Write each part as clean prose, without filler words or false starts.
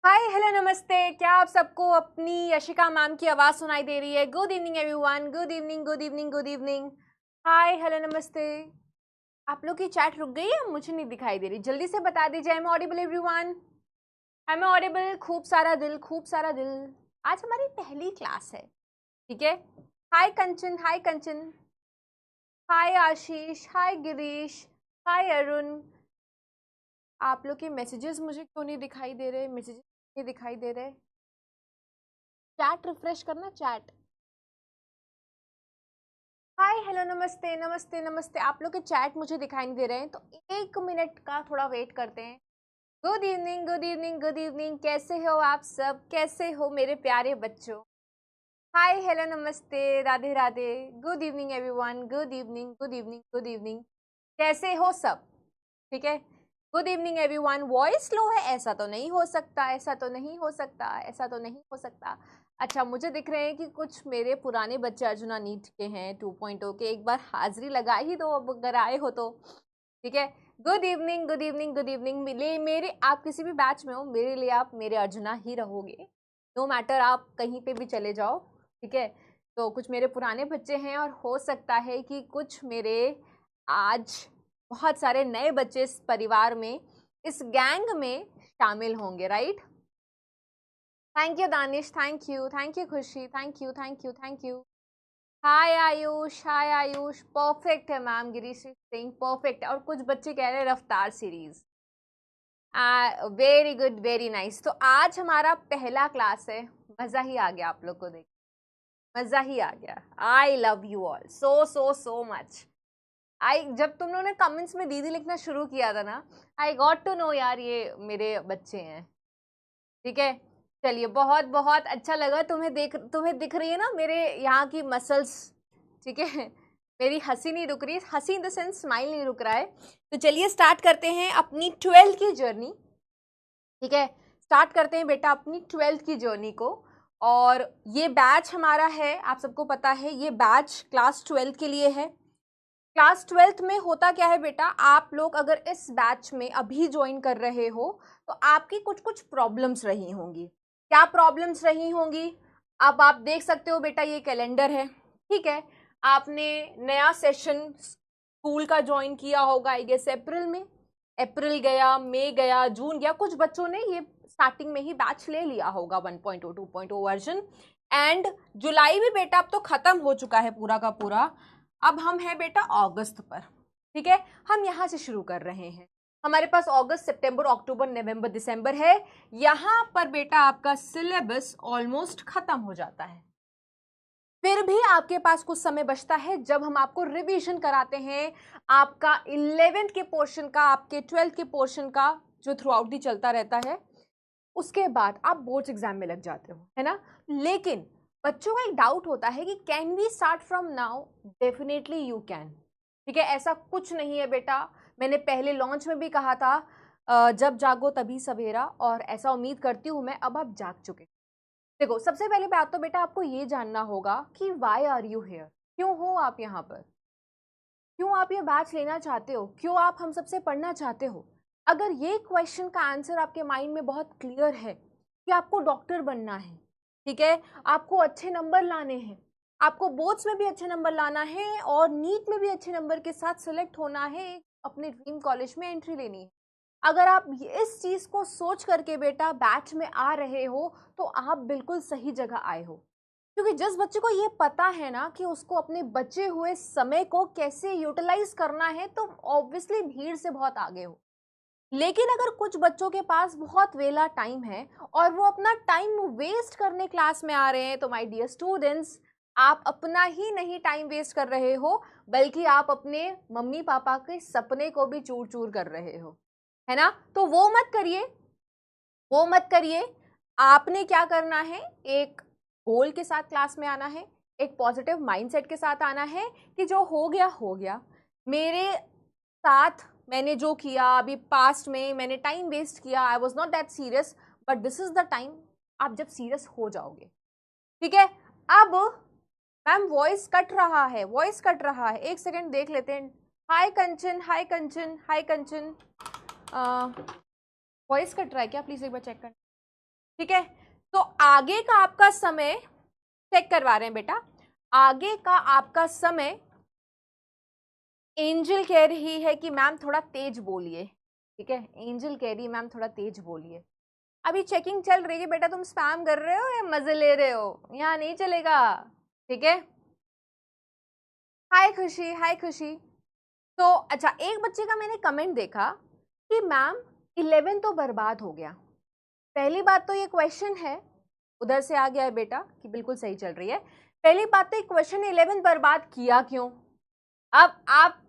Hi hello नमस्ते। क्या आप सबको अपनी यशिका मैम की आवाज़ सुनाई दे रही है? Good evening everyone. Good evening good evening good evening. Hi hello नमस्ते। आप लोग की चैट रुक गई है? मुझे नहीं दिखाई दे रही। जल्दी से बता दीजिए। I am audible everyone? I am audible? खूब सारा दिल, खूब सारा दिल। आज हमारी पहली क्लास है, ठीक है। हाय कंचन, हाय कंचन। हाय आशीष, हाय गिरीश, हाय अरुण। आप लोग के मैसेजेस मुझे क्यों नहीं दिखाई दे रहे? मैसेजेस नहीं दिखाई दे रहे। चैट रिफ्रेश करना, चैट। हाय हेलो नमस्ते नमस्ते नमस्ते। आप लोग के चैट मुझे दिखाई नहीं दे रहे हैं, तो 1 मिनट का थोड़ा वेट करते हैं। Good evening good evening good evening. कैसे हो आप सब? कैसे हो मेरे प्यारे बच्चों? हाय हेलो नमस्ते, Radhe Radhe. Good evening everyone. Good evening good evening good evening. कैसे हो सब? ठीक है। Good evening everyone. वॉइस लो है? ऐसा तो नहीं हो सकता, ऐसा तो नहीं हो सकता, ऐसा तो नहीं हो सकता। अच्छा, मुझे दिख रहे हैं कि कुछ मेरे पुराने बच्चे अर्जुना नीट के हैं 2.0 के। एक बार हाजिरी लगा ही दो अब अगर आए हो तो। ठीक है। Good evening good evening good evening. मेरे आप किसी भी बैच में हो, मेरे लिए आप मेरे अर्जुना ही रहोगे। नो मैटर आप कहीं पे भी चले जाओ, ठीक है। तो कुछ मेरे पुराने बच्चे हैं और हो सकता है कि कुछ मेरे आज बहुत सारे नए बच्चे इस परिवार में, इस गैंग में शामिल होंगे, right. Thank you Danish, thank you Khushi, thank you thank you thank you. Hi Ayush, hi Ayush. Perfect है मैम, गिरीश सिंह परफेक्ट है। और कुछ बच्चे कह रहे हैं रफ्तार series. Very good, very nice. तो आज हमारा पहला क्लास है। मजा ही आ गया आप लोग को देख, मजा ही आ गया। I love you all so so so much. I जब तुम लोगों ने कमेंट्स में दीदी लिखना शुरू किया था ना, आई गॉट टू नो यार ये मेरे बच्चे हैं, ठीक है। चलिए, बहुत बहुत अच्छा लगा। तुम्हें दिख रही है ना मेरे यहाँ की मसल्स, ठीक है। मेरी हंसी नहीं रुक रही, हंसी इन द सेंस स्माइल नहीं रुक रहा है। तो चलिए स्टार्ट करते हैं अपनी 12th की जर्नी, ठीक है। स्टार्ट करते हैं बेटा अपनी 12th की जर्नी को। और ये बैच हमारा है, आप सबको पता है ये बैच क्लास 12th के लिए है। क्लास 12th में होता क्या है बेटा, आप लोग अगर इस बैच में अभी ज्वाइन कर रहे हो तो आपकी कुछ कुछ प्रॉब्लम्स रही होंगी। क्या प्रॉब्लम्स रही होंगी? अब आप देख सकते हो बेटा, ये कैलेंडर है, ठीक है। आपने नया सेशन स्कूल का ज्वाइन किया होगा आई गेस अप्रैल में। अप्रैल गया, मई गया, जून गया। कुछ बच्चों ने ये स्टार्टिंग में ही बैच ले लिया होगा 1.0 2.0 वर्जन। एंड जुलाई भी बेटा अब तो खत्म हो चुका है पूरा का पूरा। अब हम हैं बेटा अगस्त पर, ठीक है। हम यहां से शुरू कर रहे हैं। हमारे पास अगस्त, सितंबर, अक्टूबर, नवंबर, दिसंबर है। यहां पर बेटा आपका सिलेबस ऑलमोस्ट खत्म हो जाता है। फिर भी आपके पास कुछ समय बचता है जब हम आपको रिवीजन कराते हैं आपका 11th के पोर्शन का, आपके 12th के पोर्शन का, जो थ्रू आउट ही चलता रहता है। उसके बाद आप बोर्ड्स एग्जाम में लग जाते हो, है ना। लेकिन बच्चों का एक डाउट होता है कि can we start from now? Definitely you can, ठीक है। ऐसा कुछ नहीं है बेटा। मैंने पहले लॉन्च में भी कहा था, जब जागो तभी सवेरा, और ऐसा उम्मीद करती हूं मैं अब आप जाग चुके। देखो, सबसे पहले बात तो बेटा आपको ये जानना होगा कि वाई आर यू हेयर, क्यों हो आप यहाँ पर, क्यों आप ये बैच लेना चाहते हो, क्यों आप हम सबसे पढ़ना चाहते हो। अगर ये क्वेश्चन का आंसर आपके माइंड में बहुत क्लियर है कि आपको डॉक्टर बनना है, ठीक है, आपको अच्छे नंबर लाने हैं, आपको बोर्ड्स में भी अच्छे नंबर लाना है और नीट में भी अच्छे नंबर के साथ सिलेक्ट होना है, अपने ड्रीम कॉलेज में एंट्री लेनी है। अगर आप इस चीज को सोच करके बेटा बैच में आ रहे हो तो आप बिल्कुल सही जगह आए हो। क्योंकि जिस बच्चे को ये पता है ना कि उसको अपने बचे हुए समय को कैसे यूटिलाइज करना है, तो ऑब्वियसली भीड़ से बहुत आगे हो। लेकिन अगर कुछ बच्चों के पास बहुत वेला टाइम है और वो अपना टाइम वेस्ट करने क्लास में आ रहे हैं, तो माय डियर स्टूडेंट्स, आप अपना ही नहीं टाइम वेस्ट कर रहे हो, बल्कि आप अपने मम्मी पापा के सपने को भी चूर चूर कर रहे हो, है ना। तो वो मत करिए, वो मत करिए। आपने क्या करना है, एक गोल के साथ क्लास में आना है, एक पॉजिटिव माइंडसेट के साथ आना है कि जो हो गया हो गया। मेरे साथ मैंने जो किया अभी पास्ट में, मैंने टाइम वेस्ट किया, I was not that serious, but this is the time आप जब सीरियस हो जाओगे, ठीक है। अब मैम वॉइस कट रहा है, वॉइस कट रहा है, एक सेकेंड देख लेते हैं। हाय कंचन, हाय कंचन, हाय कंचन। वॉइस कट रहा है क्या? प्लीज एक बार चेक कर। ठीक है, तो आगे का आपका समय चेक करवा रहे हैं बेटा, आगे का आपका समय एंजल कह रही है कि मैम थोड़ा तेज बोलिए, ठीक है, एंजल कह रही है मैम थोड़ा तेज बोलिए। अभी चेकिंग चल रही है बेटा, तुम स्पैम कर रहे हो या मजे ले रहे हो, यहाँ नहीं चलेगा, ठीक है। हाय खुशी, हाय खुशी। तो अच्छा, एक बच्चे का मैंने कमेंट देखा कि मैम 11 तो बर्बाद हो गया। पहली बात तो ये क्वेश्चन है, उधर से आ गया है बेटा कि बिल्कुल सही चल रही है। पहली बात तो एक क्वेश्चन, 11 बर्बाद किया क्यों? अब आप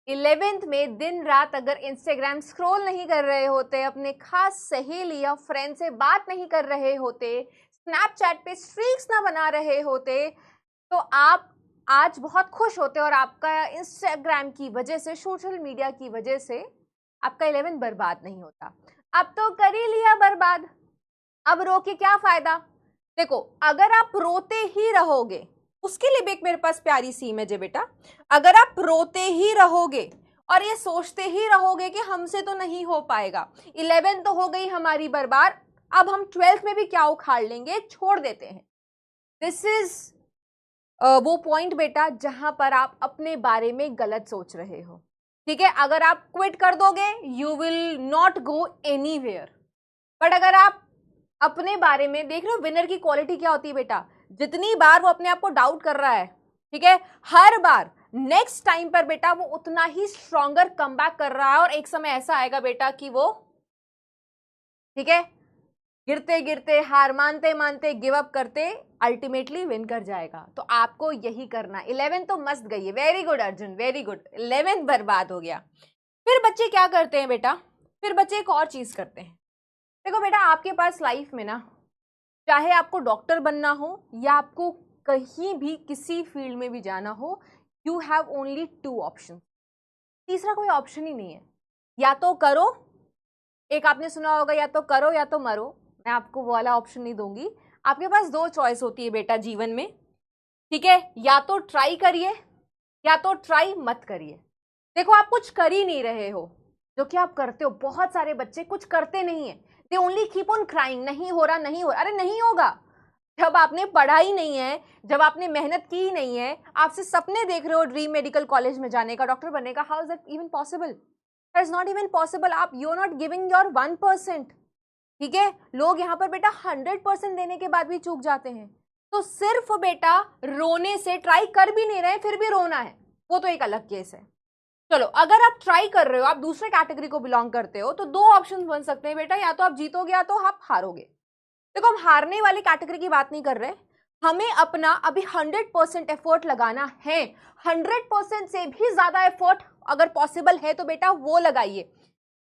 11th में दिन रात अगर इंस्टाग्राम स्क्रॉल नहीं कर रहे होते, अपने खास सहेली या फ्रेंड से बात नहीं कर रहे होते, स्नैपचैट पे स्ट्रीक्स ना बना रहे होते, तो आप आज बहुत खुश होते और आपका इंस्टाग्राम की वजह से, सोशल मीडिया की वजह से आपका 11 बर्बाद नहीं होता। अब तो कर ही लिया बर्बाद, अब रो के क्या फायदा? देखो, अगर आप रोते ही रहोगे, उसके लिए भी एक मेरे पास प्यारी सी इमेज है बेटा। अगर आप रोते ही रहोगे और ये सोचते ही रहोगे कि हमसे तो नहीं हो पाएगा, 11 तो हो गई हमारी बर्बाद, अब हम 12th में भी क्या उखाड़ लेंगे, छोड़ देते हैं। दिस इज वो पॉइंट बेटा जहां पर आप अपने बारे में गलत सोच रहे हो, ठीक है। अगर आप क्विट कर दोगे, you will not go anywhere. But अगर आप अपने बारे में देख रहे हो, विनर की क्वालिटी क्या होती है बेटा, जितनी बार वो अपने आप को डाउट कर रहा है, ठीक है, हर बार नेक्स्ट टाइम पर बेटा वो उतना ही स्ट्रॉन्गर कमबैक कर रहा है, और एक समय ऐसा आएगा बेटा कि वो, ठीक है, गिरते गिरते, हार मानते मानते, गिव अप करते, अल्टीमेटली विन कर जाएगा। तो आपको यही करना। 11 तो मस्त गई है, very good Arjun, very good. 11 बर्बाद हो गया। फिर बच्चे क्या करते हैं बेटा, फिर बच्चे एक और चीज करते हैं। देखो बेटा, आपके पास लाइफ में ना, चाहे आपको डॉक्टर बनना हो या आपको कहीं भी किसी फील्ड में भी जाना हो, यू हैव ओनली 2 ऑप्शन। तीसरा कोई ऑप्शन ही नहीं है। या तो करो, एक आपने सुना होगा, या तो करो या तो मरो। मैं आपको वो वाला ऑप्शन नहीं दूंगी। आपके पास 2 चॉइस होती है बेटा जीवन में, ठीक है। या तो ट्राई करिए या तो ट्राई मत करिए। देखो, आप कुछ कर ही नहीं रहे हो, जो कि आप करते हो। बहुत सारे बच्चे कुछ करते नहीं है, they only keep on crying, नहीं हो रहा, नहीं हो रहा। अरे नहीं होगा, जब आपने पढ़ा ही नहीं है, जब आपने मेहनत की ही नहीं है, आपसे सपने देख रहे हो ड्रीम मेडिकल कॉलेज में जाने का, डॉक्टर बनने का, how is that even possible? That is not even possible. आप you are not giving your 1%, ठीक है। लोग यहाँ पर बेटा 100% देने के बाद भी चूक जाते हैं। तो सिर्फ बेटा रोने से, ट्राई कर भी नहीं रहे फिर भी रोना है, वो तो एक अलग केस है। चलो, अगर आप ट्राई कर रहे हो, आप दूसरे कैटेगरी को बिलोंग करते हो, तो 2 ऑप्शन बन सकते हैं बेटा, या तो आप जीतोगे या तो आप हारोगे। देखो, हम हारने वाली कैटेगरी की बात नहीं कर रहे, हमें अपना अभी 100% एफर्ट लगाना है। 100% से भी ज्यादा एफर्ट अगर पॉसिबल है तो बेटा वो लगाइए,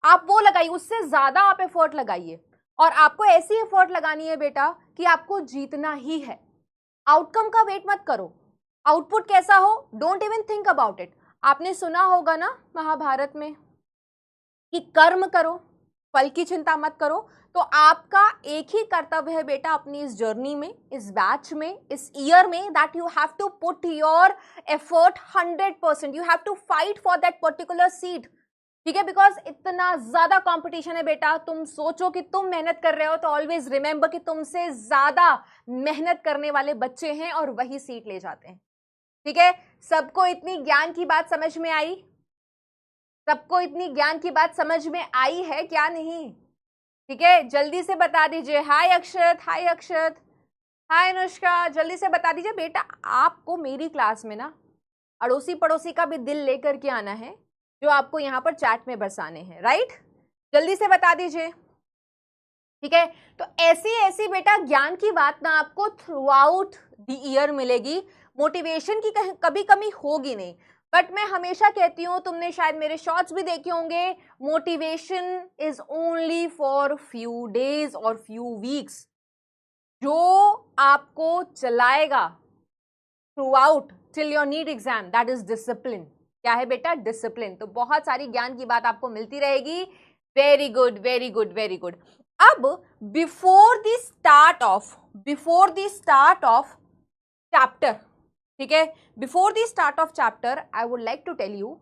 आप वो लगाइए, उससे ज्यादा आप एफर्ट लगाइए। और आपको ऐसी एफर्ट लगानी है बेटा कि आपको जीतना ही है। आउटकम का वेट मत करो, आउटपुट कैसा हो, don't even think about it. आपने सुना होगा ना महाभारत में कि कर्म करो, फल की चिंता मत करो। तो आपका एक ही कर्तव्य है बेटा अपनी इस जर्नी में, इस बैच में, इस ईयर में, that you have to put your effort 100%। You have to fight for that particular seat, ठीक है। बिकॉज इतना ज्यादा कंपटीशन है बेटा। तुम सोचो कि तुम मेहनत कर रहे हो, तो ऑलवेज रिमेंबर कि तुमसे ज्यादा मेहनत करने वाले बच्चे हैं और वही सीट ले जाते हैं, ठीक है। सबको इतनी ज्ञान की बात समझ में आई? सबको इतनी ज्ञान की बात समझ में आई है क्या? नहीं, ठीक है। जल्दी से बता दीजिए। हाय अक्षत, हाय अक्षत, हाय अनुष्का, जल्दी से बता दीजिए बेटा। आपको मेरी क्लास में ना अड़ोसी पड़ोसी का भी दिल लेकर के आना है, जो आपको यहाँ पर चैट में बरसाने हैं, राइट? जल्दी से बता दीजिए, ठीक है। तो ऐसी ऐसी बेटा ज्ञान की बात ना आपको थ्रू आउट द ईयर मिलेगी। मोटिवेशन की कभी कमी होगी नहीं। बट मैं हमेशा कहती हूँ, तुमने शायद मेरे शॉर्ट्स भी देखे होंगे, motivation is only for few days और फ्यू वीक्स। जो आपको चलाएगा throughout till your NEET exam, that is discipline. क्या है बेटा? डिसिप्लिन। तो बहुत सारी ज्ञान की बात आपको मिलती रहेगी। Very good, very good, very good. अब before the start of chapter, ठीक है, before the start of chapter I would like to tell you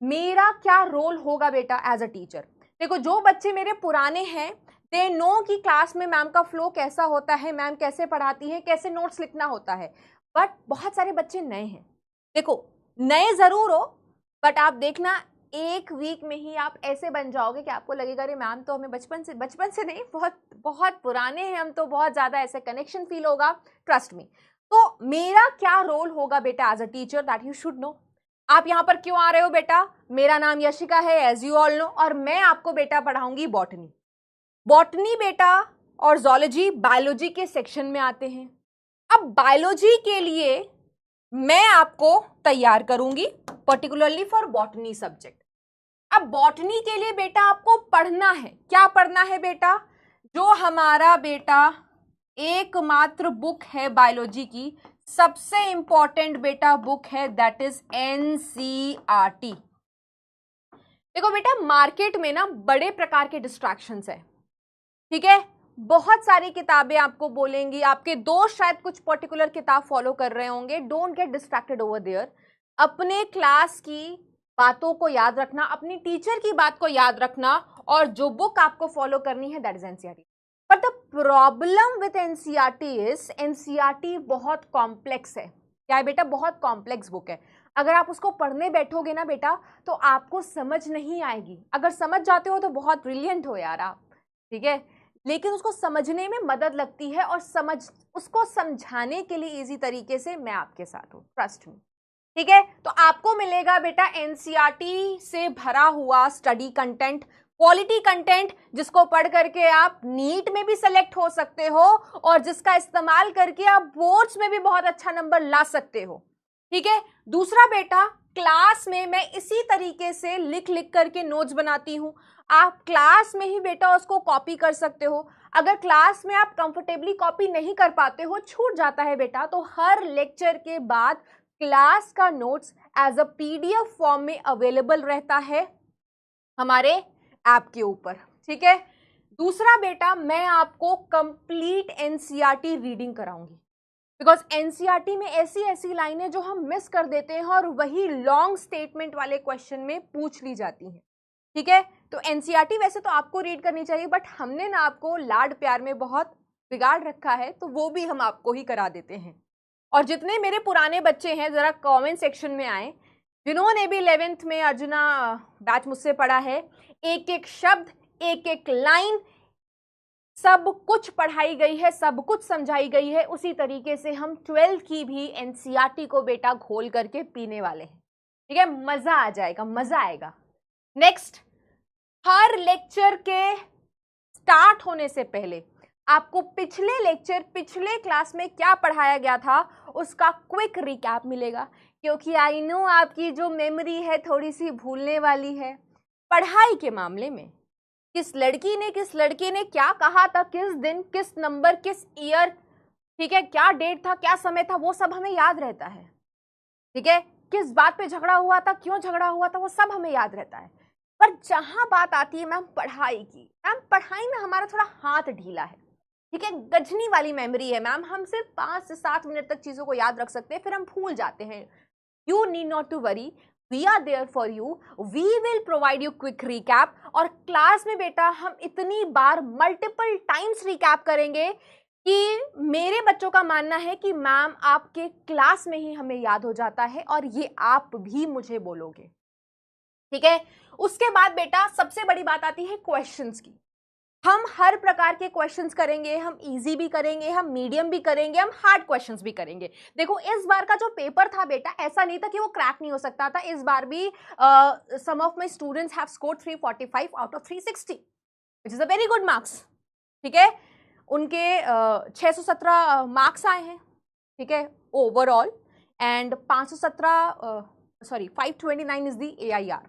मेरा क्या रोल होगा बेटा एज अ टीचर। देखो, जो बच्चे मेरे पुराने हैं, दे नो कि क्लास में मैम का फ्लो कैसा होता है, मैम कैसे पढ़ाती है, कैसे नोट्स लिखना होता है। बट बहुत सारे बच्चे नए हैं। देखो नए जरूर हो, बट आप देखना एक वीक में ही आप ऐसे बन जाओगे कि आपको लगेगा अरे मैम तो हमें बचपन से नहीं, बहुत बहुत पुराने हैं हम तो, बहुत ज्यादा ऐसे कनेक्शन फील होगा, ट्रस्ट मी। तो मेरा क्या रोल होगा बेटा as a teacher, that you should know. आप यहाँ पर क्यों आ रहे हो बेटा? मेरा नाम यशिका है, एज यू ऑल नो, और मैं आपको बेटा पढ़ाऊंगी बॉटनी। बॉटनी बेटा और जूलॉजी बायोलॉजी के सेक्शन में आते हैं। अब बायोलॉजी के लिए मैं आपको तैयार करूंगी पर्टिकुलरली फॉर बॉटनी सब्जेक्ट। अब बॉटनी के लिए बेटा आपको पढ़ना है, क्या पढ़ना है बेटा? जो हमारा बेटा एकमात्र बुक है बायोलॉजी की, सबसे इंपॉर्टेंट बेटा बुक है, दैट इज एनसीईआरटी। देखो बेटा मार्केट में ना बड़े प्रकार के डिस्ट्रैक्शंस है, ठीक है, बहुत सारी किताबें आपको बोलेंगी, आपके दोस्त शायद कुछ पर्टिकुलर किताब फॉलो कर रहे होंगे, don't get distracted over there. अपने क्लास की बातों को याद रखना, अपनी टीचर की बात को याद रखना, और जो बुक आपको फॉलो करनी है that is NCERT. But the problem with NCERT is NCERT बहुत कॉम्प्लेक्स है। क्या है बेटा? बहुत कॉम्प्लेक्स बुक है। अगर आप उसको पढ़ने बैठोगे ना बेटा तो आपको समझ नहीं आएगी। अगर समझ जाते हो तो बहुत ब्रिलियंट हो यार आप, ठीक है, लेकिन उसको समझने में मदद लगती है, और उसको समझाने के लिए इजी तरीके से मैं आपके साथ हूँ, ट्रस्ट मी, ठीक है। तो आपको मिलेगा बेटा एनसीईआरटी से भरा हुआ स्टडी कंटेंट, क्वालिटी कंटेंट, जिसको पढ़ करके आप नीट में भी सेलेक्ट हो सकते हो, और जिसका इस्तेमाल करके आप बोर्ड्स में भी बहुत अच्छा नंबर ला सकते हो, ठीक है। दूसरा बेटा, क्लास में मैं इसी तरीके से लिख लिख करके नोट्स बनाती हूं, आप क्लास में ही बेटा उसको कॉपी कर सकते हो। अगर क्लास में आप कंफर्टेबली कॉपी नहीं कर पाते हो, छूट जाता है बेटा, तो हर लेक्चर के बाद क्लास का notes as a PDF form में अवेलेबल रहता है हमारे ऐप के ऊपर, ठीक है। दूसरा बेटा, मैं आपको कंप्लीट एनसीईआरटी रीडिंग कराऊंगी, बिकॉज एनसीईआरटी में ऐसी ऐसी लाइनें जो हम मिस कर देते हैं और वही लॉन्ग स्टेटमेंट वाले क्वेश्चन में पूछ ली जाती हैं, ठीक है। तो एनसीईआरटी वैसे तो आपको रीड करनी चाहिए, बट हमने ना आपको लाड प्यार में बहुत बिगाड़ रखा है, तो वो भी हम आपको ही करा देते हैं। और जितने मेरे पुराने बच्चे हैं जरा कमेंट सेक्शन में आए, जिन्होंने भी 11th में अर्जुना बैच मुझसे पढ़ा है, एक एक शब्द, एक एक लाइन, सब कुछ पढ़ाई गई है, सब कुछ समझाई गई है, उसी तरीके से हम 12th की भी एनसीईआरटी को बेटा घोल करके पीने वाले हैं, ठीक है। मजा आ जाएगा, मजा आएगा। नेक्स्ट, हर लेक्चर के स्टार्ट होने से पहले आपको पिछले लेक्चर, पिछले क्लास में क्या पढ़ाया गया था उसका क्विक रिकैप मिलेगा, क्योंकि आई नो आपकी जो मेमोरी है थोड़ी सी भूलने वाली है। पढ़ाई के मामले में किस लड़की ने किस लड़के ने क्या कहा था, किस दिन, किस नंबर, किस ईयर, ठीक है, क्या डेट था, क्या समय था, वो सब हमें याद रहता है, ठीक है। किस बात पे झगड़ा हुआ था, क्यों झगड़ा हुआ था, वो सब हमें याद रहता है। पर जहां बात आती है मैम पढ़ाई की, मैम पढ़ाई में हमारा थोड़ा हाथ ढीला है, ठीक है, गजनी वाली मेमोरी है मैम, हम सिर्फ 5 से 7 मिनट तक चीजों को याद रख सकते हैं, फिर हम भूल जाते हैं। You need not to worry, we are there for you, we will provide you quick recap. और क्लास में बेटा हम इतनी बार मल्टीपल टाइम्स रिकैप करेंगे कि मेरे बच्चों का मानना है कि मैम आपके क्लास में ही हमें याद हो जाता है, और ये आप भी मुझे बोलोगे, ठीक है। उसके बाद बेटा सबसे बड़ी बात आती है क्वेश्चंस की। हम हर प्रकार के क्वेश्चंस करेंगे, हम इजी भी करेंगे, हम मीडियम भी करेंगे, हम हार्ड क्वेश्चंस भी करेंगे। देखो इस बार का जो पेपर था बेटा, ऐसा नहीं था कि वो क्रैक नहीं हो सकता था। इस बार भी some of my students have scored 345 out of 360 which is a very good marks, ठीक है। उनके 617 मार्क्स आए हैं, ठीक है, overall, and 529 is the AIR।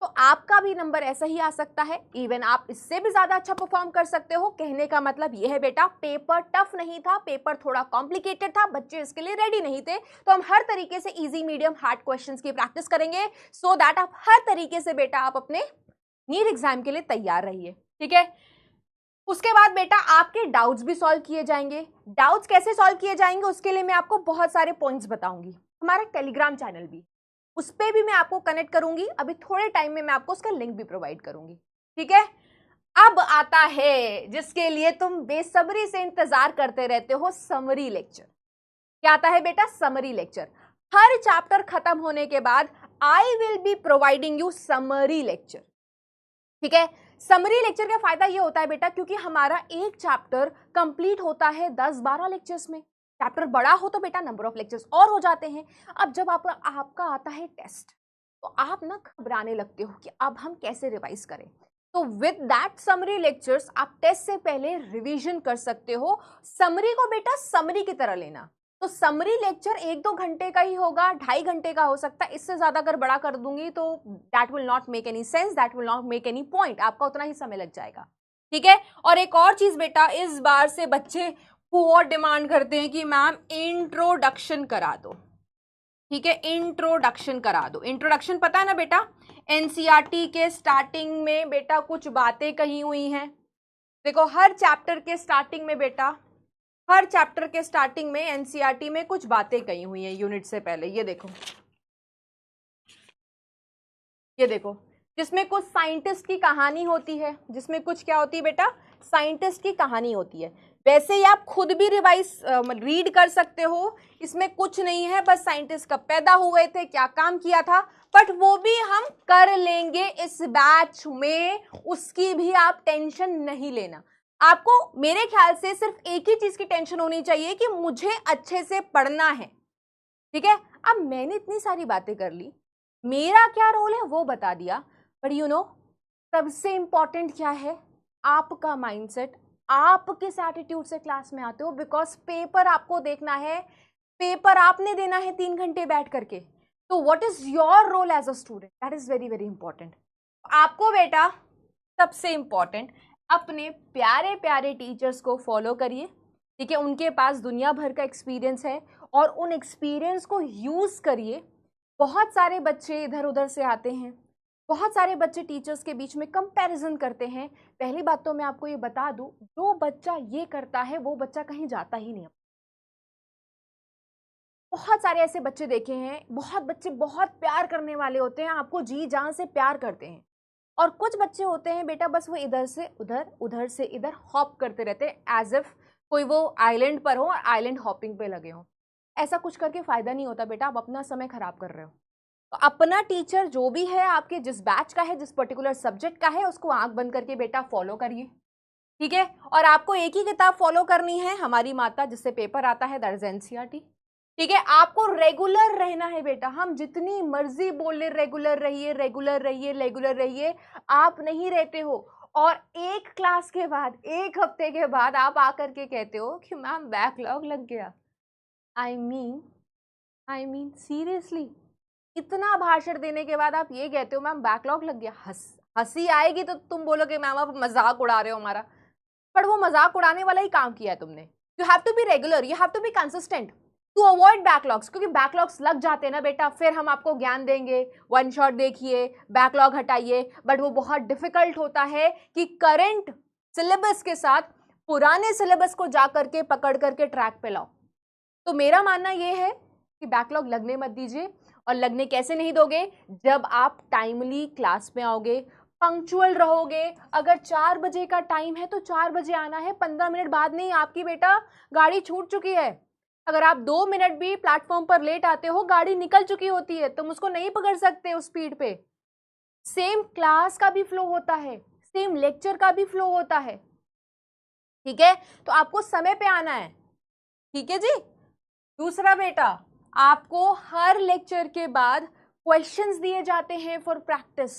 तो आपका भी नंबर ऐसा ही आ सकता है, इवन आप इससे भी ज्यादा अच्छा परफॉर्म कर सकते हो। कहने का मतलब यह है बेटा, पेपर टफ नहीं था, पेपर थोड़ा कॉम्प्लिकेटेड था, बच्चे इसके लिए रेडी नहीं थे, तो हम हर तरीके से इजी, मीडियम, हार्ड क्वेश्चंस की प्रैक्टिस करेंगे, सो दैट आप हर तरीके से बेटा आप अपने नीट एग्जाम के लिए तैयार रहिए, ठीक है। उसके बाद बेटा आपके डाउट्स भी सॉल्व किए जाएंगे। डाउट्स कैसे सॉल्व किए जाएंगे उसके लिए मैं आपको बहुत सारे पॉइंट्स बताऊंगी। हमारा टेलीग्राम चैनल भी, उस पर भी मैं आपको कनेक्ट करूंगी, अभी थोड़े टाइम में मैं आपको उसका लिंक भी प्रोवाइड करूंगी, ठीक है। अब आता है जिसके लिए तुम बेसब्री से इंतजार करते रहते हो, समरी लेक्चर। क्या आता है बेटा? Summary lecture. हर चैप्टर खत्म होने के बाद I will be providing you summary lecture. ठीक है, समरी लेक्चर का फायदा ये होता है बेटा, क्योंकि हमारा एक चैप्टर कंप्लीट होता है 10-12 लेक्चर्स में। चैप्टर बड़ा हो तो बेटा नंबर ऑफ लेक्चर्स और हो जाते हैं। अब जब आपका आता है टेस्ट, तो आप ना घबराने लगते हो कि अब हम कैसे रिवाइज करें। तो विद दैट समरी लेक्चर्स आप टेस्ट से पहले रिवीजन कर सकते हो। समरी को बेटा समरी की तरह लेना। तो समरी लेक्चर 1-2 घंटे का ही होगा, 2.5 घंटे का हो सकता है। इससे ज्यादा अगर बड़ा कर दूंगी तो that will not make any sense, that will not make any point, आपका उतना ही समय लग जाएगा। ठीक है, और एक और चीज बेटा, इस बार से बच्चे और डिमांड करते हैं कि मैम इंट्रोडक्शन करा दो। ठीक है, इंट्रोडक्शन करा दो। इंट्रोडक्शन पता है ना बेटा, एनसीईआरटी के स्टार्टिंग में बेटा कुछ बातें कही हुई हैं। देखो हर चैप्टर के स्टार्टिंग में बेटा, हर चैप्टर के स्टार्टिंग में एनसीईआरटी में कुछ बातें कही हुई हैं यूनिट से पहले। ये देखो, ये देखो, जिसमें कुछ साइंटिस्ट की कहानी होती है, जिसमें कुछ क्या होती है बेटा, साइंटिस्ट की कहानी होती है। वैसे ही आप खुद भी रिवाइज रीड कर सकते हो, इसमें कुछ नहीं है, बस साइंटिस्ट कब पैदा हुए थे, क्या काम किया था, बट वो भी हम कर लेंगे इस बैच में, उसकी भी आप टेंशन नहीं लेना। आपको मेरे ख्याल से सिर्फ एक ही चीज की टेंशन होनी चाहिए कि मुझे अच्छे से पढ़ना है। ठीक है, अब मैंने इतनी सारी बातें कर ली, मेरा क्या रोल है वो बता दिया, बट यू नो सबसे इंपॉर्टेंट क्या है, आपका माइंडसेट। आप किस एटीट्यूड से क्लास में आते हो, बिकॉज पेपर आपको देखना है, पेपर आपने देना है 3 घंटे बैठ करके। तो what is your role as a student, that is very very important. आपको बेटा सबसे इंपॉर्टेंट अपने प्यारे प्यारे टीचर्स को फॉलो करिए। ठीक है, उनके पास दुनिया भर का एक्सपीरियंस है और उन एक्सपीरियंस को यूज करिए। बहुत सारे बच्चे इधर उधर से आते हैं, बहुत सारे बच्चे टीचर्स के बीच में कंपैरिजन करते हैं। पहली बात तो मैं आपको ये बता दूं, जो बच्चा ये करता है वो बच्चा कहीं जाता ही नहीं। बहुत सारे ऐसे बच्चे देखे हैं, बहुत बच्चे बहुत प्यार करने वाले होते हैं, आपको जी जान से प्यार करते हैं। और कुछ बच्चे होते हैं बेटा, बस वो इधर से उधर, उधर से इधर हॉप करते रहते हैं, एज इफ कोई वो आइलैंड पर हो और आइलैंड हॉपिंग पे लगे हो। ऐसा कुछ करके फायदा नहीं होता बेटा, आप अपना समय खराब कर रहे हो। तो अपना टीचर जो भी है आपके, जिस बैच का है, जिस पर्टिकुलर सब्जेक्ट का है, उसको आंख बंद करके बेटा फॉलो करिए। ठीक है, और आपको एक ही किताब फॉलो करनी है, हमारी माता, जिससे पेपर आता है, दैट इज एनसीईआरटी। ठीक है, आपको रेगुलर रहना है बेटा। हम जितनी मर्जी बोले रेगुलर रहिए, रेगुलर रहिए, रेगुलर रहिए, आप नहीं रहते हो। और एक क्लास के बाद, एक हफ्ते के बाद आप आकर के कहते हो कि मैम बैकलॉग लग गया। आई मीन सीरियसली, इतना भाषण देने के बाद आप ये कहते हो मैम बैकलॉग लग गया। हंसी आएगी तो तुम बोलोगे मैम आप मजाक उड़ा रहे हो हमारा, पर वो मजाक उड़ाने वाला ही काम किया है तुमने। You have to be regular, you have to be consistent to avoid backlogs, क्योंकि बैकलॉग्स लग जाते हैं ना बेटा, फिर हम आपको ज्ञान देंगे, वन शॉट देखिए, बैकलॉग हटाइए, बट वो बहुत डिफिकल्ट होता है कि करंट सिलेबस के साथ पुराने सिलेबस को जा करके पकड़ करके ट्रैक पे लाओ। तो मेरा मानना ये है कि बैकलॉग लगने मत दीजिए। और लगने कैसे नहीं दोगे, जब आप टाइमली क्लास में आओगे, पंक्चुअल रहोगे। अगर 4 बजे का टाइम है तो 4 बजे आना है, 15 मिनट बाद नहीं। आपकी बेटा गाड़ी छूट चुकी है, अगर आप 2 मिनट भी प्लेटफॉर्म पर लेट आते हो, गाड़ी निकल चुकी होती है, तुम उसको नहीं पकड़ सकते उस स्पीड पे। सेम क्लास का भी फ्लो होता है, सेम लेक्चर का भी फ्लो होता है। ठीक है, तो आपको समय पे आना है। ठीक है जी। दूसरा बेटा, आपको हर लेक्चर के बाद क्वेश्चंस दिए जाते हैं फॉर प्रैक्टिस।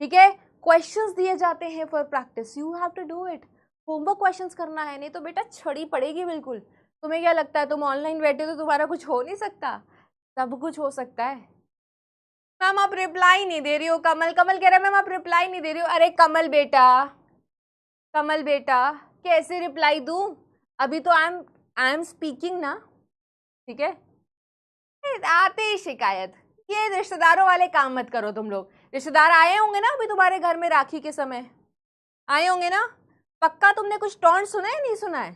ठीक है, क्वेश्चंस दिए जाते हैं for practice, you have to do it. Homework questions करना है, नहीं तो बेटा छड़ी पड़ेगी बिल्कुल। तुम्हें क्या लगता है तुम ऑनलाइन बैठे तो तुम्हारा कुछ हो नहीं सकता? सब कुछ हो सकता है। मैम आप रिप्लाई नहीं दे रही हो, कमल कह रहा है मैम आप रिप्लाई नहीं दे रही हो। अरे कमल बेटा कैसे रिप्लाई दूं, अभी तो आई एम स्पीकिंग ना। ठीक है, आते ही शिकायत, ये रिश्तेदारों वाले काम मत करो तुम लोग। रिश्तेदार आए होंगे ना अभी तुम्हारे घर में राखी के समय, आए होंगे ना, पक्का तुमने कुछ टॉन्ट सुना है, नहीं सुना है?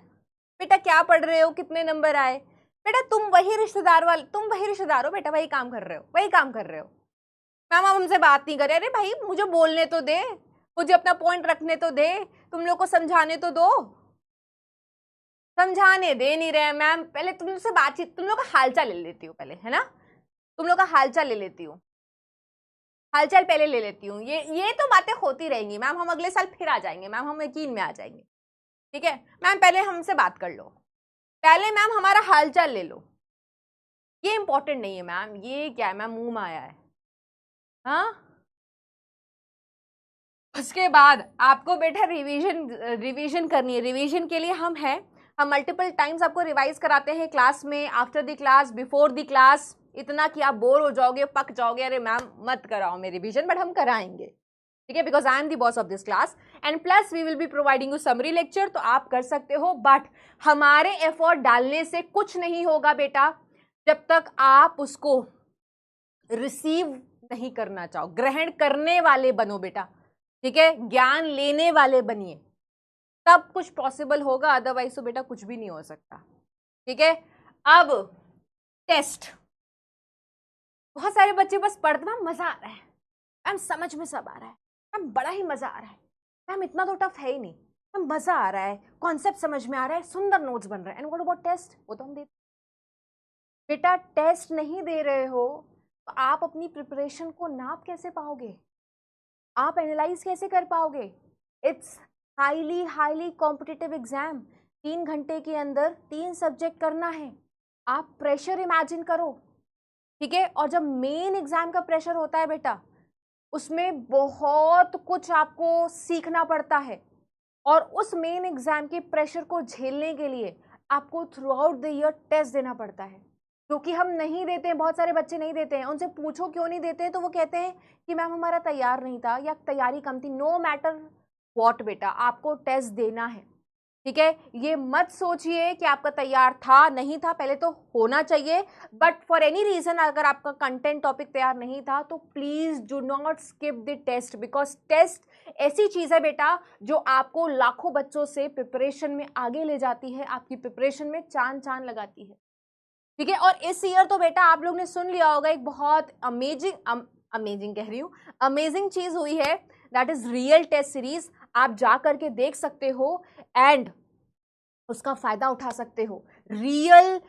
बेटा क्या पढ़ रहे हो, कितने नंबर आए? बेटा तुम वही रिश्तेदार हो बेटा, वही काम कर रहे हो। मैम आप हमसे बात नहीं करे, अरे भाई मुझे बोलने तो दे, मुझे अपना पॉइंट रखने तो दे, तुम लोग को समझाने तो दो। समझाने दे नहीं रहे मैम। पहले तुम लोग से बातचीत, तुम लोग का हालचाल ले लेती हूँ पहले, है ना, तुम लोग का हालचाल ले लेती हूँ, हालचाल पहले ले लेती हूँ। ये तो बातें होती रहेंगी मैम, हम अगले साल फिर आ जाएंगे मैम, हम यकीन में आ जाएंगे, ठीक है मैम। पहले हमसे बात कर लो, पहले मैम हमारा हालचाल ले लो। ये इंपॉर्टेंट नहीं है मैम, ये क्या है मैम, मुंह में आया है। हाँ, उसके बाद आपको बेटा रिवीजन करनी है। रिवीजन के लिए हम हैं, हम मल्टीपल टाइम्स आपको रिवाइज कराते हैं क्लास में, after the class, before the class. इतना कि आप बोर हो जाओगे, पक जाओगे, अरे मैम मत कराओ मेरी रिवीजन, बट हम कराएंगे, ठीक है, because I am the boss of this class. And plus we will be providing you summary lecture, तो आप कर सकते हो, बट हमारे एफर्ट डालने से कुछ नहीं होगा बेटा जब तक आप उसको रिसीव नहीं करना चाहो। ग्रहण करने वाले बनो बेटा, ठीक है, ज्ञान लेने वाले बनिए, तब कुछ पॉसिबल होगा, अदरवाइज तो बेटा कुछ भी नहीं हो सकता, ठीक है। अब टेस्ट, बहुत सारे बच्चे बस पढ़ते मैम मजा आ रहा है, मैम समझ में सब आ रहा है, मैम बड़ा ही मजा आ रहा है, मैम इतना तो टफ है ही नहीं, मैम मजा आ रहा है, कॉन्सेप्ट समझ में आ रहा है, सुंदर नोट्स बन रहे हैं। एंड व्हाट अबाउट टेस्ट, वो तो हम देते बेटा। टेस्ट नहीं दे रहे हो तो आप अपनी प्रिपरेशन को नाप कैसे पाओगे, आप एनालाइज कैसे कर पाओगे। इट्स हाईली कॉम्पिटिटिव एग्जाम, 3 घंटे के अंदर 3 सब्जेक्ट करना है, आप प्रेशर इमेजिन करो, ठीक है। और जब मेन एग्जाम का प्रेशर होता है बेटा, उसमें बहुत कुछ आपको सीखना पड़ता है, और उस मेन एग्जाम के प्रेशर को झेलने के लिए आपको throughout the year test देना पड़ता है, जो कि हम नहीं देते हैं। बहुत सारे बच्चे नहीं देते हैं, उनसे पूछो क्यों नहीं देते हैं, तो वो कहते हैं कि मैम हमारा तैयार नहीं था या तैयारी कम थी। नो मैटर व्हाट बेटा, आपको टेस्ट देना है, ठीक है। ये मत सोचिए कि आपका तैयार था नहीं था, पहले तो होना चाहिए, बट फॉर एनी रीजन अगर आपका कंटेंट टॉपिक तैयार नहीं था तो please do not skip the test, because test ऐसी चीज है बेटा जो आपको लाखों बच्चों से प्रिपरेशन में आगे ले जाती है, आपकी प्रिपरेशन में चांद लगाती है, ठीक है। और इस ईयर तो बेटा आप लोग ने सुन लिया होगा, एक बहुत अमेजिंग कह रही हूँ, अमेजिंग चीज हुई है, that is real test series. आप जा करके देख सकते हो एंड उसका फायदा उठा सकते हो, रियल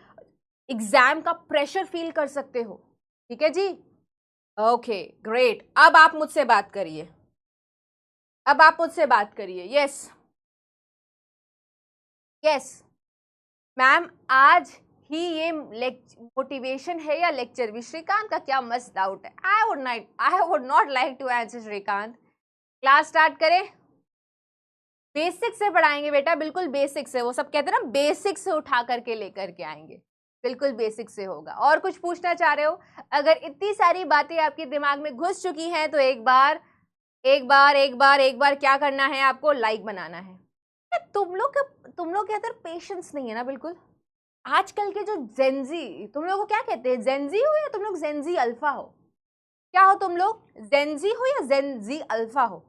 एग्जाम का प्रेशर फील कर सकते हो, ठीक है जी। ओके ग्रेट, अब आप मुझसे बात करिए, अब आप मुझसे बात करिए। यस यस मैम, आज ही ये मोटिवेशन है या लेक्चर भी? श्रीकांत का क्या मस्त डाउट है। I would not like to answer Shrikant. Class start करें, बेसिक से पढ़ाएंगे बेटा, बिल्कुल बेसिक से, वो सब कहते हैं ना बेसिक से उठा करके लेकर के आएंगे, बिल्कुल बेसिक से होगा। और कुछ पूछना चाह रहे हो? अगर इतनी सारी बातें आपके दिमाग में घुस चुकी हैं तो एक बार क्या करना है, आपको लाइक बनाना है। तुम लोग के अंदर पेशेंस नहीं है ना बिल्कुल। आजकल के जो जेनजी, तुम लोग को क्या कहते हैं, जेनजी हो या तुम लोग जेनजी अल्फा हो? क्या हो तुम लोग, जेनजी हो या जेनजी अल्फा हो?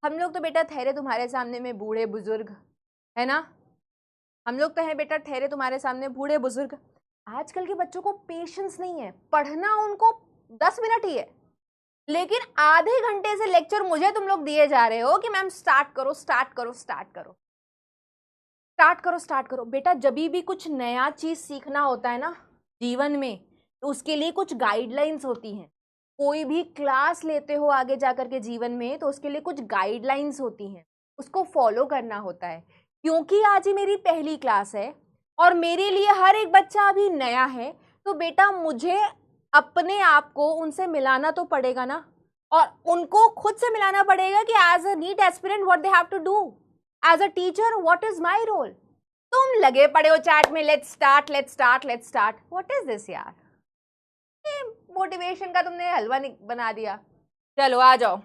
हम लोग तो बेटा ठहरे तुम्हारे सामने में बूढ़े बुजुर्ग, है ना, हम लोग तो हैं बेटा ठहरे तुम्हारे सामने बूढ़े बुजुर्ग। आजकल के बच्चों को पेशेंस नहीं है, पढ़ना उनको 10 मिनट ही है, लेकिन आधे घंटे से लेक्चर मुझे तुम लोग दिए जा रहे हो कि मैम स्टार्ट करो स्टार्ट करो स्टार्ट करो स्टार्ट करो स्टार्ट करो। बेटा जब भी कुछ नया चीज सीखना होता है ना जीवन में, तो उसके लिए कुछ गाइडलाइंस होती हैं। कोई भी क्लास लेते हो आगे जाकर के जीवन में, तो उसके लिए कुछ गाइडलाइंस होती हैं, उसको फॉलो करना होता है। क्योंकि आज ही मेरी पहली क्लास है और मेरे लिए हर एक बच्चा अभी नया है, तो बेटा मुझे अपने आप को उनसे मिलाना तो पड़ेगा ना, और उनको खुद से मिलाना पड़ेगा कि as a NEET aspirant what they have to do, as a teacher what is my role. तुम लगे पड़े हो चैट में let's start let's start let's start, what is this यार, मोटिवेशन का तुमने हलवा बना दिया। चलो आ जाओ,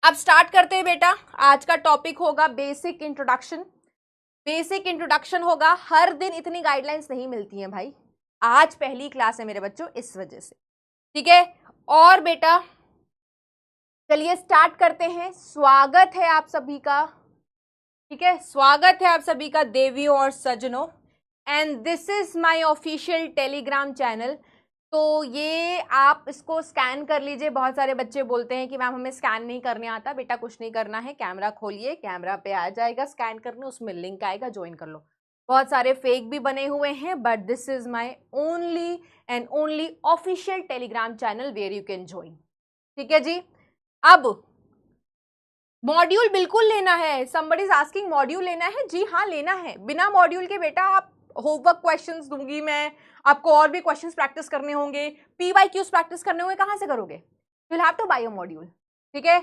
अब स्टार्ट करते हैं बेटा। आज का टॉपिक होगा बेसिक इंट्रोडक्शन। बेसिक इंट्रोडक्शन होगा, हर दिन इतनी गाइडलाइंस नहीं मिलती हैं भाई, आज पहली क्लास है मेरे बच्चों इस वजह से, ठीक है। और बेटा चलिए स्टार्ट करते हैं। स्वागत है आप सभी का, ठीक है, स्वागत है आप सभी का देवियों और सज्जनों, and this is my official Telegram channel. तो ये आप इसको स्कैन कर लीजिए। बहुत सारे बच्चे बोलते हैं कि मैम हमें स्कैन नहीं करने आता। बेटा कुछ नहीं करना है, कैमरा खोलिए, कैमरा पे आ जाएगा स्कैन करने, उसमें लिंक आएगा, ज्वाइन कर लो। बहुत सारे फेक भी बने हुए हैं, but this is my only and only official Telegram channel where you can join. ठीक है जी। अब मॉड्यूल बिल्कुल लेना है। समबडी इज आस्किंग मॉड्यूल लेना है? जी हाँ लेना है। बिना मॉड्यूल के बेटा आप होमवर्क क्वेश्चंस दूंगी मैं आपको, और भी क्वेश्चंस प्रैक्टिस करने होंगे, PYQs प्रैक्टिस करने होंगे, कहां से करोगे? You will have to buy a module. ठीक है,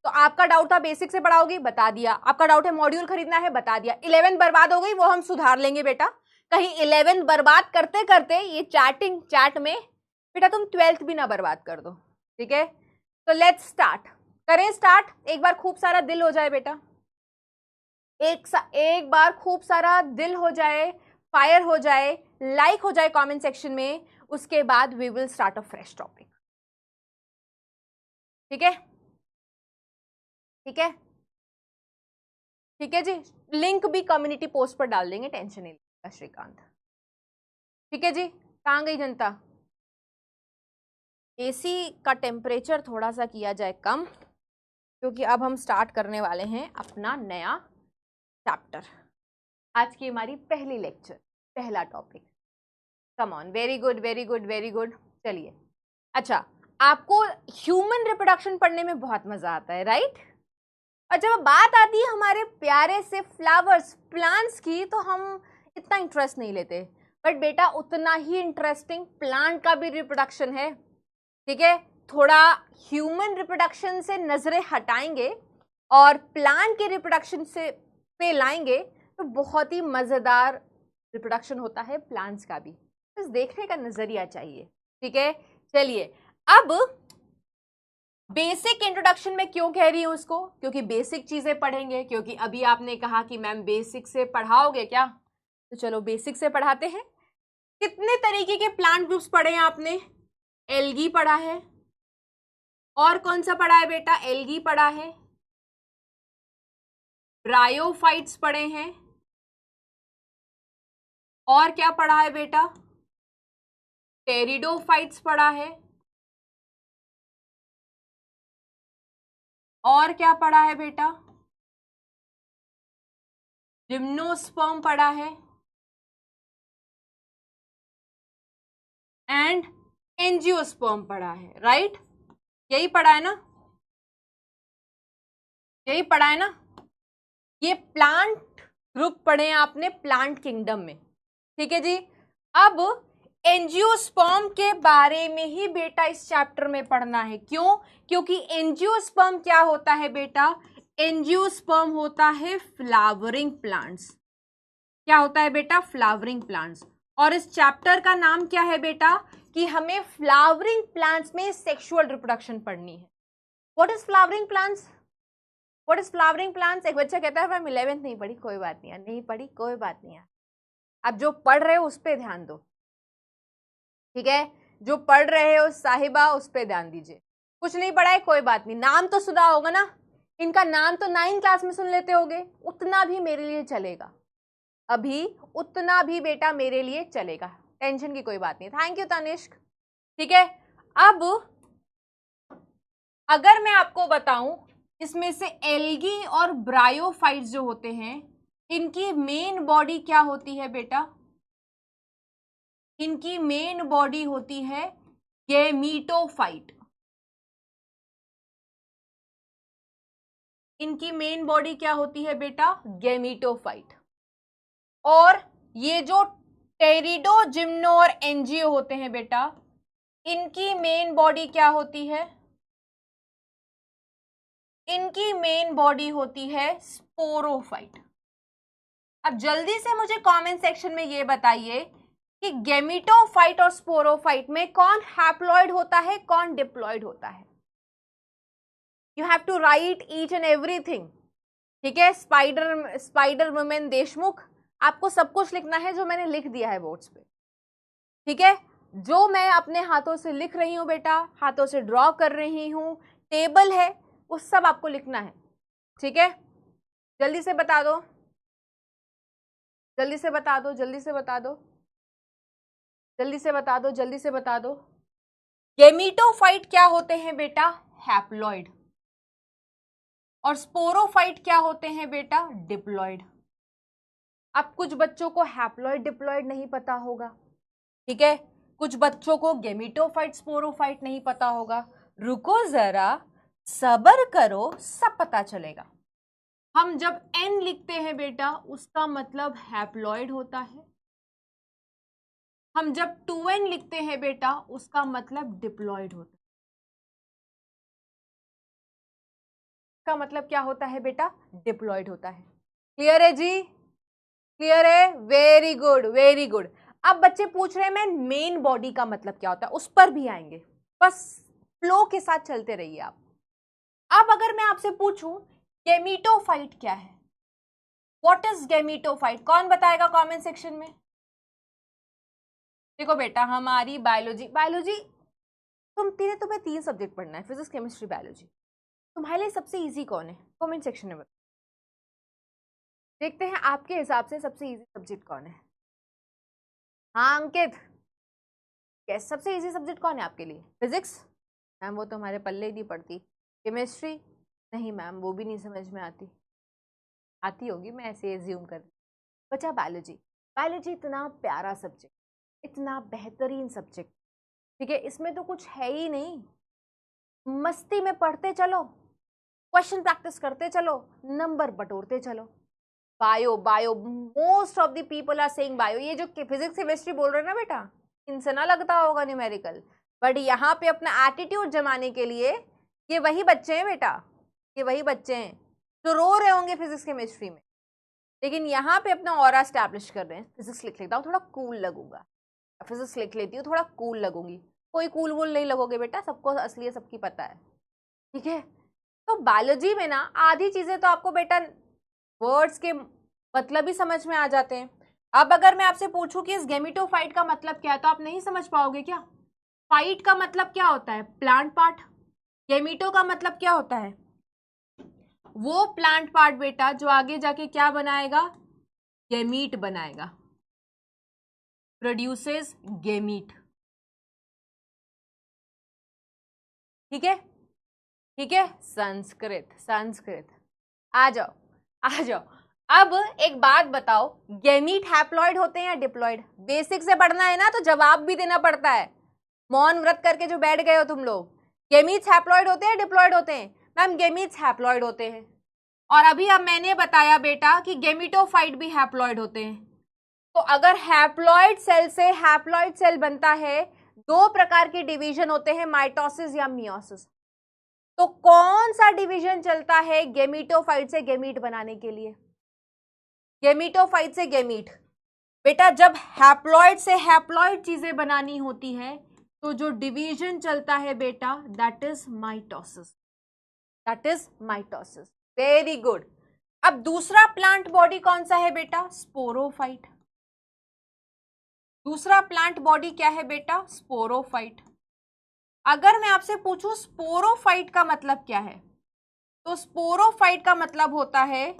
तो आपका डाउट था बेसिक से पढ़ाओगी, बता दिया। आपका डाउट है मॉड्यूल खरीदना है, बता दिया। 11 बर्बाद हो गई, वो हम सुधार लेंगे बेटा। कहीं 11 बर्बाद करते करते ये चैट में बेटा तुम 12th भी ना बर्बाद कर दो। ठीक है, तो लेट्स स्टार्ट। करें स्टार्ट। एक बार खूब सारा दिल हो जाए बेटा, एक बार खूब सारा दिल हो जाए, फायर हो जाए, लाइक हो जाए कमेंट सेक्शन में, उसके बाद we will start a fresh topic. ठीक है, ठीक है, ठीक है जी। लिंक भी कम्युनिटी पोस्ट पर डाल देंगे, टेंशन नहीं लेगा श्रीकांत। ठीक है जी। कहाँ गई जनता? एसी का टेम्परेचर थोड़ा सा किया जाए कम, क्योंकि अब हम स्टार्ट करने वाले हैं अपना नया चैप्टर। आज की हमारी पहली लेक्चर, पहला topic. Come on, very good very good very good. चलिए, अच्छा आपको ह्यूमन रिप्रोडक्शन पढ़ने में बहुत मजा आता है, राइट? और जब बात आती है हमारे प्यारे से फ्लावर्स, प्लांट्स की, तो हम इतना इंटरेस्ट नहीं लेते। बट बेटा उतना ही इंटरेस्टिंग प्लांट का भी रिप्रोडक्शन है। ठीक है, थोड़ा ह्यूमन रिप्रोडक्शन से नजरें हटाएंगे और प्लांट के रिप्रोडक्शन से पे लाएंगे तो बहुत ही मजेदार रिप्रोडक्शन होता है प्लांट्स का भी। बस देखने का नजरिया चाहिए। ठीक है, चलिए अब बेसिक इंट्रोडक्शन में क्यों कह रही हूं उसको? क्योंकि बेसिक चीजें पढ़ेंगे। क्योंकि अभी आपने कहा कि मैम बेसिक से पढ़ाओगे क्या, तो चलो बेसिक से पढ़ाते हैं। कितने तरीके के प्लांट ग्रुप्स पढ़े हैं आपने? एल्गी पढ़ा है, और कौन सा पढ़ा है बेटा? एल्गी पढ़ा है, ब्रायोफाइट्स पढ़े हैं, और क्या पढ़ा है बेटा? टेरिडोफाइट्स पढ़ा है, और क्या पढ़ा है बेटा? जिम्नोस्पर्म पढ़ा है, एंड एंजियोस्पर्म पढ़ा है, राइट? यही पढ़ा है ना? यही पढ़ा है ना? ये प्लांट ग्रुप पढ़े हैं आपने प्लांट किंगडम में। ठीक है जी। अब एंजियोस्पर्म के बारे में ही बेटा इस चैप्टर में पढ़ना है। क्यों? क्योंकि एंजियोस्पर्म क्या होता है बेटा? एंजियोस्पर्म होता है फ्लावरिंग प्लांट्स। क्या होता है बेटा? Flowering plants. और इस चैप्टर का नाम क्या है बेटा? कि हमें फ्लावरिंग प्लांट्स में सेक्सुअल रिप्रोडक्शन पढ़नी है। What is flowering plants? What is flowering plants? एक बच्चा कहता है मैम 11th नहीं पढ़ी। कोई बात नहीं, नहीं पढ़ी कोई बात नहीं है, आप जो पढ़ रहे हो उस पर ध्यान दो। ठीक है, जो पढ़ रहे हो साहिबा उस पर ध्यान दीजिए। कुछ नहीं पढ़ा है कोई बात नहीं, नाम तो सुना होगा ना, इनका नाम तो 9th क्लास में सुन लेते होगे, उतना भी मेरे लिए चलेगा। अभी उतना भी बेटा मेरे लिए चलेगा, टेंशन की कोई बात नहीं। Thank you Tanishk. ठीक है, अब अगर मैं आपको बताऊं, इसमें से एल्गी और ब्रायोफाइट्स जो होते हैं, इनकी मेन बॉडी क्या होती है बेटा? इनकी मेन बॉडी होती है गैमीटोफाइट। इनकी मेन बॉडी क्या होती है बेटा? गैमीटोफाइट। और ये जो टेरिडो, जिम्नो और एंजियो होते हैं बेटा, इनकी मेन बॉडी क्या होती है? इनकी मेन बॉडी होती है स्पोरोफाइट। अब जल्दी से मुझे कमेंट सेक्शन में ये बताइए कि गैमीटोफाइट और स्पोरोफाइट में कौन हैप्लॉइड होता है, कौन डिप्लॉइड होता है? You have to write each and everything. ठीक है, स्पाइडर वुमेन देशमुख, आपको सब कुछ लिखना है जो मैंने लिख दिया है बोर्ड्स पे। ठीक है, जो मैं अपने हाथों से लिख रही हूं बेटा, हाथों से ड्रॉ कर रही हूं, टेबल है, वो सब आपको लिखना है। ठीक है, जल्दी से बता दो, जल्दी से बता दो, जल्दी से बता दो, जल्दी से बता दो, जल्दी से बता दो। गेमीटोफाइट क्या होते हैं बेटा? हैप्लॉइड। और स्पोरोफाइट क्या होते हैं बेटा? डिप्लॉइड। अब कुछ बच्चों को हैप्लॉइड डिप्लॉइड नहीं पता होगा, ठीक है, कुछ बच्चों को गेमीटोफाइट स्पोरोफाइट नहीं पता होगा। रुको जरा, सब्र करो, सब पता चलेगा। हम जब N लिखते हैं बेटा उसका मतलब हैप्लॉइड होता है। हम जब 2N लिखते हैं बेटा उसका मतलब डिप्लॉइड होता है। का मतलब क्या होता है बेटा? डिप्लॉइड होता है। क्लियर है जी? क्लियर है? Very good, very good. अब बच्चे पूछ रहे हैं मैं मेन बॉडी का मतलब क्या होता है, उस पर भी आएंगे, बस फ्लो के साथ चलते रहिए आप। अब अगर मैं आपसे पूछूं गेमीटोफाइट क्या है, व्हाट इज गेमीटोफाइट, कौन बताएगा कमेंट सेक्शन में? देखो बेटा, हमारी बायोलॉजी तुम्हें 3 सब्जेक्ट पढ़ना है, फिजिक्स केमिस्ट्री बायोलॉजी। तुम्हारे लिए सबसे इजी कौन है? कमेंट सेक्शन में बताओ। देखते हैं आपके हिसाब से सबसे इजी सब्जेक्ट कौन है। हाँ अंकित, यस, सबसे इजी सब्जेक्ट कौन है आपके लिए? फिजिक्स? मैम वो तो हमारे पल्ले ही नहीं पड़ती। केमिस्ट्री? नहीं मैम, वो भी नहीं समझ में आती। आती होगी, मैं ऐसे एज्यूम कर। बचा बायोलॉजी। बायोलॉजी इतना प्यारा सब्जेक्ट, इतना बेहतरीन सब्जेक्ट, ठीक है, इसमें तो कुछ है ही नहीं, मस्ती में पढ़ते चलो, क्वेश्चन प्रैक्टिस करते चलो, नंबर बटोरते चलो। Bio bio, most of the people are saying bio. ये जो फिजिक्स केमिस्ट्री बोल रहे हैं ना बेटा, इनसे ना लगता होगा न्यूमेरिकल, बट यहाँ पे अपना एटीट्यूड जमाने के लिए ये वही बच्चे हैं बेटा, ये वही बच्चे हैं जो रो रहे होंगे फिजिक्स केमिस्ट्री में, लेकिन यहाँ पे अपना ऑरा स्टैब्लिश कर रहे हैं। फिजिक्स लिख लेता हूँ थोड़ा कूल लगूंगा, फिजिक्स लिख लेती हूँ थोड़ा कूल लगूंगी। कोई कूल वूल नहीं लगोगे बेटा, सबको असली सबकी पता है, ठीक है। तो बायोलॉजी में ना आधी चीजें तो आपको बेटा वर्ड्स के मतलब ही समझ में आ जाते हैं। अब अगर मैं आपसे पूछूं कि इस गेमीटोफाइट का मतलब क्या है, तो आप नहीं समझ पाओगे क्या? फाइट का मतलब क्या होता है? Plant part. गेमीटो का मतलब क्या होता है? वो प्लांट पार्ट बेटा जो आगे जाके क्या बनाएगा? गेमीट बनाएगा, प्रोड्यूसेस गेमीट, ठीक है, ठीक है। संस्कृत, संस्कृत, आ जाओ, आ जाओ। अब एक बात बताओ, गेमीट हैप्लॉइड होते हैं या डिप्लॉइड? बेसिक से पढ़ना है ना, तो जवाब भी देना पड़ता है। मौन व्रत करके जो बैठ गए हो तुम लोग, गेमीट्स हैप्लॉइड होते हैं डिप्लॉइड होते हैं? मैम गेमीट्स हैप्लॉइड होते हैं। और अभी अब मैंने बताया बेटा कि गेमीटोफाइट भी हैप्लॉइड होते हैं। तो अगर हैप्लॉइड सेल से हैप्लॉइड सेल बनता है, 2 प्रकार के डिवीजन होते हैं, माइटोसिस या मियोसिस। तो कौन सा डिवीजन चलता है गेमीटोफाइट से गेमीट बनाने के लिए? गेमीटोफाइट से गेमीट। बेटा जब हैप्लॉइड से हैप्लॉइड चीजें बनानी होती है तो जो डिवीजन चलता है बेटा, that is mitosis, that is mitosis. Very good. अब दूसरा प्लांट बॉडी कौन सा है बेटा? स्पोरोफाइट। दूसरा प्लांट बॉडी क्या है बेटा? स्पोरोफाइट। अगर मैं आपसे पूछूं स्पोरोफाइट का मतलब क्या है, तो स्पोरोफाइट का मतलब होता है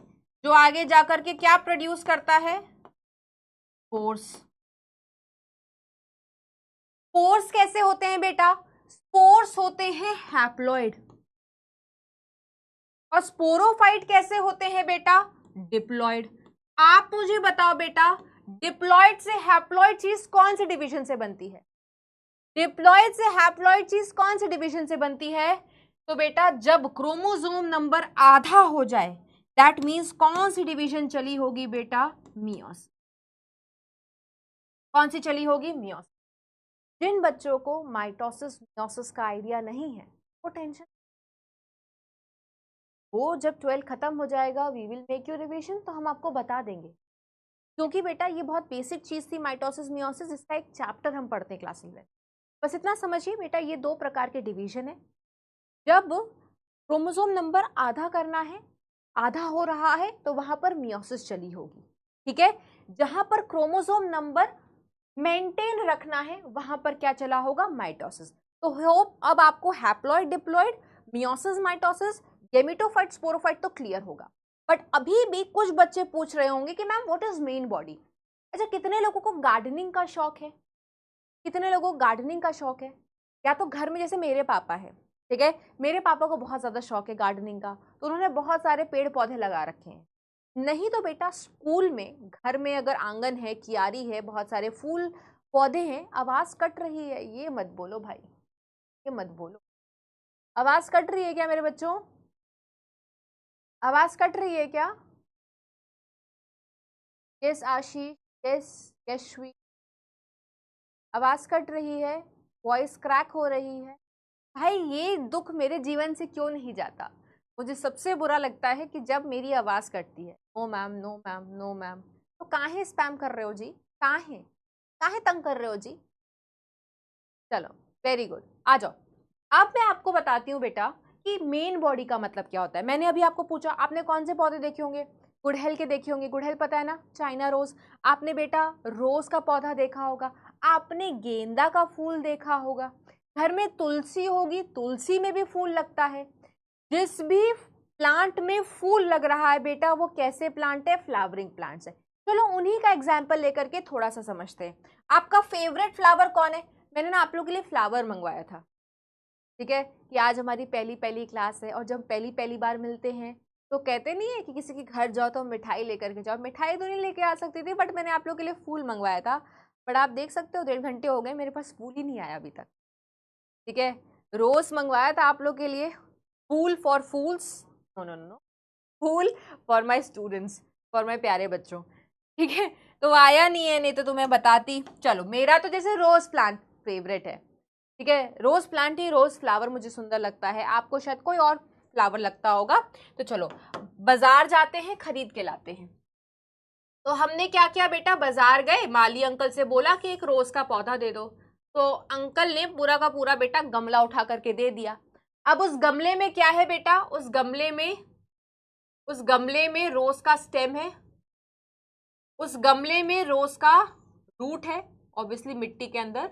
जो आगे जाकर के क्या प्रोड्यूस करता है? स्पोर्स। स्पोर्स कैसे होते हैं बेटा? स्पोर्स होते हैं हैप्लॉइड। और स्पोरोफाइट कैसे होते हैं बेटा? डिप्लॉइड। आप मुझे बताओ बेटा, डिप्लॉइड से हैप्लॉइड चीज कौन सी डिवीजन से बनती है? डिप्लॉइड से हैप्लॉइड चीज कौन सी डिवीजन से बनती है? तो बेटा जब क्रोमोसोम नंबर आधा हो जाए, दैट मीन्स कौन सी डिवीजन चली होगी बेटा? मियोसिस। कौन सी चली होगी? मियोसिस। जिन बच्चों को माइटोसिस मियोसिस का आइडिया नहीं है वो टेंशन, वो जब 12 खत्म हो जाएगा we will make you revision, तो हम आपको बता देंगे, क्योंकि बेटा ये बहुत बेसिक चीज थी माइटोसिस मियोसिस, इसका एक चैप्टर हम पढ़ते हैं क्लास 11। बस इतना समझिए बेटा, ये 2 प्रकार के डिवीजन है। जब क्रोमोसोम नंबर आधा करना है, आधा हो रहा है, तो वहां पर मियोसिस चली होगी, ठीक है। जहां पर क्रोमोसोम नंबर मेंटेन रखना है वहां पर क्या चला होगा? माइटोसिस। तो होप अब आपको haploid diploid meiosis mitosis gametophyte sporophyte तो क्लियर होगा। बट अभी भी कुछ बच्चे पूछ रहे होंगे कि ma'am what is main body. अच्छा, कितने लोगों को गार्डनिंग का शौक है? कितने लोगों को गार्डनिंग का शौक है? या तो घर में जैसे मेरे पापा है, ठीक है, मेरे पापा को बहुत ज़्यादा शौक है गार्डनिंग का, तो उन्होंने बहुत सारे पेड़ पौधे लगा रखे हैं। नहीं तो बेटा स्कूल में, घर में अगर आंगन है, कियारी है, बहुत सारे फूल पौधे हैं, आवाज़ कट रही है, ये मत बोलो भाई, ये मत बोलो। आवाज़ कट रही है क्या मेरे बच्चों? आवाज़ कट रही है क्या? यस आशीष, यस यशवी, आवाज़ कट रही है, वॉइस क्रैक हो रही है। भाई ये दुख मेरे जीवन से क्यों नहीं जाता? मुझे सबसे बुरा लगता है कि जब मेरी आवाज़ कटती है, no ma'am no ma'am no ma'am. तो काहे स्पैम कर रहे हो जी? काहे काहे तंग कर रहे हो जी? चलो वेरी गुड, आ जाओ। अब मैं आपको बताती हूँ बेटा कि मेन बॉडी का मतलब क्या होता है। मैंने अभी आपको पूछा, आपने कौन से पौधे देखे होंगे? गुड़हल के देखे होंगे, गुड़हल पता है ना, चाइना रोज। आपने बेटा रोज का पौधा देखा होगा, आपने गेंदा का फूल देखा होगा, घर में तुलसी होगी, तुलसी में भी फूल लगता है। जिस भी प्लांट में फूल लग रहा है बेटा, वो कैसे प्लांट है? फ्लावरिंग प्लांट्स है। चलो उन्हीं का एग्जाम्पल लेकर के थोड़ा सा समझते हैं। आपका फेवरेट फ्लावर कौन है? मैंने ना आप लोगों के लिए फ्लावर मंगवाया था, ठीक है, कि आज हमारी पहली पहली क्लास है और जब पहली पहली बार मिलते हैं तो कहते नहीं है कि किसी के घर जाओ तो मिठाई लेकर के जाओ। मिठाई तो नहीं लेके आ सकती थी, बट मैंने आप लोगों के लिए फूल मंगवाया था। बट आप देख सकते हो 1.5 घंटे हो गए, मेरे पास फूल ही नहीं आया अभी तक, ठीक है। रोज मंगवाया था आप लोग के लिए, fool for fools, no no no, फूल for my students, for my प्यारे बच्चों, ठीक है। तो आया नहीं है, नहीं तो तुम्हें बताती। चलो मेरा तो जैसे रोज प्लांट फेवरेट है, ठीक है, रोज प्लांट ही, रोज फ्लावर मुझे सुंदर लगता है, आपको शायद कोई और फ्लावर लगता होगा। तो चलो बाजार जाते हैं, खरीद के लाते हैं। तो हमने क्या किया बेटा, बाजार गए, माली अंकल से बोला कि एक रोज का पौधा दे दो। तो अंकल ने पूरा का पूरा बेटा गमला उठा करके दे दिया। अब उस गमले में क्या है बेटा, उस गमले में रोज का स्टेम है, उस गमले में रोज का रूट है ऑब्वियसली मिट्टी के अंदर,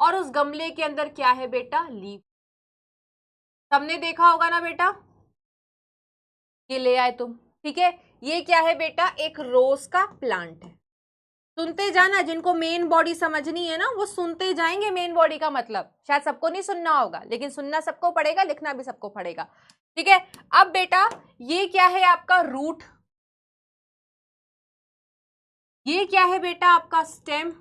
और उस गमले के अंदर क्या है बेटा, लीफ। सबने देखा होगा ना बेटा, ये ले आए तुम, ठीक है। ये क्या है बेटा, एक रोज का प्लांट है। सुनते जाना, जिनको मेन बॉडी समझनी है ना वो सुनते जाएंगे मेन बॉडी का मतलब। शायद सबको नहीं सुनना होगा, लेकिन सुनना सबको पड़ेगा, लिखना भी सबको पड़ेगा, ठीक है। अब बेटा ये क्या है आपका रूट, ये क्या है बेटा आपका स्टेम,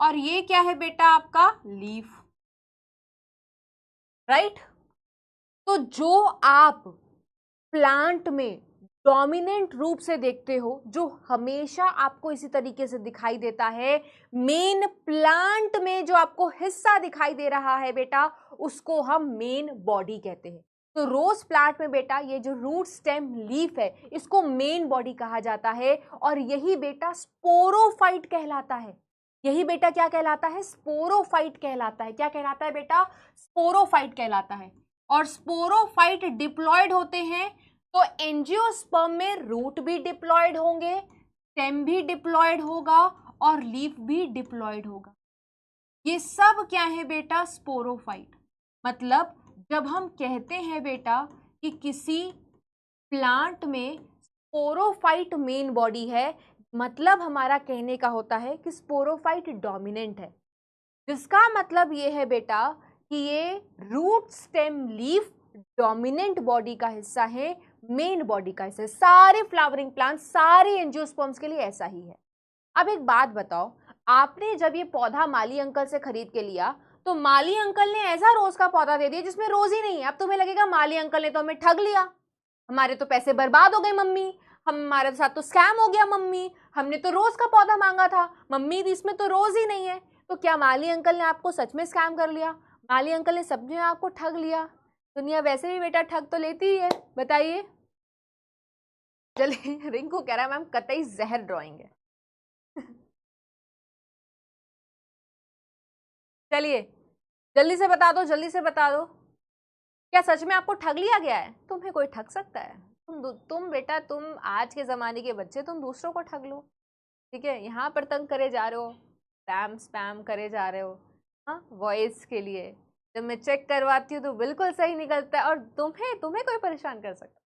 और ये क्या है बेटा आपका लीफ, राइट। तो जो आप प्लांट में डोमिनेंट रूप से देखते हो, जो हमेशा आपको इसी तरीके से दिखाई देता है, मेन प्लांट में जो आपको हिस्सा दिखाई दे रहा है बेटा, उसको हम मेन बॉडी कहते हैं। तो रोज प्लांट में बेटा ये जो रूट स्टेम लीफ है, इसको मेन बॉडी कहा जाता है। और यही बेटा स्पोरोफाइट कहलाता है। यही बेटा क्या कहलाता है, स्पोरोफाइट कहलाता है। क्या कहलाता है बेटा, स्पोरोफाइट कहलाता है। और स्पोरोफाइट डिप्लॉयड होते हैं, तो एंजियोस्पर्म में रूट भी डिप्लॉयड होंगे, स्टेम भी डिप्लॉयड होगा, और लीफ भी डिप्लॉयड होगा। ये सब क्या है बेटा, स्पोरोफाइट। मतलब जब हम कहते हैं बेटा कि किसी प्लांट में स्पोरोफाइट मेन बॉडी है, मतलब हमारा कहने का होता है कि स्पोरोफाइट डोमिनेंट है। जिसका मतलब ये है बेटा कि ये root stem leaf dominant body का हिस्सा है, मेन बॉडी का हिस्सा है। सारे फ्लावरिंग प्लांट, सारे एंजियोस्पर्म्स के लिए ऐसा ही है। अब एक बात बताओ, आपने जब ये पौधा माली अंकल से खरीद के लिया, तो माली अंकल ने ऐसा रोज का पौधा दे दिया जिसमें रोज ही नहीं है। अब तुम्हें लगेगा माली अंकल ने तो हमें ठग लिया, हमारे तो पैसे बर्बाद हो गए मम्मी, हमारे साथ तो स्कैम हो गया मम्मी, हमने तो रोज का पौधा मांगा था मम्मी, इसमें तो रोज ही नहीं है। तो क्या माली अंकल ने आपको सच में स्कैम कर लिया? माली अंकल ने सच में आपको ठग लिया? दुनिया वैसे भी बेटा ठग तो लेती ही है, बताइए। चलिए रिंकू कह रहा है मैम कतई जहर ड्राइंग है। चलिए जल्दी से बता दो, जल्दी से बता दो, क्या सच में आपको ठग लिया गया है? तुम्हें कोई ठग सकता है? तुम बेटा, तुम आज के जमाने के बच्चे, तुम दूसरों को ठग लो, ठीक है। यहाँ पर तंग करे जा रहे हो, स्पैम स्पैम करे जा रहे हो, हाँ, वॉइस के लिए। जब मैं चेक करवाती हूँ तो बिल्कुल सही निकलता है, और तुम्हें तुम्हें कोई परेशान कर सकता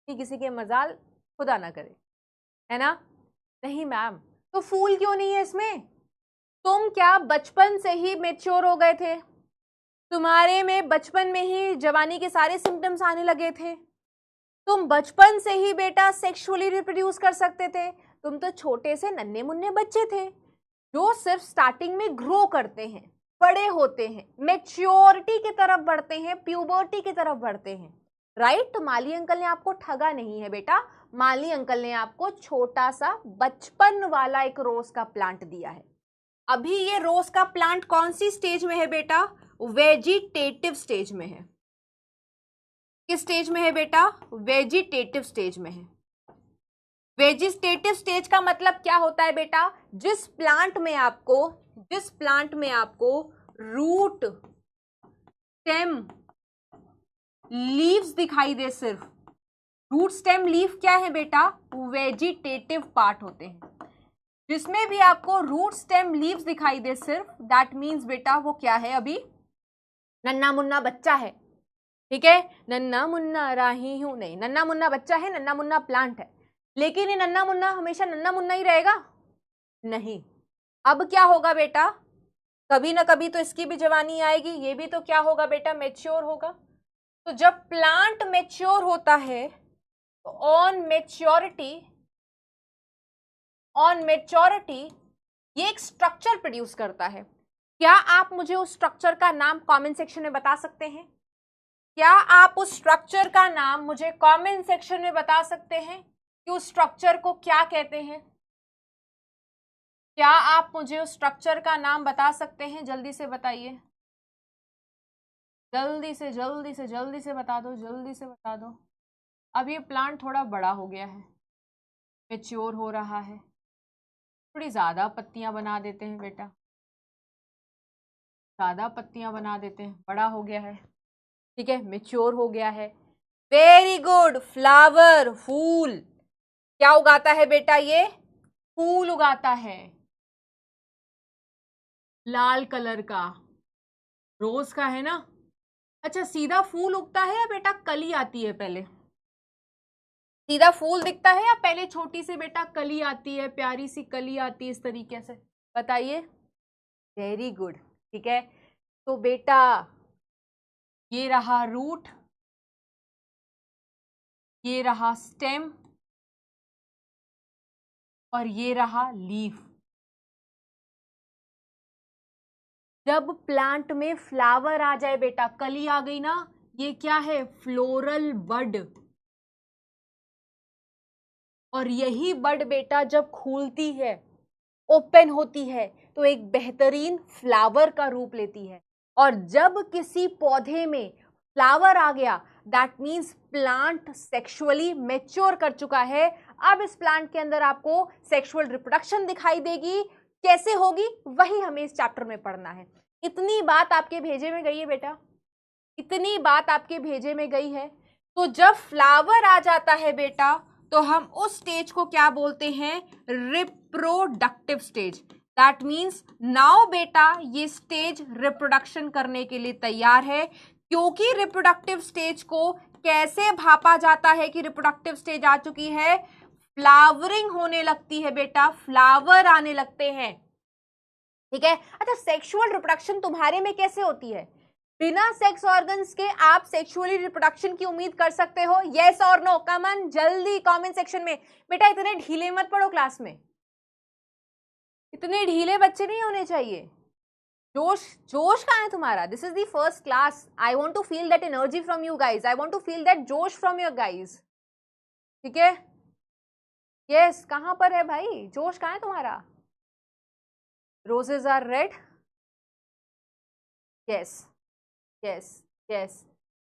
कि किसी के मजाल खुदा ना करे, है ना? नहीं मैम। तो फूल क्यों नहीं है इसमें? तुम क्या बचपन से ही मेच्योर हो गए थे? तुम्हारे में बचपन में ही जवानी के सारे सिम्टम्स आने लगे थे? तुम बचपन से ही बेटा सेक्सुअली रिप्रोड्यूस कर सकते थे? तुम तो छोटे से नन्हे मुन्ने बच्चे थे जो सिर्फ स्टार्टिंग में ग्रो करते हैं, बड़े होते हैं, मेच्योरिटी की तरफ बढ़ते हैं, प्यूबर्टी की तरफ बढ़ते हैं, राइट? तो माली अंकल ने आपको ठगा नहीं है बेटा, माली अंकल ने आपको छोटा सा बचपन वाला एक रोज का प्लांट दिया है। अभी ये रोज का प्लांट कौन सी स्टेज में है बेटा? वेजिटेटिव स्टेज में है। किस स्टेज में है बेटा? वेजिटेटिव स्टेज में है। वेजिटेटिव स्टेज का मतलब क्या होता है बेटा? जिस प्लांट में आपको रूट, स्टेम, लीव्स दिखाई दे, सिर्फ रूट स्टेम लीफ क्या है बेटा? वेजिटेटिव पार्ट होते हैं। जिसमें भी आपको रूट स्टेम लीव्स दिखाई दे सिर्फ, दैट मीन्स बेटा वो क्या है? अभी नन्ना मुन्ना बच्चा है, ठीक है? नन्ना मुन्ना राही हूं, नहीं, नन्ना मुन्ना बच्चा है, नन्ना मुन्ना प्लांट है। लेकिन ये नन्ना मुन्ना हमेशा नन्ना मुन्ना ही रहेगा? नहीं। अब क्या होगा बेटा? कभी ना कभी तो इसकी भी जवानी आएगी, ये भी तो क्या होगा बेटा? मैच्योर होगा। तो जब प्लांट मैच्योर होता है तो ऑन मैच्योरिटी ये एक स्ट्रक्चर प्रोड्यूस करता है। क्या आप मुझे उस स्ट्रक्चर का नाम कमेंट सेक्शन में बता सकते हैं? क्या आप उस स्ट्रक्चर का नाम मुझे कमेंट सेक्शन में बता सकते हैं कि उस स्ट्रक्चर को क्या कहते हैं? क्या आप मुझे उस स्ट्रक्चर का नाम बता सकते हैं? जल्दी से बताइए, जल्दी से बता दो, जल्दी से बता दो। अब ये प्लांट थोड़ा बड़ा हो गया है, मैच्योर हो रहा है, थोड़ी ज़्यादा पत्तियां बना देते हैं बेटा, ज़्यादा पत्तियां बना देते हैं, बड़ा हो गया है, ठीक है, मैच्योर हो गया है। Very good. फ्लावर, फूल, क्या उगाता है बेटा? ये फूल उगाता है, लाल कलर का, रोज का है ना? अच्छा, सीधा फूल उगता है या बेटा कली आती है पहले? सीधा फूल दिखता है या पहले छोटी सी बेटा कली आती है, प्यारी सी कली आती है इस तरीके से? बताइए। वेरी गुड, ठीक है। तो बेटा ये रहा रूट, ये रहा स्टेम, और ये रहा लीफ। जब प्लांट में फ्लावर आ जाए बेटा, कली आ गई ना, ये क्या है? फ्लोरल बड। और यही बड बेटा जब खुलती है, ओपन होती है, तो एक बेहतरीन फ्लावर का रूप लेती है। और जब किसी पौधे में फ्लावर आ गया, that means plant sexually mature कर चुका है। अब इस प्लांट के अंदर आपको सेक्सुअल रिप्रोडक्शन दिखाई देगी। कैसे होगी वही हमें इस चैप्टर में पढ़ना है। इतनी बात आपके भेजे में गई है बेटा, इतनी बात आपके भेजे में गई है। तो जब फ्लावर आ जाता है बेटा, तो हम उस स्टेज को क्या बोलते हैं? Reproductive stage. That means now बेटा ये स्टेज रिप्रोडक्शन करने के लिए तैयार है। क्योंकि रिप्रोडक्टिव स्टेज को कैसे भापा जाता है कि रिप्रोडक्टिव स्टेज आ चुकी है? फ्लावरिंग होने लगती है बेटा, फ्लावर आने लगते हैं, ठीक है। अच्छा, सेक्सुअल रिप्रोडक्शन तुम्हारे में कैसे होती है? बिना सेक्स ऑर्गन्स के आप सेक्सुअली रिप्रोडक्शन की उम्मीद कर सकते हो? यस और नो? कम ऑन, जल्दी कमेंट सेक्शन में। बेटा इतने ढीले मत पढ़ो क्लास में, इतने ढीले बच्चे नहीं होने चाहिए। जोश, जोश कहाँ है तुम्हारा? This is the first class, I want to feel that energy from you guys, I want to feel that जोश फ्रॉम योर गाइज, ठीक है। यस, कहां पर है भाई जोश? कहाँ है तुम्हारा? Roses are red, yes yes yes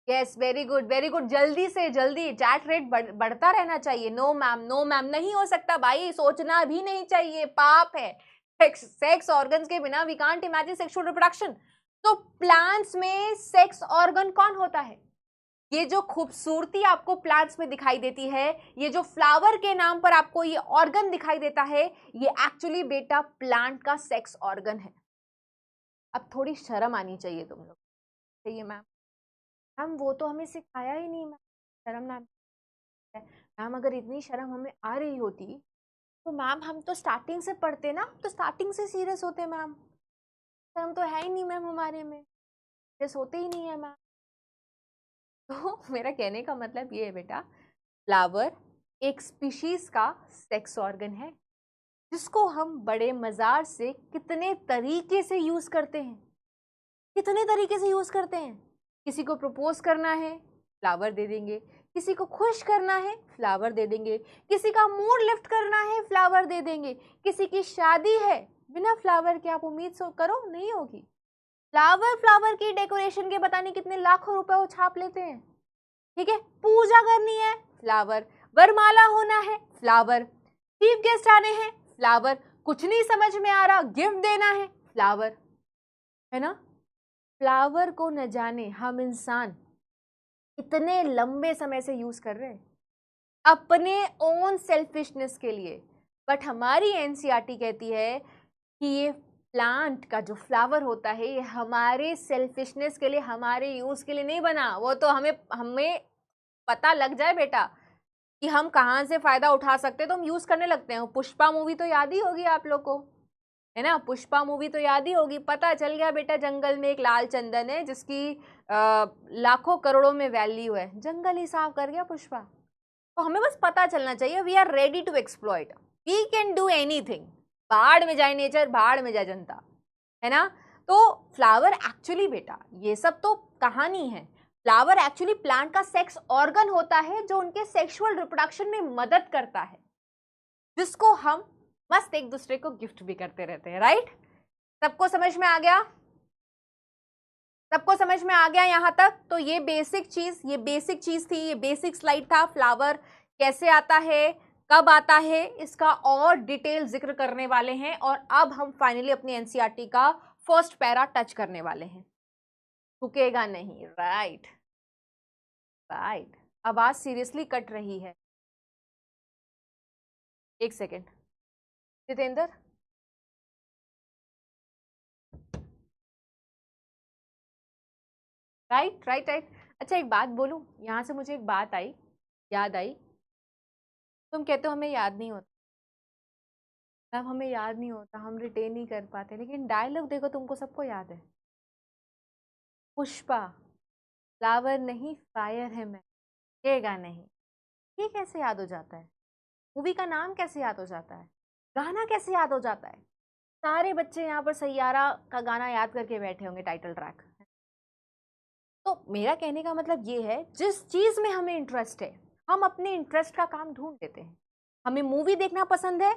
yes, very good very good. जल्दी से जल्दी, चैट रेट बढ़ता रहना चाहिए। नो मैम, नो मैम, नहीं हो सकता भाई, सोचना भी नहीं चाहिए, पाप है। सेक्स ऑर्गन्स के बिना we can't imagine sexual reproduction. तो प्लांट्स में सेक्स ऑर्गन कौन होता है? ये जो खूबसूरती आपको प्लांट्स में दिखाई देती है, ये जो फ्लावर के नाम पर आपको ये ऑर्गन दिखाई देता है, ये एक्चुअली बेटा प्लांट का सेक्स ऑर्गन है। अब थोड़ी शर्म आनी चाहिए तुम लोग, चाहिए मैम। मैम वो तो हमें सिखाया ही नहीं मैम, शर्म ना। मैम अगर इतनी शर्म हमें आ रही होती तो मैम हम तो स्टार्टिंग से पढ़ते ना, तो स्टार्टिंग से सीरियस होते मैम, हम तो है ही नहीं मैम, हमारे में सीरियस होते ही नहीं है मैम। तो मेरा कहने का मतलब ये है बेटा, फ्लावर एक स्पीशीज का सेक्स ऑर्गन है जिसको हम बड़े मजार से कितने तरीके से यूज करते हैं, कितने तरीके से यूज करते हैं। किसी को प्रपोज करना है फ्लावर दे देंगे, किसी को खुश करना है फ्लावर दे देंगे, किसी का मूड लिफ्ट करना है फ्लावर दे देंगे, किसी की शादी है बिना फ्लावर के आप उम्मीद करो नहीं होगी। फ्लावर की डेकोरेशन के पता नहीं कितने लाखों रुपए वो छाप लेते हैं, ठीक है। पूजा करनी है फ्लावर, वरमाला होना है फ्लावर, चीफ गेस्ट आने हैं फ्लावर, कुछ नहीं समझ में आ रहा गिफ्ट देना है फ्लावर, है ना। फ्लावर को न जाने हम इंसान इतने लंबे समय से यूज कर रहे हैं अपने ओन सेल्फिशनेस के लिए, बट हमारी एनसीईआरटी कहती है कि ये प्लांट का जो फ्लावर होता है ये हमारे सेल्फिशनेस के लिए, हमारे यूज के लिए नहीं बना। वो तो हमें पता लग जाए बेटा कि हम कहाँ से फायदा उठा सकते हैं तो हम यूज करने लगते हैं। पुष्पा मूवी तो याद ही होगी आप लोग को, है ना, पुष्पा मूवी तो याद ही होगी। पता चल गया बेटा जंगल में एक लाल चंदन है जिसकी लाखों करोड़ों में वैल्यू है, जंगल ही साफ कर गया पुष्पा। तो हमें बस पता चलना चाहिए, we are ready to exploit, we can do anything. भाड़ में जाए नेचर, भाड़ में जाए जनता, है ना। तो फ्लावर एक्चुअली बेटा ये सब तो कहानी है, फ्लावर एक्चुअली प्लांट का सेक्स ऑर्गन होता है जो उनके सेक्सुअल रिप्रोडक्शन में मदद करता है, जिसको हम मस्त एक दूसरे को गिफ्ट भी करते रहते हैं, राइट। सबको समझ में आ गया, सबको समझ में आ गया यहां तक। तो ये बेसिक चीज थी, ये बेसिक स्लाइड था। फ्लावर कैसे आता है, कब आता है, इसका और डिटेल जिक्र करने वाले हैं। और अब हम फाइनली अपनी एनसीईआरटी का फर्स्ट पैरा टच करने वाले हैं, रुकेगा नहीं, राइट। आवाज सीरियसली कट रही है, एक सेकेंड जितेंद्र। राइट। अच्छा एक बात बोलूं, यहाँ से मुझे एक बात आई, याद आई। तुम कहते हो हमें याद नहीं होता, तब हमें याद नहीं होता, हम रिटेन नहीं कर पाते, लेकिन डायलॉग देखो तुमको सबको याद है। पुष्पा, फ्लावर नहीं फायर है मैं, रुकेगा नहीं। ये कैसे याद हो जाता है, मूवी का नाम कैसे याद हो जाता है, गाना कैसे याद हो जाता है। सारे बच्चे यहाँ पर सैयारा का गाना याद करके बैठे होंगे, टाइटल ट्रैक। तो मेरा कहने का मतलब ये है, जिस चीज में हमें इंटरेस्ट है हम अपने इंटरेस्ट का काम ढूंढ लेते हैं। हमें मूवी देखना पसंद है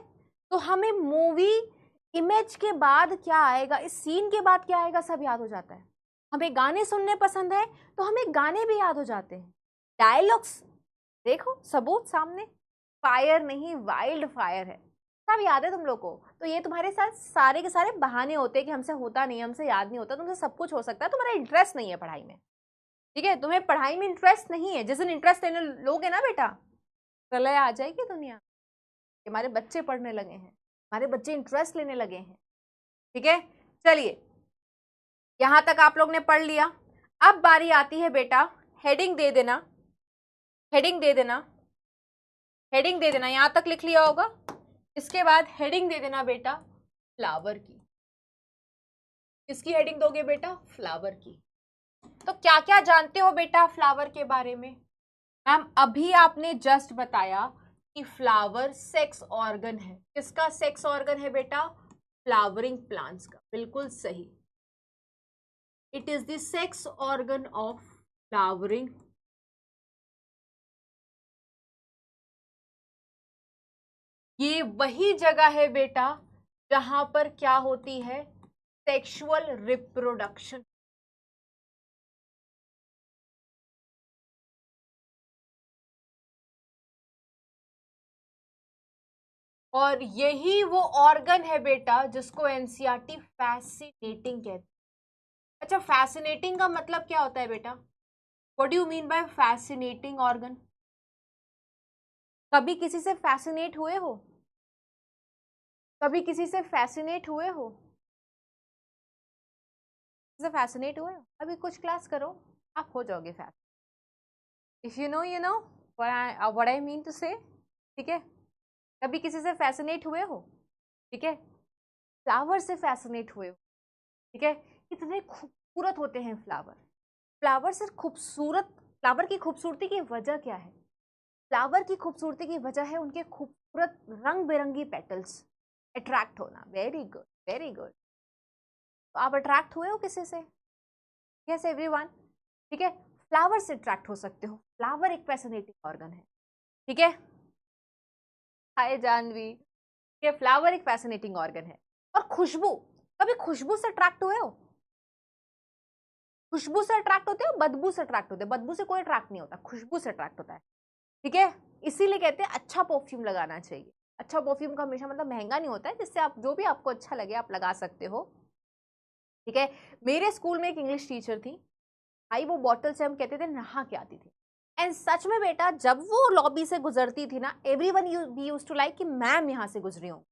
तो हमें मूवी इमेज के बाद क्या आएगा, इस सीन के बाद क्या आएगा सब याद हो जाता है। हमें गाने सुनने पसंद है तो हमें गाने भी याद हो जाते हैं। डायलॉग्स देखो, सबूत सामने, फायर नहीं वाइल्ड फायर है, सब याद है तुम लोग को। तो ये तुम्हारे साथ सारे के सारे बहाने होते हैं कि हमसे होता नहीं, हमसे याद नहीं होता। तुमसे सब कुछ हो सकता है, तुम्हारा इंटरेस्ट नहीं है पढ़ाई में, ठीक है। तुम्हें पढ़ाई में इंटरेस्ट नहीं है, जिस दिन इंटरेस्ट लेने लोगे ना बेटा, प्रलय आ जाएगी दुनिया। हमारे बच्चे पढ़ने लगे हैं, हमारे बच्चे इंटरेस्ट लेने लगे हैं, ठीक है। चलिए यहां तक आप लोग ने पढ़ लिया। अब बारी आती है बेटा, हेडिंग दे देना, हेडिंग दे देना, हेडिंग दे देना, यहां तक लिख लिया होगा। इसके बाद हेडिंग दे देना बेटा फ्लावर की। किसकी हेडिंग दोगे बेटा, फ्लावर की। तो क्या क्या जानते हो बेटा फ्लावर के बारे में। मैम अभी आपने जस्ट बताया कि फ्लावर सेक्स ऑर्गन है। किसका सेक्स ऑर्गन है बेटा, फ्लावरिंग प्लांट्स का, बिल्कुल सही। It is the sex organ of flowering ये वही जगह है बेटा जहां पर क्या होती है, सेक्सुअल रिप्रोडक्शन। और यही वो ऑर्गन है बेटा जिसको एनसीईआरटी फैसिनेटिंग कहती है। अच्छा फैसिनेटिंग का मतलब क्या होता है बेटा, what do you mean by fascinating organ. कभी किसी से फैसिनेट हुए हो, कभी किसी से फैसिनेट हुए हो, से फैसिनेट हुए हो, अभी कुछ क्लास करो आप हो जाओगे fascinate. If you know what I mean to say, ठीक है। कभी किसी से फैसिनेट हुए हो? ठीक है, फ्लावर से फैसिनेट हुए हो? ठीक है, कितने खूबसूरत होते हैं फ्लावर। फ्लावर से खूबसूरत, फ्लावर की खूबसूरती की वजह क्या है? फ्लावर की खूबसूरती की वजह है उनके खूबसूरत रंग बिरंगी पेटल्स, अट्रैक्ट होना। Very good, very good. तो आप अट्रैक्ट हुए हो किसी से? Yes everyone. ठीक है, फ्लावर से अट्रैक्ट हो सकते हो। फ्लावर एक फैसिनेटिंग ऑर्गन है। ठीक है, हाय जानवी। ठीक है, फ्लावर एक फैसिनेटिंग ऑर्गन है। और खुशबू, कभी खुशबू से अट्रैक्ट हुए हो? खुशबू से अट्रैक्ट होते हो, बदबू से अट्रैक्ट होते हो? बदबू से कोई अट्रैक्ट नहीं होता, खुशबू से अट्रैक्ट होता है। ठीक है, इसीलिए कहते हैं अच्छा परफ्यूम लगाना चाहिए। अच्छा परफ्यूम का हमेशा मतलब महंगा नहीं होता है, जिससे आप जो भी आपको अच्छा लगे आप लगा सकते हो। ठीक है, मेरे स्कूल में एक इंग्लिश टीचर थी भाई, वो बॉटल से हम कहते थे नहा के आती थी। एंड सच में बेटा, जब वो लॉबी से गुजरती थी ना, एवरीवन यूज्ड टू लाइक कि मैम यहाँ से गुजरी हूँ।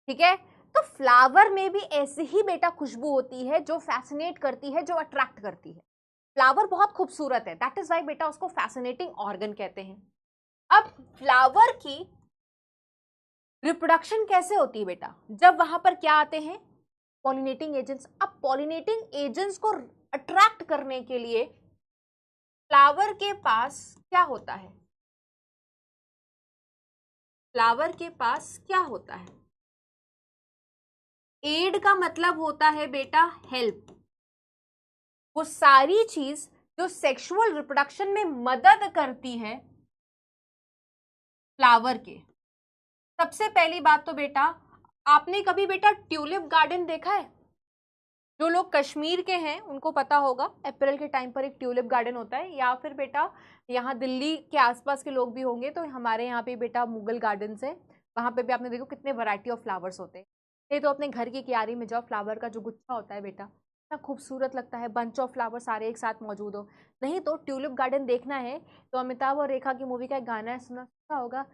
ठीक है, तो फ्लावर में भी ऐसी ही बेटा खुशबू होती है जो फैसिनेट करती है, जो अट्रैक्ट करती है। फ्लावर बहुत खूबसूरत है, दैट इज वाई बेटा उसको फैसिनेटिंग ऑर्गन कहते हैं। अब फ्लावर की रिप्रोडक्शन कैसे होती है बेटा? जब वहां पर क्या आते हैं? Pollinating agents. अब पॉलिनेटिंग एजेंट्स को अट्रैक्ट करने के लिए फ्लावर के पास क्या होता है? फ्लावर के पास क्या होता है? एड का मतलब होता है बेटा हेल्प। वो सारी चीज जो सेक्सुअल रिप्रोडक्शन में मदद करती है फ्लावर के। सबसे पहली बात तो बेटा, आपने कभी बेटा ट्यूलिप गार्डन देखा है? जो लोग कश्मीर के हैं उनको पता होगा, अप्रैल के टाइम पर एक ट्यूलिप गार्डन होता है। या फिर बेटा यहाँ दिल्ली के आसपास के लोग भी होंगे तो हमारे यहाँ पे बेटा मुगल गार्डन है, वहां पे भी आपने देखो कितने वैरायटी ऑफ फ्लावर्स होते हैं। नहीं तो अपने घर की क्यारी में जाओ, फ्लावर का जो गुच्छा होता है बेटा, इतना खूबसूरत लगता है, बंच ऑफ फ्लावर सारे एक साथ मौजूद हो। नहीं तो ट्यूलिप गार्डन देखना है तो अमिताभ और रेखा की मूवी का एक गाना है, सुना होगा,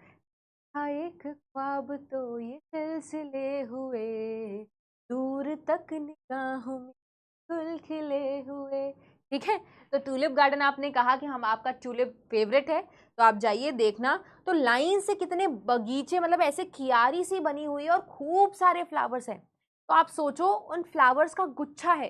हाँ एक ख्वाब तो ये सिलसिले हुए, दूर तक निगाहों में फूल खिले हुए। ठीक है, तो ट्यूलिप गार्डन आपने कहा कि हम आपका ट्यूलिप फेवरेट है, तो आप जाइए देखना। तो लाइन से कितने बगीचे, मतलब ऐसे कियारी सी बनी हुई है और खूब सारे फ्लावर्स हैं। तो आप सोचो उन फ्लावर्स का गुच्छा है,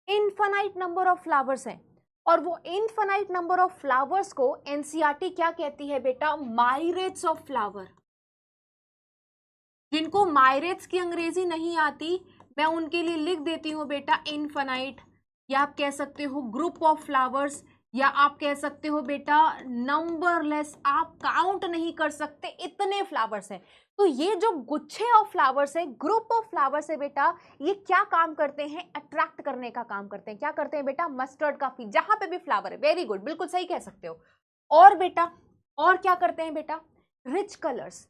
इनफाइनाइट नंबर ऑफ फ्लावर्स हैं। और वो इनफाइनाइट नंबर ऑफ फ्लावर्स को एनसीईआरटी क्या कहती है बेटा? माइरेट्स ऑफ फ्लावर। जिनको माइरेट्स की अंग्रेजी नहीं आती, मैं उनके लिए लिख देती हूँ बेटा इनफाइनाइट, या आप कह सकते हो ग्रुप ऑफ फ्लावर्स, या आप कह सकते हो बेटा नंबरलेस, आप काउंट नहीं कर सकते इतने फ्लावर्स हैं। तो ये जो गुच्छे ऑफ फ्लावर्स है, ग्रुप ऑफ फ्लावर्स है बेटा, ये क्या काम करते हैं? अट्रैक्ट करने का काम करते हैं। क्या करते हैं बेटा? मस्टर्ड का फील, जहां पे भी फ्लावर है। वेरी गुड, बिल्कुल सही कह सकते हो। और बेटा और क्या करते हैं बेटा? Rich colours.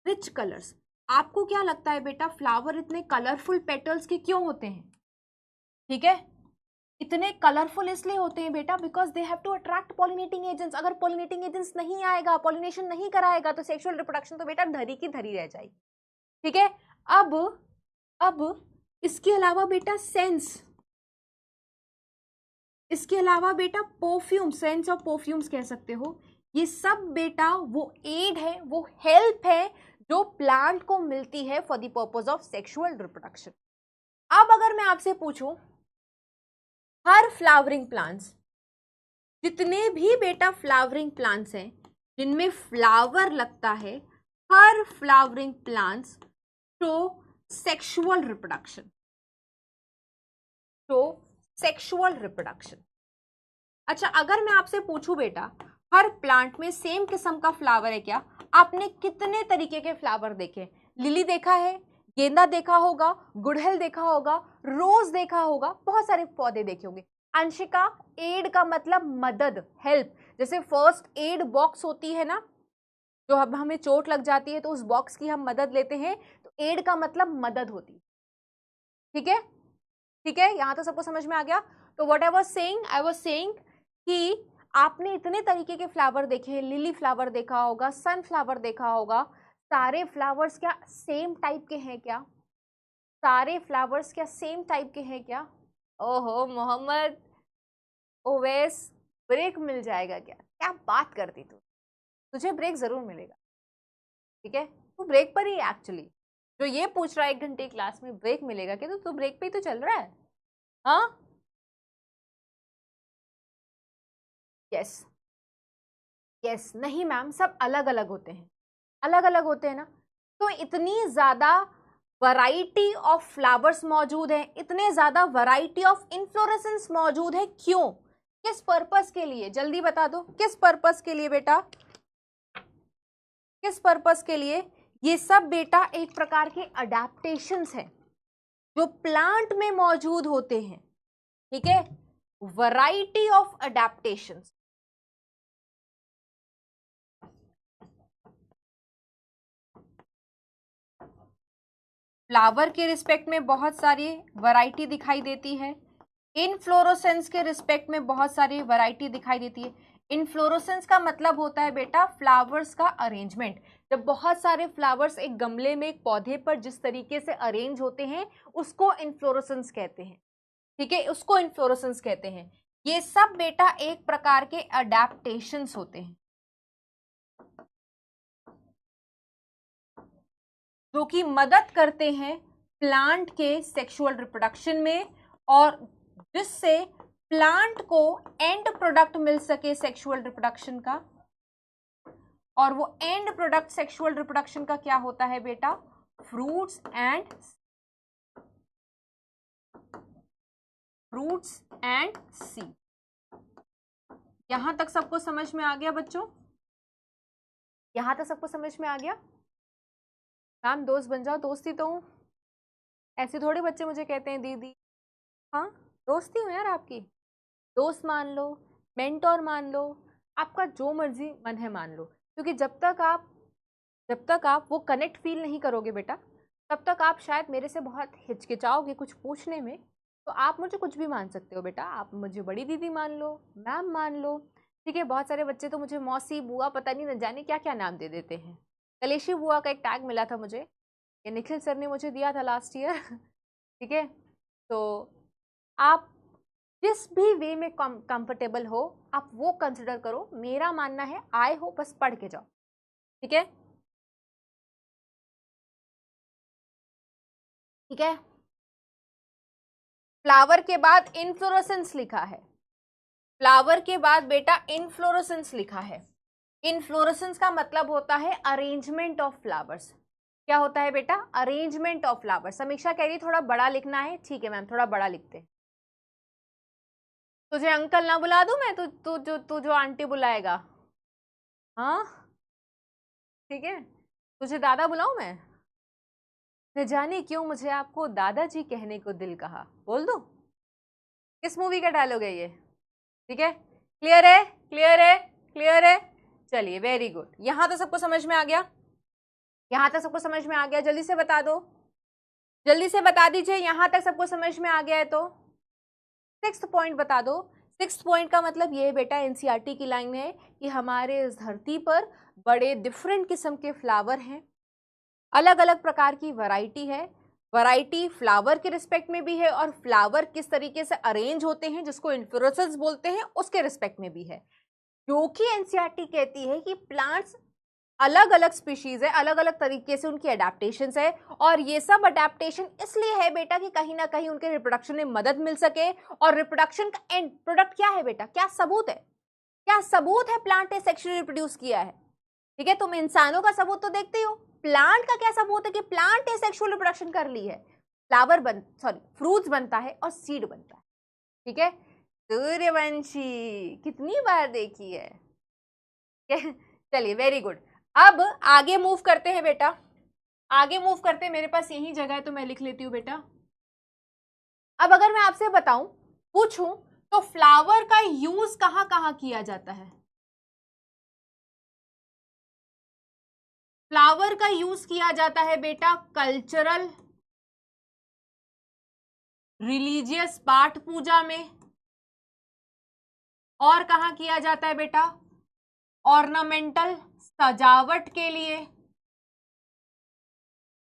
रिच कलर्स, आपको क्या लगता है बेटा फ्लावर इतने कलरफुल पेटल्स के क्यों होते हैं? ठीक है, इतने कलरफुल इसलिए होते हैं बेटा because they have to attract pollinating agents. अगर पॉलिनेटिंग एजेंट्स नहीं आएगा, पॉलिनेशन नहीं कराएगा, तो सेक्सुअल रिप्रोडक्शन तो बेटा धरी की धरी रह जाएगी। ठीक है, अब इसके अलावा बेटा सेंस, इसके अलावा बेटा परफ्यूम, सेंस ऑफ परफ्यूम्स कह सकते हो। ये सब बेटा वो एड है, वो हेल्प है जो प्लांट को मिलती है for the purpose of sexual reproduction. अब अगर मैं आपसे पूछूं, हर फ्लावरिंग प्लांट्स, जितने भी बेटा फ्लावरिंग प्लांट्स हैं जिनमें फ्लावर लगता है, हर flowering plants show sexual reproduction, show sexual reproduction. अच्छा, अगर मैं आपसे पूछूं बेटा हर प्लांट में सेम किस्म का फ्लावर है क्या? आपने कितने तरीके के फ्लावर देखे? लिली देखा है, गेंदा देखा होगा, गुड़हल देखा होगा, रोज देखा होगा, बहुत सारे पौधे देखे होंगे। अंशिका, एड का मतलब मदद, हेल्प। जैसे फर्स्ट एड बॉक्स होती है ना, जो अब हमें चोट लग जाती है तो उस बॉक्स की हम मदद लेते हैं, तो एड का मतलब मदद होती है। ठीक है, ठीक है, यहां तो सबको समझ में आ गया। तो व्हाट आई वाज सेइंग कि आपने इतने तरीके के फ्लावर देखे, लिली फ्लावर देखा होगा, सनफ्लावर देखा होगा। सारे फ्लावर्स क्या सेम टाइप के हैं क्या? सारे फ्लावर्स क्या सेम टाइप के हैं क्या? ओहो मोहम्मद ओवैस, ब्रेक मिल जाएगा क्या? क्या बात करती तू, तुझे ब्रेक जरूर मिलेगा। ठीक है, तू ब्रेक पर ही एक्चुअली, जो ये पूछ रहा है 1 घंटे क्लास में ब्रेक मिलेगा क्या, तो तू ब्रेक पे ही तो चल रहा है। हाँ यस यस, नहीं मैम सब अलग अलग होते हैं, अलग अलग होते हैं ना। तो इतनी ज्यादा वैरायटी ऑफ फ्लावर्स मौजूद हैं, इतने ज्यादा वैरायटी ऑफ इन्फ्लोरेसेंस मौजूद है, क्यों, किस पर्पस के लिए, जल्दी बता दो किस पर्पस के लिए बेटा, किस पर्पस के लिए। ये सब बेटा एक प्रकार के अडेप्टेशंस हैं जो प्लांट में मौजूद होते हैं, ठीक है, वैरायटी ऑफ अडेप्टेशंस। फ्लावर के रिस्पेक्ट में बहुत सारी वैरायटी दिखाई देती है, इनफ्लोरोसेंस के रिस्पेक्ट में बहुत सारी वैरायटी दिखाई देती है। इनफ्लोरोसेंस का मतलब होता है बेटा फ्लावर्स का अरेंजमेंट, जब बहुत सारे फ्लावर्स एक गमले में एक पौधे पर जिस तरीके से अरेंज होते हैं उसको इनफ्लोरोसेंस कहते हैं, ठीक है, उसको इनफ्लोरोसेंस कहते हैं। ये सब बेटा एक प्रकार के अडेप्टेशंस होते हैं जो कि मदद करते हैं प्लांट के सेक्सुअल रिप्रोडक्शन में, और जिससे प्लांट को एंड प्रोडक्ट मिल सके सेक्सुअल रिप्रोडक्शन का। और वो एंड प्रोडक्ट सेक्सुअल रिप्रोडक्शन का क्या होता है बेटा, फ्रूट्स एंड सीड। यहां तक सबको समझ में आ गया बच्चों, यहां तक सबको समझ में आ गया। मैम दोस्त बन जाओ, दोस्ती तो हूँ, ऐसे थोड़े बच्चे मुझे कहते हैं दीदी। हाँ दोस्ती हूँ यार आपकी, दोस्त मान लो, मेंटोर मान लो, आपका जो मर्जी मन है मान लो, क्योंकि जब तक आप वो कनेक्ट फील नहीं करोगे बेटा, तब तक आप शायद मेरे से बहुत हिचकिचाओगे कुछ पूछने में। तो आप मुझे कुछ भी मान सकते हो बेटा, आप मुझे बड़ी दीदी मान लो, मैम मान लो, ठीक है। बहुत सारे बच्चे तो मुझे मौसी बुआ पता नहीं न जाने क्या क्या नाम दे देते हैं। कलेशी बुआ का एक टैग मिला था मुझे, ये निखिल सर ने मुझे दिया था लास्ट ईयर ठीक है। तो आप जिस भी वे में कंफर्टेबल हो आप वो कंसिडर करो, मेरा मानना है आए हो बस पढ़ के जाओ, ठीक है, ठीक है। फ्लावर के बाद इनफ्लोरेसेंस लिखा है, फ्लावर के बाद बेटा इनफ्लोरेसेंस लिखा है। इनफ्लोरेसेंस का मतलब होता है अरेंजमेंट ऑफ फ्लावर्स। क्या होता है बेटा, अरेंजमेंट ऑफ फ्लावर्स। समीक्षा कह रही थोड़ा बड़ा लिखना है, ठीक है मैम थोड़ा बड़ा लिखते हैं। तुझे अंकल ना बुला दूं मैं, तू जो आंटी बुलाएगा, हाँ ठीक है, तुझे दादा बुलाऊं मैं, न जाने क्यों मुझे आपको दादाजी कहने को दिल कहा, बोल दो किस मूवी का डायलॉग है ये, ठीक है। क्लियर है, क्लियर है, क्लियर है, चलिए वेरी गुड। यहां तक सबको समझ में आ गया, यहां तक सबको समझ में आ गया, जल्दी से बता दो, जल्दी से बता दीजिए यहां तक सबको समझ में आ गया है तो 6th पॉइंट बता दो। 6th पॉइंट का मतलब ये बेटा एनसीईआरटी की लाइन है कि हमारे इस धरती पर बड़े डिफरेंट किस्म के फ्लावर हैं, अलग अलग प्रकार की वैरायटी है, वैरायटी फ्लावर के रिस्पेक्ट में भी है और फ्लावर किस तरीके से अरेंज होते हैं जिसको इन्फ्लोरेसेंस बोलते हैं उसके रिस्पेक्ट में भी है। क्योंकि एनसीईआरटी कहती है कि प्लांट्स अलग अलग स्पीशीज है, अलग अलग तरीके से उनकी अडेप्टेशंस है, और ये सब अडेप्टेशन इसलिए है बेटा कि कहीं ना कहीं उनके रिप्रोडक्शन में मदद मिल सके। और रिप्रोडक्शन का एंड प्रोडक्ट क्या है बेटा, क्या सबूत है, क्या सबूत है प्लांट ने सेक्सुअली रिप्रोड्यूस किया है, ठीक है। तुम इंसानों का सबूत तो देखते हो, प्लांट का क्या सबूत है कि प्लांट ने सेक्सुअल रिप्रोडक्शन कर ली है, फ्रूट्स बनता है और सीड बनता है, ठीक है। सूर्यवंशी कितनी बार देखी है, चलिए वेरी गुड। अब आगे मूव करते हैं बेटा, आगे मूव करते हैं, मेरे पास यही जगह है तो मैं लिख लेती हूं बेटा। अब अगर मैं आपसे बताऊं, पूछूं, तो फ्लावर का यूज कहां कहां किया जाता है, फ्लावर का यूज किया जाता है बेटा कल्चरल, रिलीजियस पाठ पूजा में, और कहां किया जाता है बेटा, ऑर्नामेंटल सजावट के लिए,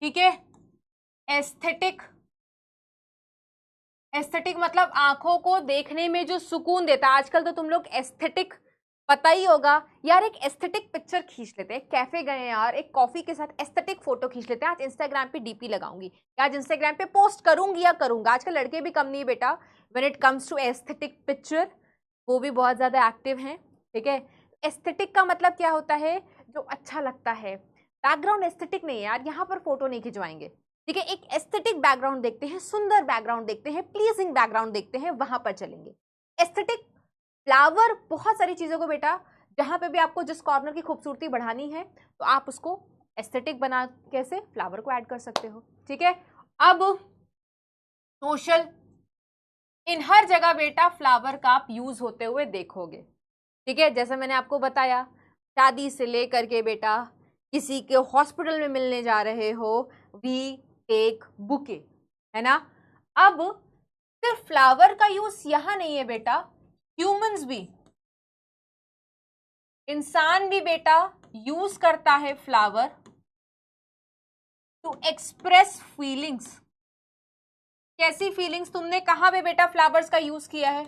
ठीक है। एस्थेटिक, एस्थेटिक मतलब आंखों को देखने में जो सुकून देता है, आजकल तो तुम लोग एस्थेटिक पता ही होगा यार, एक एस्थेटिक पिक्चर खींच लेते हैं, कैफे गए यार, एक कॉफी के साथ एस्थेटिक फोटो खींच लेते हैं, आज इंस्टाग्राम पे डीपी लगाऊंगी, आज इंस्टाग्राम पे पोस्ट करूंगी या करूंगा। आजकल लड़के भी कम नहीं बेटा, when it comes to aesthetic picture वो भी बहुत ज्यादा एक्टिव हैं, ठीक है। एस्थेटिक का मतलब क्या होता है, जो अच्छा लगता है। बैकग्राउंड एस्थेटिक नहीं है यार, यहाँ पर फोटो नहीं खिंचवाएंगे, ठीक है। एक एस्थेटिक बैकग्राउंड देखते हैं, सुंदर बैकग्राउंड देखते हैं, प्लीजिंग बैकग्राउंड देखते हैं, वहां पर चलेंगे। एस्थेटिक फ्लावर, बहुत सारी चीजों को बेटा, जहां पे भी आपको जिस कॉर्नर की खूबसूरती बढ़ानी है तो आप उसको एस्थेटिक बना कैसे फ्लावर को ऐड कर सकते हो, ठीक है। अब सोशल, इन हर जगह बेटा फ्लावर का आप यूज होते हुए देखोगे, ठीक है। जैसे मैंने आपको बताया, शादी से लेकर के बेटा किसी के हॉस्पिटल में मिलने जा रहे हो, वी टेक बुके, है ना। अब सिर्फ फ्लावर का यूज यहां नहीं है बेटा, ह्यूमंस भी, इंसान भी बेटा यूज करता है फ्लावर टू एक्सप्रेस फीलिंग्स। कैसी फीलिंग्स? तुमने कहां पे बेटा फ्लावर्स का यूज किया है,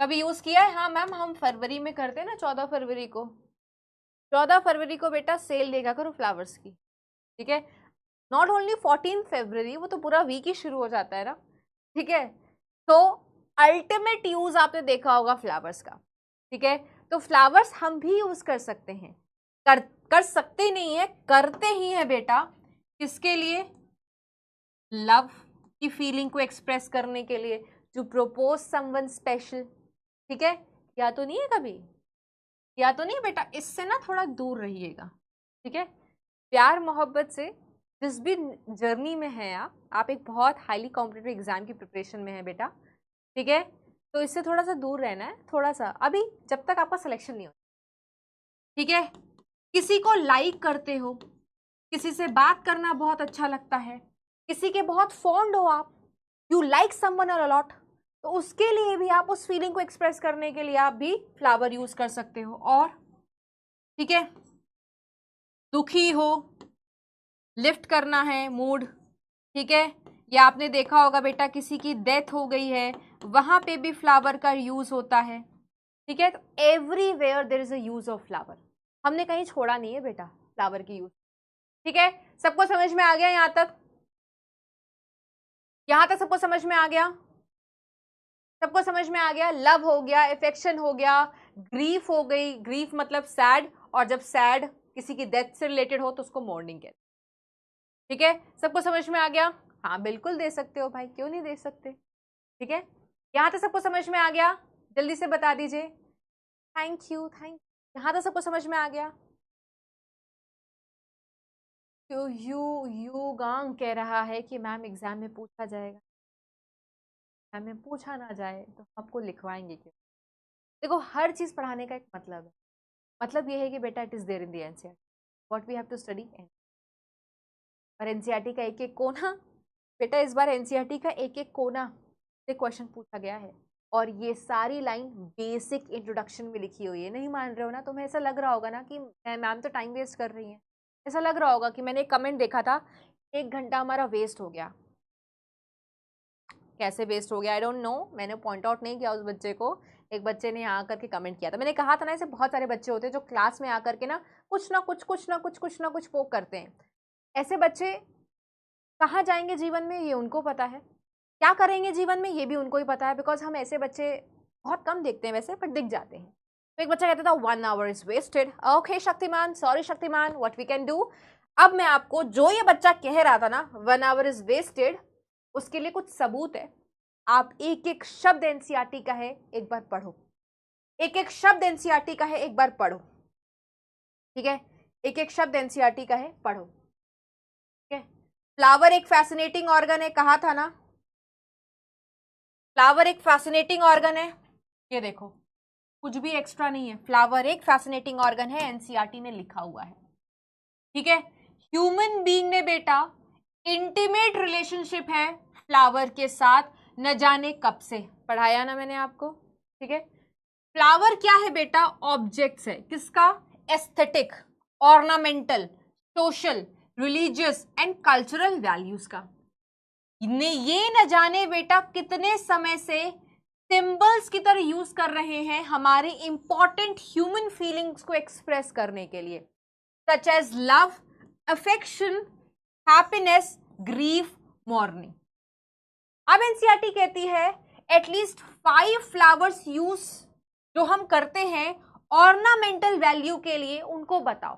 कभी यूज किया है? हाँ मैम, हम फरवरी में करते हैं ना, 14 फरवरी को, 14 फरवरी को बेटा सेल देगा करो फ्लावर्स की, ठीक है। नॉट ओनली 14 फरवरी, वो तो पूरा वीक ही शुरू हो जाता है ना, ठीक है। तो अल्टीमेट यूज आपने देखा होगा फ्लावर्स का, ठीक है। तो फ्लावर्स हम भी यूज कर सकते हैं, कर सकते नहीं है, करते ही है बेटा। किसके लिए? लव की फीलिंग को एक्सप्रेस करने के लिए, टू प्रपोज समवन स्पेशल, ठीक है। या तो नहीं है कभी, या तो नहीं बेटा, इससे ना थोड़ा दूर रहिएगा, ठीक है। प्यार मोहब्बत से जिस भी जर्नी में है आप एक बहुत हाईली कॉम्पिटिटिव एग्जाम की प्रिपरेशन में है बेटा, ठीक है। तो इससे थोड़ा सा दूर रहना है, थोड़ा सा, अभी जब तक आपका सिलेक्शन नहीं हो, ठीक है। किसी को लाइक करते हो, किसी से बात करना बहुत अच्छा लगता है, किसी के बहुत फॉन्ड हो आप, you like someone a lot, तो उसके लिए भी आप उस फीलिंग को एक्सप्रेस करने के लिए आप भी फ्लावर यूज कर सकते हो। और ठीक है, दुखी हो, लिफ्ट करना है मूड, ठीक है, या आपने देखा होगा बेटा किसी की डेथ हो गई है, वहां पे भी फ्लावर का यूज होता है, ठीक है। तो everywhere there is a use of flower, हमने कहीं छोड़ा नहीं है बेटा फ्लावर की यूज, ठीक है। सबको समझ में आ गया यहां तक? यहां तक सबको समझ में आ गया? सबको समझ में आ गया? लव हो गया, अफेक्शन हो गया, ग्रीफ हो गई, ग्रीफ मतलब सैड, और जब सैड किसी की डेथ से रिलेटेड हो तो उसको मोर्निंग कहते, ठीक है। सबको समझ में आ गया? हाँ बिल्कुल दे सकते हो भाई, क्यों नहीं दे सकते, ठीक है। यहां तक सबको समझ में आ गया? जल्दी से बता दीजिए। थैंक यू, थैंक, यहां तक सबको समझ में आ गया? तो यू गांग कह रहा है कि मैम एग्जाम में पूछा जाएगा, एग्जाम में पूछा ना जाए तो आपको लिखवाएंगे क्यों? देखो हर चीज पढ़ाने का एक मतलब है, मतलब ये है कि बेटा it is there in the NCERT, what we have to study. और एनसीईआरटी का एक एक कोना बेटा, इस बार एनसीईआरटी का एक एक कोना से क्वेश्चन पूछा गया है, और ये सारी लाइन बेसिक इंट्रोडक्शन में लिखी हुई है। नहीं मान रहे हो ना, तुम्हें ऐसा लग रहा होगा ना कि मैम तो टाइम वेस्ट कर रही है, ऐसा लग रहा होगा कि मैंने एक कमेंट देखा था, 1 घंटा हमारा वेस्ट हो गया। कैसे वेस्ट हो गया आई डोंट नो, मैंने पॉइंट आउट नहीं किया उस बच्चे को, एक बच्चे ने यहाँ आकर के कमेंट किया था। मैंने कहा था ना, ऐसे बहुत सारे बच्चे होते हैं जो क्लास में आकर के ना कुछ ना कुछ पोक करते हैं। ऐसे बच्चे कहाँ जाएंगे जीवन में ये उनको पता है, क्या करेंगे जीवन में ये भी उनको ही पता है, बिकॉज हम ऐसे बच्चे बहुत कम देखते हैं वैसे, पर दिख जाते हैं। तो एक बच्चा कहता था 1 hour is wasted. Okay Shaktimaan, sorry Shaktimaan, what we can do. अब मैं आपको, जो ये बच्चा कह रहा था ना 1 आवर इज वेस्टेड, उसके लिए कुछ सबूत है। आप एक एक शब्द एनसीईआरटी का है एक बार पढ़ो, एक एक शब्द एनसीईआरटी का है एक बार पढ़ो, ठीक है। एक एक शब्द एनसीईआरटी का है पढ़ो, ठीक है। फ्लावर एक फैसिनेटिंग ऑर्गन है, कहा था ना फ्लावर एक फैसिनेटिंग ऑर्गन है, ये देखो कुछ भी एक्स्ट्रा नहीं है, फ्लावर एक फैसिनेटिंग ऑर्गन है, एनसीईआरटी ने लिखा हुआ है, ठीक है। ह्यूमन बीइंग ने बेटा इंटीमेट रिलेशनशिप है फ्लावर के साथ, न जाने कब से, पढ़ाया ना मैंने आपको, ठीक है। फ्लावर क्या है बेटा? ऑब्जेक्ट्स है, किसका? Aesthetic, ornamental, social, religious and cultural values का। ये न जाने बेटा कितने समय से सिंबल्स की तरह यूज कर रहे हैं हमारे इंपॉर्टेंट ह्यूमन फीलिंग्स को एक्सप्रेस करने के लिए, such as love, affection, happiness, grief, mourning. अब एनसीईआरटी कहती है एटलीस्ट 5 फ्लावर्स यूज जो हम करते हैं ऑर्नामेंटल वैल्यू के लिए, उनको बताओ।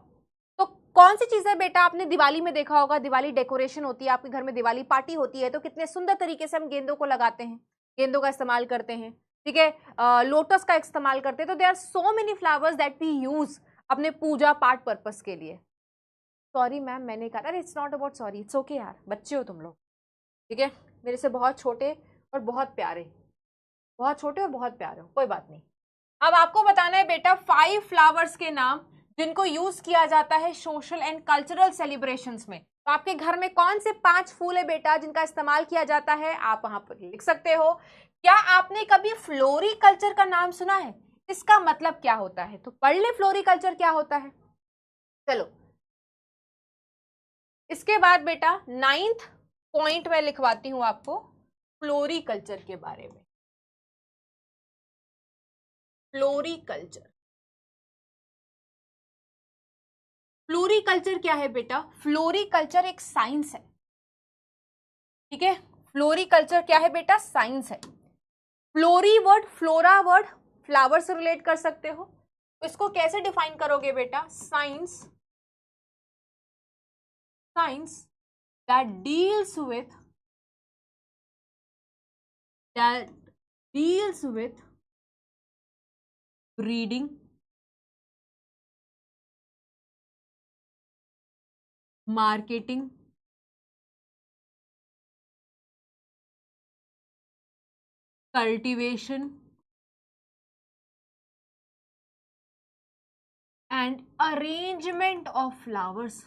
तो कौन सी चीज है बेटा, आपने दिवाली में देखा होगा, दिवाली डेकोरेशन होती है, आपके घर में दिवाली पार्टी होती है, तो कितने सुंदर तरीके से हम गेंदों को लगाते हैं, गेंदों का इस्तेमाल करते हैं, ठीक है, लोटस का इस्तेमाल करते हैं। तो there are so many flowers that we use अपने पूजा पाठ पर्पस के लिए। सॉरी मैम, मैंने कहा, अरे it's not about sorry, it's okay यार, बच्चे हो तुम लोग, ठीक है, मेरे से बहुत छोटे और बहुत प्यारे, बहुत छोटे और बहुत प्यारे हो, कोई बात नहीं। अब आपको बताना है बेटा 5 फ्लावर्स के नाम जिनको यूज किया जाता है सोशल एंड कल्चरल सेलिब्रेशंस में। तो आपके घर में कौन से 5 फूल है बेटा जिनका इस्तेमाल किया जाता है, आप वहां पर लिख सकते हो। क्या आपने कभी फ्लोरिकल्चर का नाम सुना है? इसका मतलब क्या होता है, तो पढ़ ले फ्लोरिकल्चर क्या होता है। चलो, इसके बाद बेटा 9th पॉइंट में लिखवाती हूं आपको फ्लोरिकल्चर के बारे में। फ्लोरिकल्चर, फ्लोरिकल्चर क्या है बेटा? फ्लोरिकल्चर एक साइंस है, ठीक है, फ्लोरिकल्चर क्या है बेटा? साइंस है। Flori word, flora word flower से रिलेट कर सकते हो, तो इसको कैसे डिफाइन करोगे बेटा? Science, science that deals with breeding, marketing, cultivation and arrangement of flowers,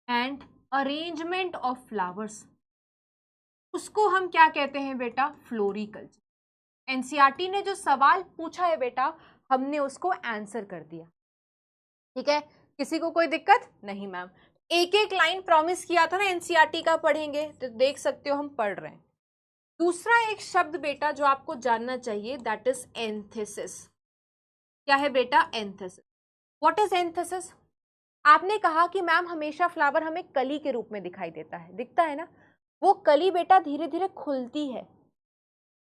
and arrangement of flowers, उसको हम क्या कहते हैं बेटा? फ्लोरिकल्चर। एनसीईआरटी ने जो सवाल पूछा है बेटा, हमने उसको आंसर कर दिया, ठीक है, किसी को कोई दिक्कत नहीं मैम। एक एक लाइन प्रॉमिस किया था ना एनसीईआरटी का पढ़ेंगे, तो देख सकते हो हम पढ़ रहे हैं। दूसरा एक शब्द बेटा जो आपको जानना चाहिए, दैट इज एंथेसिस। क्या है बेटा? एंथेसिस। What is antithesis? आपने कहा कि मैम हमेशा फ्लावर हमें कली के रूप में दिखाई देता है, दिखता है ना, वो कली बेटा धीरे धीरे खुलती है,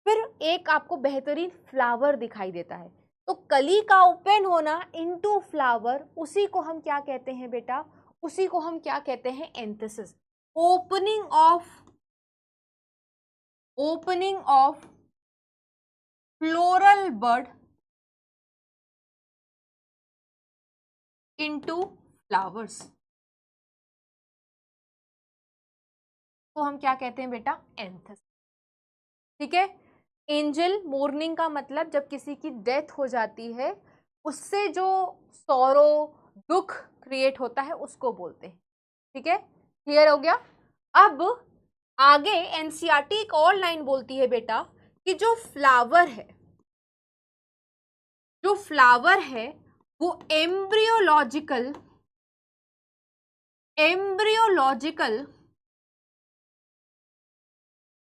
फिर एक आपको बेहतरीन फ्लावर दिखाई देता है। तो कली का ओपन होना इनटू फ्लावर, उसी को हम क्या कहते हैं बेटा? उसी को हम क्या कहते हैं? Anthesis. Opening of floral bud into flowers तो हम क्या कहते हैं बेटा? एंथेसिस, ठीक है। एंजल मोर्निंग का मतलब जब किसी की डेथ हो जाती है, उससे जो सौरो, दुख क्रिएट होता है, उसको बोलते हैं, ठीक है, क्लियर हो गया। अब आगे एनसीईआरटी एक और लाइन बोलती है बेटा कि जो फ्लावर है वो एम्ब्रियोलॉजिकल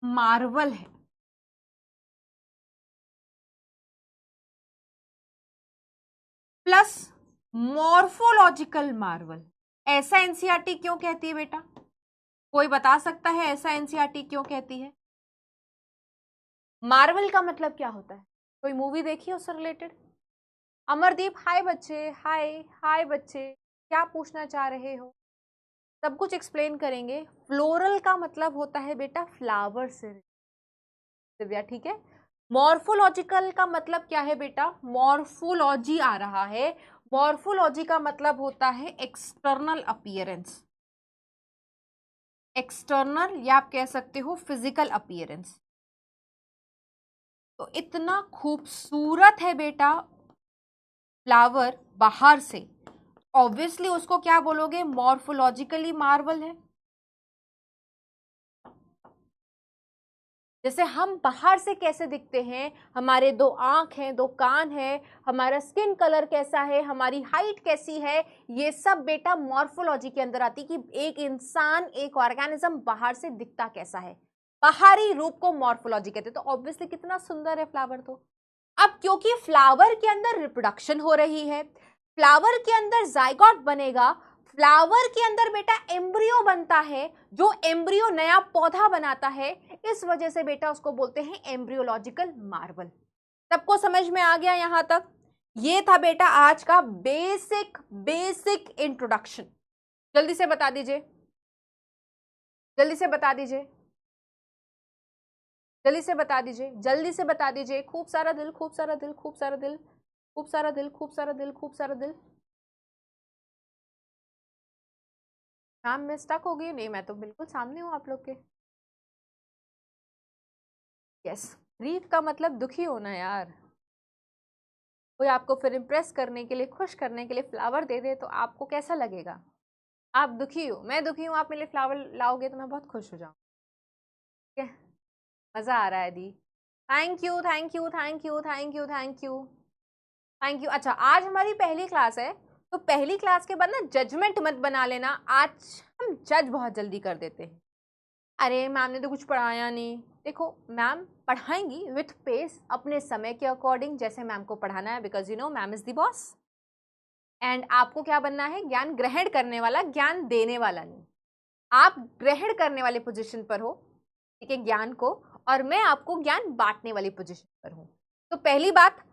मार्वल है, प्लस मॉर्फोलॉजिकल मार्वल। ऐसा एनसीईआरटी क्यों कहती है बेटा? कोई बता सकता है ऐसा एनसीईआरटी क्यों कहती है? मार्वल का मतलब क्या होता है? कोई मूवी देखी है उससे रिलेटेड? अमरदीप, हाय बच्चे, हाय बच्चे, क्या पूछना चाह रहे हो? सब कुछ एक्सप्लेन करेंगे। फ्लोरल का मतलब होता है बेटा फ्लावर से, दिव्या, ठीक है। मॉर्फोलॉजिकल का मतलब क्या है बेटा? मॉर्फोलॉजी आ रहा है, मॉर्फोलॉजी का मतलब होता है एक्सटर्नल अपीयरेंस, एक्सटर्नल या आप कह सकते हो फिजिकल अपीयरेंस। तो इतना खूबसूरत है बेटा फ्लावर बाहर से, ऑब्वियसली उसको क्या बोलोगे? मॉर्फोलॉजिकली मार्वल है। जैसे हम बाहर से कैसे दिखते हैं, हमारे 2 आंख हैं, 2 कान हैं, हमारा स्किन कलर कैसा है, हमारी हाइट कैसी है, ये सब बेटा मॉर्फोलॉजी के अंदर आती कि एक इंसान, एक ऑर्गेनिज्म बाहर से दिखता कैसा है। बाहरी रूप को मॉर्फोलॉजी कहते हैं। तो ऑब्वियसली कितना सुंदर है फ्लावर। तो अब क्योंकि फ्लावर के अंदर रिप्रोडक्शन हो रही है, फ्लावर के अंदर जाइगोट बनेगा, फ्लावर के अंदर बेटा एम्ब्रियो बनता है, जो एम्ब्रियो नया पौधा बनाता है, इस वजह से बेटा उसको बोलते हैं एम्ब्रियोलॉजिकल मार्वल। सबको समझ में आ गया यहां तक? ये था बेटा आज का बेसिक इंट्रोडक्शन। जल्दी से बता दीजिए, जल्दी से बता दीजिए, जल्दी से बता दीजिए, जल्दी से बता दीजिए। खूब सारा दिल, खूब सारा दिल, खूब सारा दिल, खूब सारा दिल, खूब सारा दिल, खूब सारा दिल। मैम मैं स्टक हो गई? नहीं, मैं तो बिल्कुल सामने हूँ आप लोग के। यस, ग्रीफ का मतलब दुखी होना यार। कोई आपको फिर इम्प्रेस करने के लिए, खुश करने के लिए फ्लावर दे दे तो आपको कैसा लगेगा? आप दुखी हो, मैं दुखी हूँ, आप मेरे लिए फ्लावर लाओगे तो मैं बहुत खुश हो जाऊँ। ठीक है, मजा आ रहा है दी। Thank you thank you thank you thank you thank you thank you. अच्छा, आज हमारी पहली क्लास है, तो पहली क्लास के बाद ना जजमेंट मत बना लेना। आज हम जज बहुत जल्दी कर देते हैं। अरे मैम ने तो कुछ पढ़ाया नहीं। देखो, मैम पढ़ाएंगी विथ पेस, अपने समय के अकॉर्डिंग, जैसे मैम को पढ़ाना है, because you know ma'am is the boss. And आपको क्या बनना है? ज्ञान ग्रहण करने वाला, ज्ञान देने वाला नहीं। आप ग्रहण करने वाले पोजीशन पर हो, ठीक है, ज्ञान को, और मैं आपको ज्ञान बांटने वाली पोजीशन पर हूं। तो पहली बात,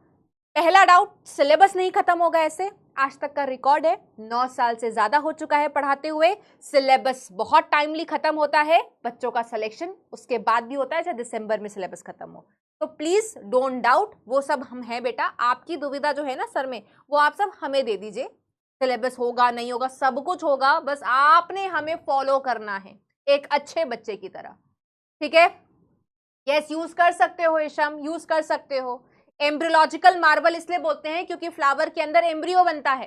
पहला डाउट, सिलेबस नहीं खत्म होगा ऐसे। आज तक का रिकॉर्ड है, 9 साल से ज्यादा हो चुका है पढ़ाते हुए। सिलेबस बहुत टाइमली खत्म होता है, बच्चों का सिलेक्शन उसके बाद भी होता है, चाहे दिसंबर में सिलेबस खत्म हो। तो प्लीज डोंट डाउट, वो सब हम हैं बेटा। आपकी दुविधा जो है ना सर में, वो आप सब हमें दे दीजिए। सिलेबस होगा नहीं होगा, सब कुछ होगा, बस आपने हमें फॉलो करना है एक अच्छे बच्चे की तरह। ठीक है? यस, यूज कर सकते हो ईशम, यूज कर सकते हो। एम्ब्रियोलॉजिकल मार्वल इसलिए बोलते हैं क्योंकि फ्लावर के अंदर एम्ब्रियो बनता है।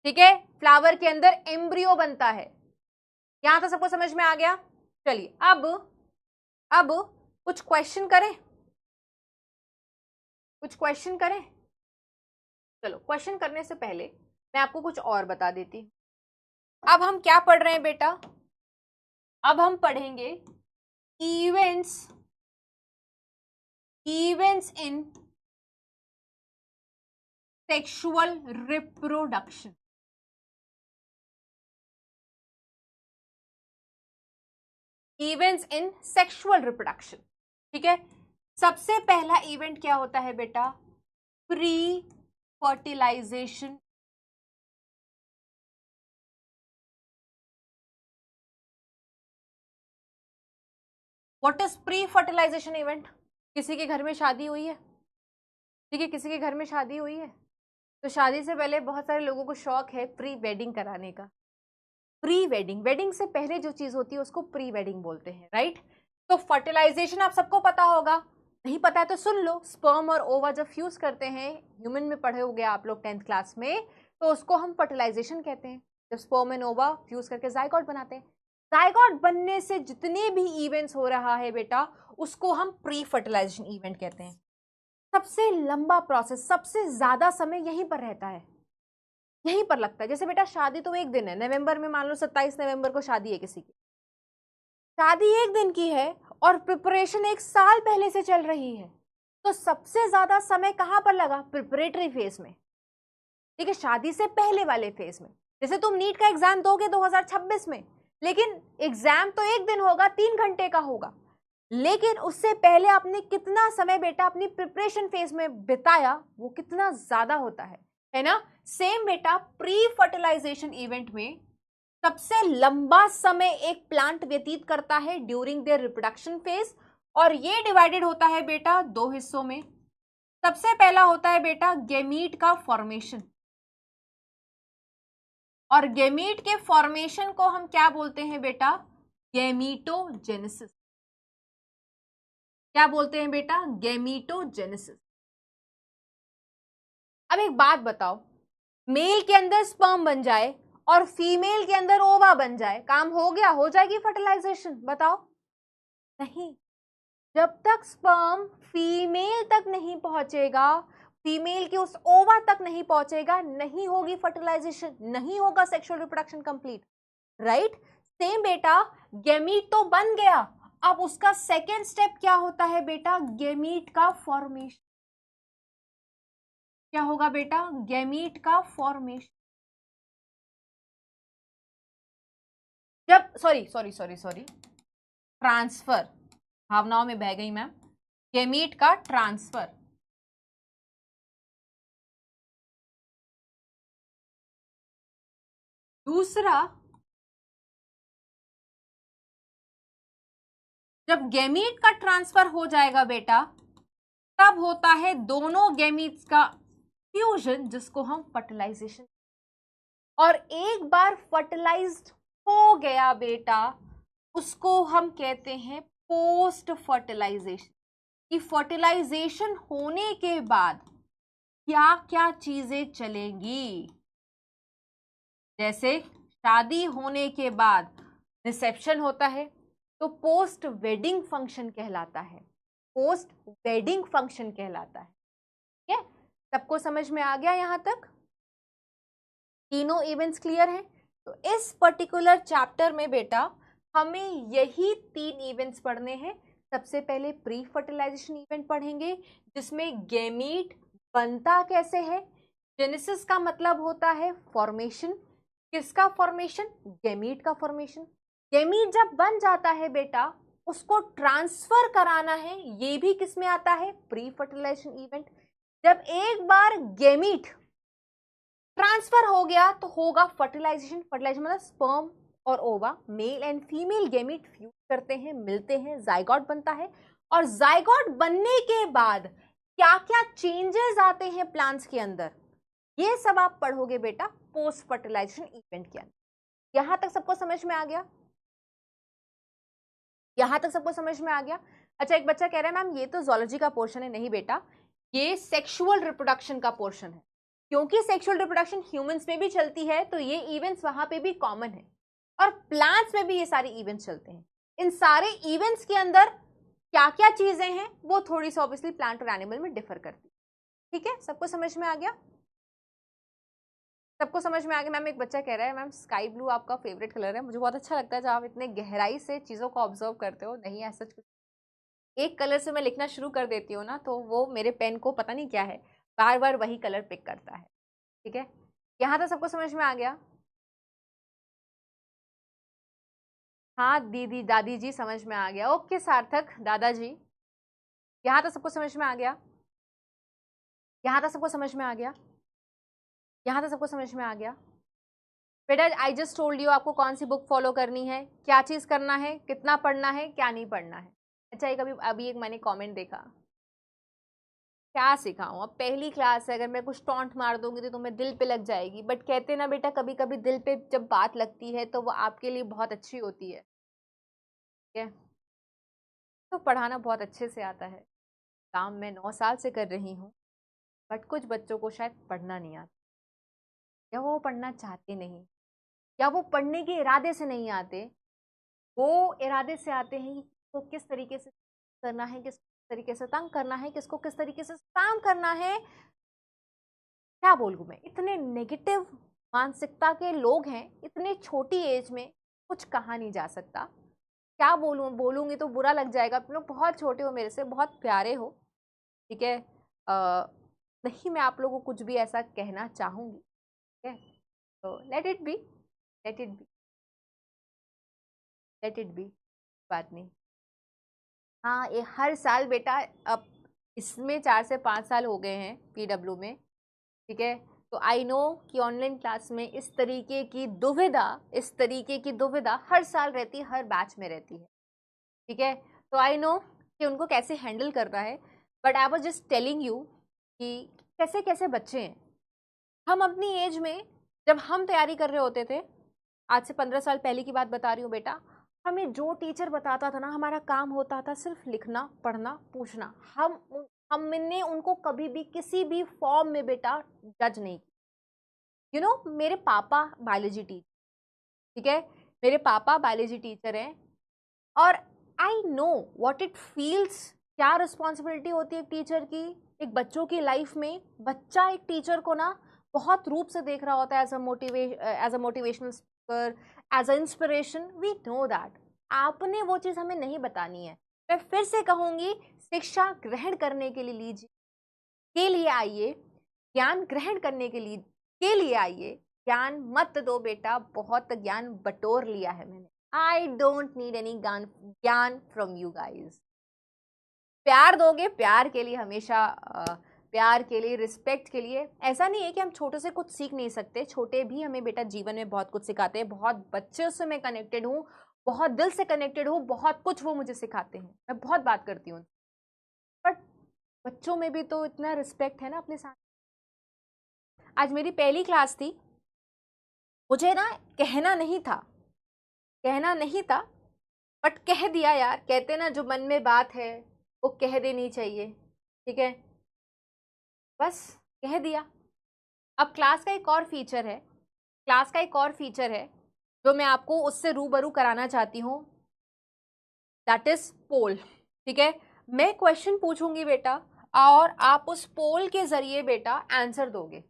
ठीक है, फ्लावर के अंदर एम्ब्रियो बनता है। यहां तो सबको समझ में आ गया? चलिए, अब कुछ क्वेश्चन करें, कुछ क्वेश्चन करें। चलो, क्वेश्चन करने से पहले मैं आपको कुछ और बता देती हूँ। अब हम क्या पढ़ रहे हैं बेटा? अब हम पढ़ेंगे events in sexual reproduction। Events in sexual reproduction. ठीक है, सबसे पहला इवेंट क्या होता है बेटा? Pre fertilization. What is pre fertilization event? किसी के घर में शादी हुई है, ठीक है, किसी के घर में शादी हुई है, तो शादी से पहले बहुत सारे लोगों को शौक है प्री वेडिंग कराने का। प्री वेडिंग, वेडिंग से पहले जो चीज होती है उसको प्री वेडिंग बोलते हैं, राइट? तो फर्टिलाइजेशन आप सबको पता होगा, नहीं पता है तो सुन लो। स्पर्म और ओवा जब फ्यूज करते हैं, ह्यूमन में पढ़े होगे आप लोग 10th क्लास में, तो उसको हम फर्टिलाइजेशन कहते हैं। जब स्पर्म एंड ओवा फ्यूज करके जाइगोट बनाते हैं, जाइगोट बनने से जितने भी इवेंट्स हो रहा है बेटा, उसको हम प्री फर्टिलाइजेशन इवेंट कहते हैं। सबसे लंबा प्रोसेस, सबसे ज्यादा समय यहीं पर रहता है, यहीं पर लगता है। जैसे बेटा शादी तो एक दिन है, नवंबर में, मान लो 27 नवंबर को शादी है किसी की, शादी एक दिन की है और प्रिपरेशन 1 साल पहले से चल रही है। तो सबसे ज्यादा समय कहां पर लगा? प्रिपरेटरी फेज में, ठीक है, शादी से पहले वाले फेज में। जैसे तुम नीट का एग्जाम दोगे 2026 में, लेकिन एग्जाम तो एक दिन होगा, 3 घंटे का होगा, लेकिन उससे पहले आपने कितना समय बेटा अपनी प्रिपरेशन फेज में बिताया, वो कितना ज्यादा होता है ना? सेम बेटा, प्री फर्टिलाइजेशन इवेंट में सबसे लंबा समय एक प्लांट व्यतीत करता है ड्यूरिंग देयर रिप्रोडक्शन फेज, और ये डिवाइडेड होता है बेटा 2 हिस्सों में। सबसे पहला होता है बेटा गेमीट का फॉर्मेशन, और गेमीट के फॉर्मेशन को हम क्या बोलते हैं बेटा? गेमीटोजेनेसिस। क्या बोलते हैं बेटा? गेमीटोजेनेसिस। अब एक बात बताओ, मेल के अंदर स्पर्म बन जाए और फीमेल के अंदर ओवा बन जाए, काम हो गया? हो जाएगी फर्टिलाइजेशन? बताओ। नहीं, जब तक स्पर्म फीमेल तक नहीं पहुंचेगा, फीमेल के उस ओवा तक नहीं पहुंचेगा, नहीं होगी फर्टिलाइजेशन, नहीं होगा sexual reproduction complete, right? Same बेटा, गेमीट तो बन गया, अब उसका सेकेंड स्टेप क्या होता है बेटा, गैमीट का फॉर्मेशन। क्या होगा बेटा, गैमीट का फॉर्मेशन। जब सॉरी ट्रांसफर, भावनाओं में बह गई मैम, गैमीट का ट्रांसफर। दूसरा, जब गैमीट का ट्रांसफर हो जाएगा बेटा, तब होता है दोनों गैमीट्स का फ्यूजन, जिसको हम फर्टिलाइजेशन। और एक बार फर्टिलाइज्ड हो गया बेटा, उसको हम कहते हैं पोस्ट फर्टिलाइजेशन। कि फर्टिलाइजेशन होने के बाद क्या क्या चीजें चलेंगी। जैसे शादी होने के बाद रिसेप्शन होता है, तो पोस्ट वेडिंग फंक्शन कहलाता है, पोस्ट वेडिंग फंक्शन कहलाता है। ठीक है, सबको समझ में आ गया यहां तक? तीनों इवेंट्स क्लियर हैं? तो इस पर्टिकुलर चैप्टर में बेटा हमें यही 3 इवेंट्स पढ़ने हैं। सबसे पहले प्री फर्टिलाइजेशन इवेंट पढ़ेंगे, जिसमें गैमीट बनता कैसे है। जेनेसिस का मतलब होता है फॉर्मेशन। किसका फॉर्मेशन? गैमीट का फॉर्मेशन। गैमीट जब बन जाता है बेटा, उसको ट्रांसफर कराना है, ये भी किस में आता है? Pre fertilization event. जब एक बार गैमीट ट्रांसफर हो गया तो होगा फर्टिलाइजेशन। फर्टिलाइजेशन मतलब स्पर्म और ओवा, male and female gamete fuse करते हैं, मिलते हैं, जाइगोट बनता है। और जाइगोट बनने के बाद क्या क्या चेंजेस आते हैं प्लांट्स के अंदर, ये सब आप पढ़ोगे बेटा पोस्ट फर्टिलाइजेशन इवेंट के अंदर। यहां तक सबको समझ में आ गया? यहां तक सबको समझ में आ गया? अच्छा, एक बच्चा कह रहा है मैम ये तो जूलॉजी का पोर्शन है। नहीं बेटा, ये सेक्सुअल रिप्रोडक्शन का पोर्शन है। क्योंकि सेक्सुअल रिप्रोडक्शन ह्यूमंस में भी चलती है, तो ये इवेंट्स वहां पे भी कॉमन है, और प्लांट्स में भी ये सारे इवेंट्स चलते हैं। इन सारे इवेंट्स के अंदर क्या क्या चीजें हैं वो थोड़ी सी ऑब्वियसली प्लांट और एनिमल में डिफर करती है। ठीक है, सबको समझ में आ गया? सबको समझ में आ गया? मैम एक बच्चा कह रहा है मैम स्काई ब्लू आपका फेवरेट कलर है। मुझे बहुत अच्छा लगता है जब आप इतने गहराई से चीज़ों को ऑब्जर्व करते हो। नहीं ऐसा कुछ, एक कलर से मैं लिखना शुरू कर देती हूँ ना, तो वो मेरे पेन को पता नहीं क्या है, बार बार वही कलर पिक करता है। ठीक है, यहाँ तक सबको समझ में आ गया? हाँ दीदी, दादी जी समझ में आ गया। ओके सार्थक, दादाजी, यहाँ तक सबको समझ में आ गया? यहाँ तक सबको समझ में आ गया? यहाँ तक सबको समझ में आ गया? बेटा आई जस्ट टोल्ड यू आपको कौन सी बुक फॉलो करनी है, क्या चीज करना है, कितना पढ़ना है, क्या नहीं पढ़ना है। अच्छा, एक अभी एक मैंने कमेंट देखा, क्या सिखाऊं, अब पहली क्लास है, अगर मैं कुछ टॉन्ट मार दूंगी तो तुम्हें दिल पे लग जाएगी। बट कहते ना बेटा, कभी कभी दिल पे जब बात लगती है तो वो आपके लिए बहुत अच्छी होती है। ठीक है, तो पढ़ाना बहुत अच्छे से आता है, काम मैं 9 साल से कर रही हूँ। बट कुछ बच्चों को शायद पढ़ना नहीं आता, या वो पढ़ना चाहते नहीं, या वो पढ़ने के इरादे से नहीं आते। वो इरादे से आते हैं कि किसको किस तरीके से करना है, किस तरीके से तंग करना है, किसको किस तरीके से काम करना है। क्या बोलूं मैं, इतने नेगेटिव मानसिकता के लोग हैं इतने छोटी एज में, कुछ कहा नहीं जा सकता। क्या बोलूंगी तो बुरा लग जाएगा। तुम लोग बहुत छोटे हो मेरे से, बहुत प्यारे हो। ठीक है, नहीं मैं आप लोगों को कुछ भी ऐसा कहना चाहूंगी। ठीक है, तो let it be, let it be, let it be, बात नहीं। हाँ, ये हर साल बेटा, अब इसमें 4 से 5 साल हो गए हैं पीडब्ल्यू में। ठीक है, तो आई नो कि ऑनलाइन क्लास में इस तरीके की दुविधा, इस तरीके की दुविधा हर साल रहती है, हर बैच में रहती है। ठीक है, तो आई नो कि उनको कैसे हैंडल करना है। But I was just telling you कि कैसे कैसे बच्चे हैं। हम अपनी एज में जब हम तैयारी कर रहे होते थे, आज से 15 साल पहले की बात बता रही हूँ बेटा, हमें जो टीचर बताता था ना, हमारा काम होता था सिर्फ लिखना, पढ़ना, पूछना। हमने उनको कभी भी किसी भी फॉर्म में बेटा जज नहीं किया। यू नो, मेरे पापा बायोलॉजी टीचर, ठीक है, मेरे पापा बायोलॉजी टीचर हैं, और I know what it feels. क्या रिस्पॉन्सिबिलिटी होती है एक टीचर की, एक बच्चों की लाइफ में। बच्चा एक टीचर को ना बहुत रूप से देख रहा होता है, as a motivational speaker, as a inspiration, we know that. आपने वो चीज़ हमें नहीं बतानी है। मैं फिर से कहूँगी, शिक्षा ग्रहण करने के लिए आइए, ज्ञान ग्रहण करने के लिए आइए। ज्ञान मत दो बेटा, बहुत ज्ञान बटोर लिया है मैंने। आई डोंट नीड एनी ज्ञान फ्रॉम यू गाइज। प्यार दोगे, प्यार के लिए हमेशा प्यार के लिए, रिस्पेक्ट के लिए। ऐसा नहीं है कि हम छोटे से कुछ सीख नहीं सकते, छोटे भी हमें बेटा जीवन में बहुत कुछ सिखाते हैं। बहुत बच्चों से मैं कनेक्टेड हूँ, बहुत दिल से कनेक्टेड हूँ, बहुत कुछ वो मुझे सिखाते हैं, मैं बहुत बात करती हूँ। बट बच्चों में भी तो इतना रिस्पेक्ट है ना अपने साथ। आज मेरी पहली क्लास थी, मुझे ना कहना नहीं था, बट कह दिया यार। कहते ना, जो मन में बात है वो कह देनी चाहिए, ठीक है, बस कह दिया। अब क्लास का एक और फीचर है जो मैं आपको उससे रूबरू कराना चाहती हूँ, दैट इज पोल। ठीक है, मैं क्वेश्चन पूछूंगी बेटा, और आप उस पोल के जरिए बेटा आंसर दोगे।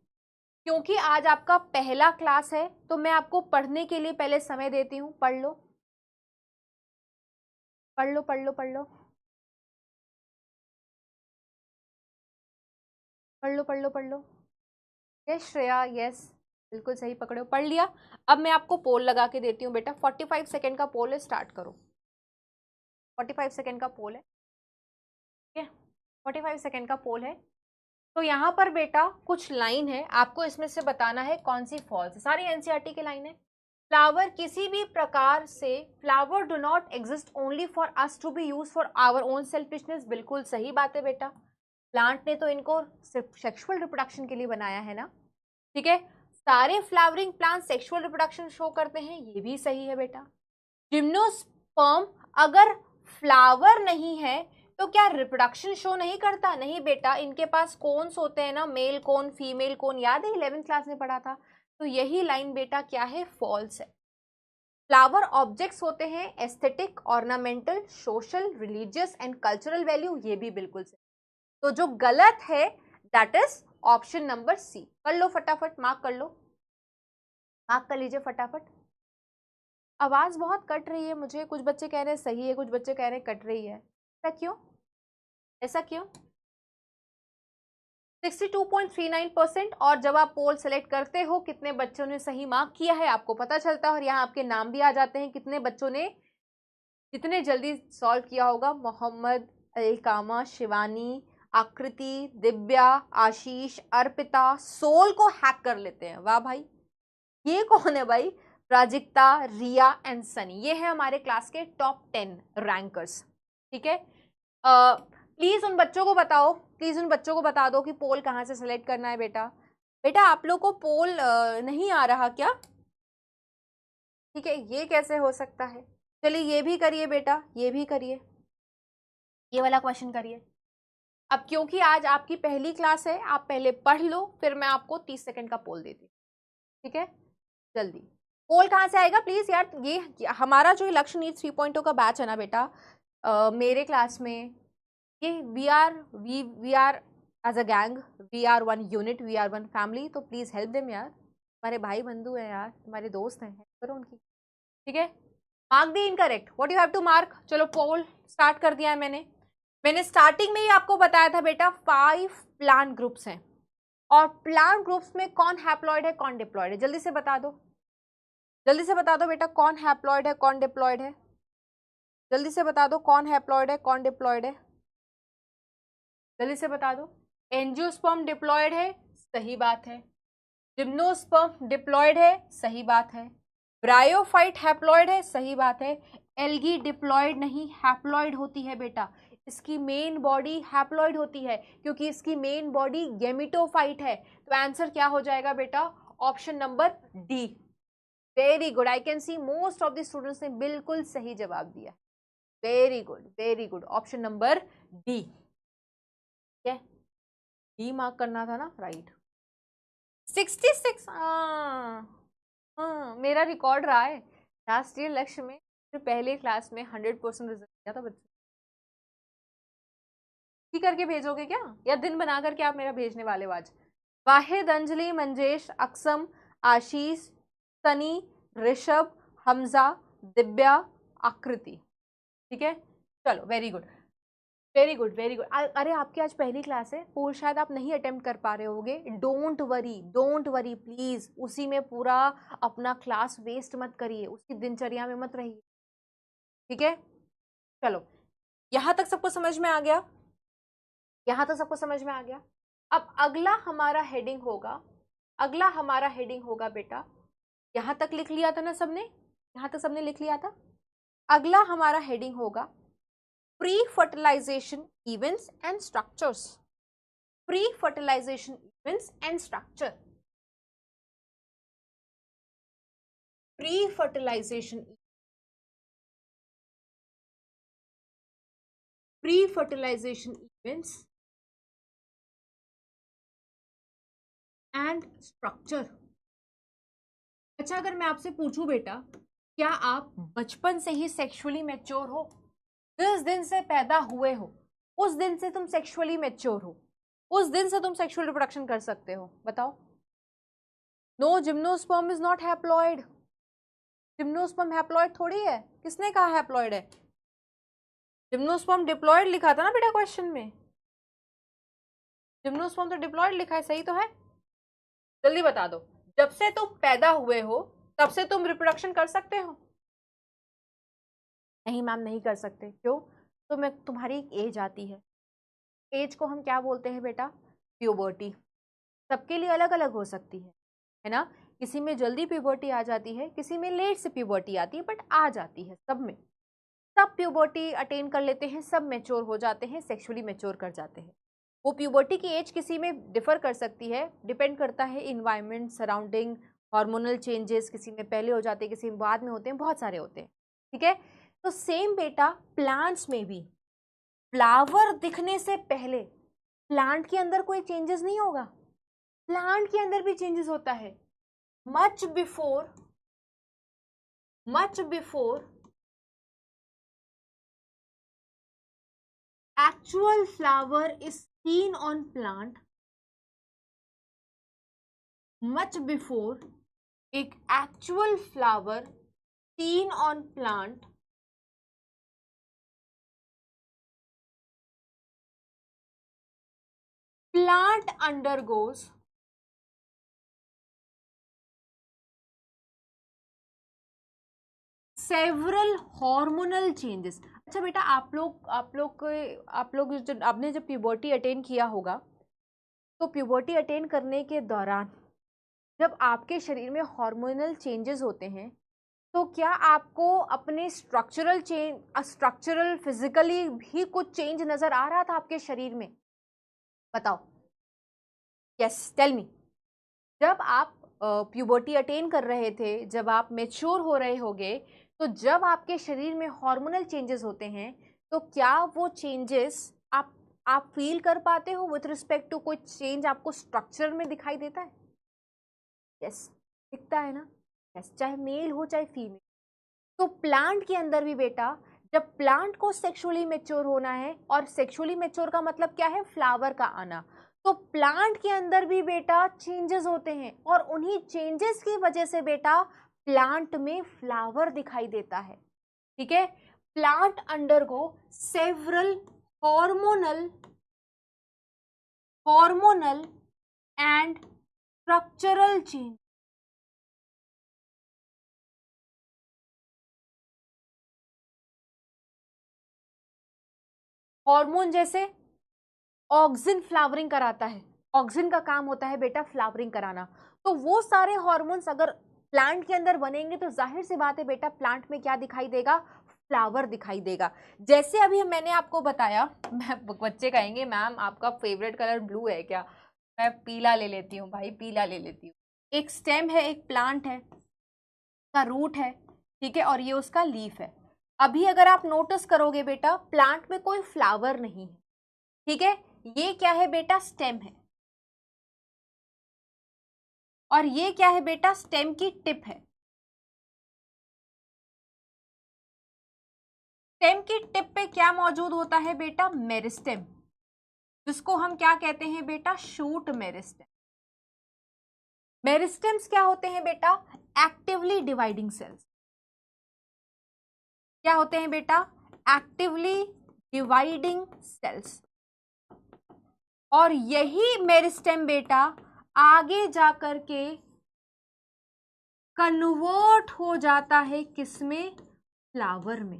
क्योंकि आज आपका पहला क्लास है, तो मैं आपको पढ़ने के लिए पहले समय देती हूँ। पढ़ लो पढ़ लो पढ़ लो पढ़ लो पढ़ लो पढ़ लो पढ़ लो। यस श्रेया, यस, बिल्कुल सही पकड़े हो, पढ़ लिया। अब मैं आपको पोल लगा के देती हूँ बेटा। 45 सेकेंड का पोल है, स्टार्ट करो। 45 सेकेंड का पोल है, ठीक है, 45 सेकेंड का पोल है। तो यहाँ पर बेटा कुछ लाइन है, आपको इसमें से बताना है कौन सी फॉल्स है। सारी एनसीईआरटी की लाइन है। फ्लावर किसी भी प्रकार से, flower do not exist only for us to be use for our own selfishness. बिल्कुल सही बात है बेटा, प्लांट ने तो इनको सिर्फ सेक्सुअल रिप्रोडक्शन के लिए बनाया है ना, ठीक है। सारे flowering plant sexual reproduction show करते हैं, ये भी सही है बेटा। जिम्नोस्पर्म अगर फ्लावर नहीं है तो क्या रिप्रोडक्शन शो नहीं करता? नहीं बेटा, इनके पास कोन्स होते हैं ना, मेल कोन फीमेल कोन, याद है 11th क्लास में पढ़ा था। तो यही लाइन बेटा क्या है, फॉल्स है। फ्लावर ऑब्जेक्ट्स होते हैं aesthetic, ornamental, social, religious and cultural value, ये भी बिल्कुल सही। तो जो गलत है that is option number C. कर लो फटाफट, मार्क कर लो, मार्क कर लीजिए फटाफट। आवाज बहुत कट रही है मुझे, कुछ बच्चे कह रहे हैं सही है, कुछ बच्चे कह रहे हैं कट रही है। ऐसा क्यों, ऐसा क्यों? 62.39%। और जब आप पोल सेलेक्ट करते हो कितने बच्चों ने सही मार्क किया है आपको पता चलता है, और यहाँ आपके नाम भी आ जाते हैं कितने बच्चों ने जितने जल्दी सॉल्व किया होगा। मोहम्मद, अलकामा, शिवानी, आकृति, दिव्या, आशीष, अर्पिता, सोल को हैक कर लेते हैं। वाह भाई, ये कौन है भाई? प्राजिक्ता, रिया एंड सनी, ये है हमारे क्लास के टॉप 10 रैंकर्स, ठीक है। प्लीज उन बच्चों को बताओ, प्लीज उन बच्चों को बता दो कि पोल कहाँ से सेलेक्ट करना है बेटा। बेटा आप लोग को पोल नहीं आ रहा क्या? ठीक है, ये कैसे हो सकता है? चलिए ये भी करिए बेटा, ये भी करिए, ये वाला क्वेश्चन करिए। अब क्योंकि आज आपकी पहली क्लास है, आप पहले पढ़ लो, फिर मैं आपको 30 सेकेंड का पोल देती हूँ, ठीक है। जल्दी पोल कहाँ से आएगा प्लीज यार। ये हमारा जो लक्ष्य नीट 3.0 का बैच है ना बेटा, मेरे क्लास में ये we are as a gang, we are one unit, we are one family. तो प्लीज हेल्प देम यार, हमारे भाई बंधु हैं यार, तुम्हारे दोस्त हैं, हेल्प करो उनकी, ठीक है। Mark the incorrect, what you have to mark. चलो पोल स्टार्ट कर दिया है मैंने स्टार्टिंग में ही आपको बताया था बेटा 5 प्लांट ग्रुप्स हैं, और प्लांट ग्रुप्स में कौन हैप्लॉइड है कौन डिप्लॉइड है, जल्दी से बता दो, जल्दी से बता दो बेटा, कौन हैप्लॉइड है कौन डिप्लॉइड है, जल्दी से बता दो कौन हैप्लॉइड है कौन डिप्लॉइड है, जल्दी से बता दो। एंजियोस्पर्म डिप्लॉइड है, सही बात है। जिम्नोस्पर्म डिप्लॉइड है, सही बात है। ब्रायोफाइट हैप्लॉइड है, सही बात है। एल्गी डिप्लॉइड नहीं, हैप्लॉइड होती है बेटा, इसकी मेन बॉडी हैप्लॉइड होती है क्योंकि इसकी मेन बॉडी गेमिटोफाइट है। तो आंसर क्या हो जाएगा बेटा, option number D. Very good, I can see most of the students ने बिल्कुल सही जवाब दिया। Very good very good, option number D, ठीक है, डी मार्क करना था ना, राइट। 66, मेरा रिकॉर्ड रहा है लास्ट ईयर लक्ष्य में, पहले क्लास में 100% रिजल्ट किया था बच्चों। ही करके भेजोगे क्या, या दिन बना करके आप मेरा भेजने वाले हो आज? वाहिद, अंजलि, मंजेश, अक्सम, आशीष, सनी, ऋषभ, हमजा, दिव्या, आकृति, ठीक है। चलो very good very good very good. अरे आपकी आज पहली क्लास है, वो शायद आप नहीं अटेम्प्ट कर पा रहे होगे। डोंट वरी प्लीज, उसी में पूरा अपना क्लास वेस्ट मत करिए, उसकी दिनचर्या में मत रहिए, ठीक है। चलो यहां तक सबको समझ में आ गया, यहां तक सबको समझ में आ गया। अब अगला हमारा हेडिंग होगा बेटा, यहां तक लिख लिया था ना सबने, यहां तक सबने लिख लिया था। अगला हमारा हेडिंग होगा pre fertilization events and structures. Pre fertilization events and structure, pre fertilization events and structure. अच्छा अगर मैं आपसे पूछूं बेटा, क्या आप बचपन से ही सेक्सुअली मैच्योर हो? जिस दिन से पैदा हुए हो उस दिन से तुम सेक्सुअली मैच्योर हो, उस दिन से तुम सेक्सुअल रिप्रोडक्शन कर सकते हो? बताओ। No, gymnosperm is not haploid. Gymnosperm haploid थोड़ी है, किसने कहा हैप्लॉइड है? जिम्नोस्पर्म डिप्लॉइड लिखा था ना बेटा क्वेश्चन में, जिम्नोस्पर्म तो डिप्लॉइड लिखा है, सही तो है? जल्दी बता दो, जब से तुम पैदा हुए हो तब से तुम रिप्रोडक्शन कर सकते हो? नहीं मैम नहीं कर सकते। क्यों? तो मैं तुम्हारी एक एज आती है, एज को हम क्या बोलते हैं बेटा? प्यूबर्टी। सबके लिए अलग अलग हो सकती है ना। किसी में जल्दी प्यूबर्टी आ जाती है, किसी में लेट से प्यूबर्टी आती है, बट आ जाती है सब में। सब प्यूबर्टी अटेन कर लेते हैं, सब मैच्योर हो जाते हैं, सेक्सुअली मैच्योर कर जाते हैं। वो प्यूबर्टी की एज किसी में डिफर कर सकती है, डिपेंड करता है इन्वायरमेंट, सराउंडिंग, हार्मोनल चेंजेस, किसी में पहले हो जाते हैं, किसी में बाद में होते हैं, बहुत सारे होते हैं, ठीक है। तो सेम बेटा प्लांट्स में भी फ्लावर दिखने से पहले प्लांट के अंदर कोई चेंजेस नहीं होगा, प्लांट के अंदर भी चेंजेस होता है। Much before actual flower is seen on plant, much before एक actual flower seen on plant plant undergoes several hormonal changes। अच्छा बेटा आप लोग जो आपने जब प्यूबर्टी अटेन किया होगा, तो प्यूबर्टी अटेन करने के दौरान जब आपके शरीर में हार्मोनल चेंजेस होते हैं, तो क्या आपको अपने स्ट्रक्चरल फिजिकली भी कुछ चेंज नजर आ रहा था आपके शरीर में? बताओ, यस टेल मी। जब आप प्यूबर्टी अटेन कर रहे थे, जब आप मेच्योर हो रहे होगे, तो जब आपके शरीर में हार्मोनल चेंजेस होते हैं, तो क्या वो चेंजेस आप फील कर पाते हो विथ रिस्पेक्ट टू कोई चेंज आपको स्ट्रक्चर में दिखाई देता है? यस दिखता है ना, यस, चाहे मेल हो चाहे फीमेल। तो प्लांट के अंदर भी बेटा, जब प्लांट को सेक्सुअली मैच्योर होना है, और सेक्सुअली मैच्योर का मतलब क्या है? फ्लावर का आना। तो प्लांट के अंदर भी बेटा चेंजेस होते हैं, और उन्हीं चेंजेस की वजह से बेटा प्लांट में फ्लावर दिखाई देता है, ठीक है। Plant undergo several hormonal and structural change. Hormone जैसे ऑक्सिन फ्लावरिंग कराता है, ऑक्सिन का काम होता है बेटा फ्लावरिंग कराना। तो वो सारे हार्मोन्स अगर प्लांट के अंदर बनेंगे, तो जाहिर सी बात है बेटा प्लांट में क्या दिखाई देगा? फ्लावर दिखाई देगा। जैसे अभी मैंने आपको बताया, बच्चे कहेंगे मैम आपका फेवरेट कलर ब्लू है क्या? मैं पीला ले लेती हूँ भाई, पीला ले लेती हूँ। एक स्टेम है, एक प्लांट है, का रूट है, ठीक है, और ये उसका लीफ है। अभी अगर आप नोटिस करोगे बेटा, प्लांट में कोई फ्लावर नहीं है, ठीक है। ये क्या है बेटा? स्टेम है। और ये क्या है बेटा? स्टेम की टिप है। स्टेम की टिप पे क्या मौजूद होता है बेटा? मेरिस्टेम, जिसको हम क्या कहते हैं बेटा? Shoot meristem. मेरिस्टेम्स क्या होते हैं बेटा? Actively dividing cells. क्या होते हैं बेटा? Actively dividing cells. और यही मेरिस्टेम बेटा आगे जाकर के कन्वर्ट हो जाता है किसमें? फ्लावर में।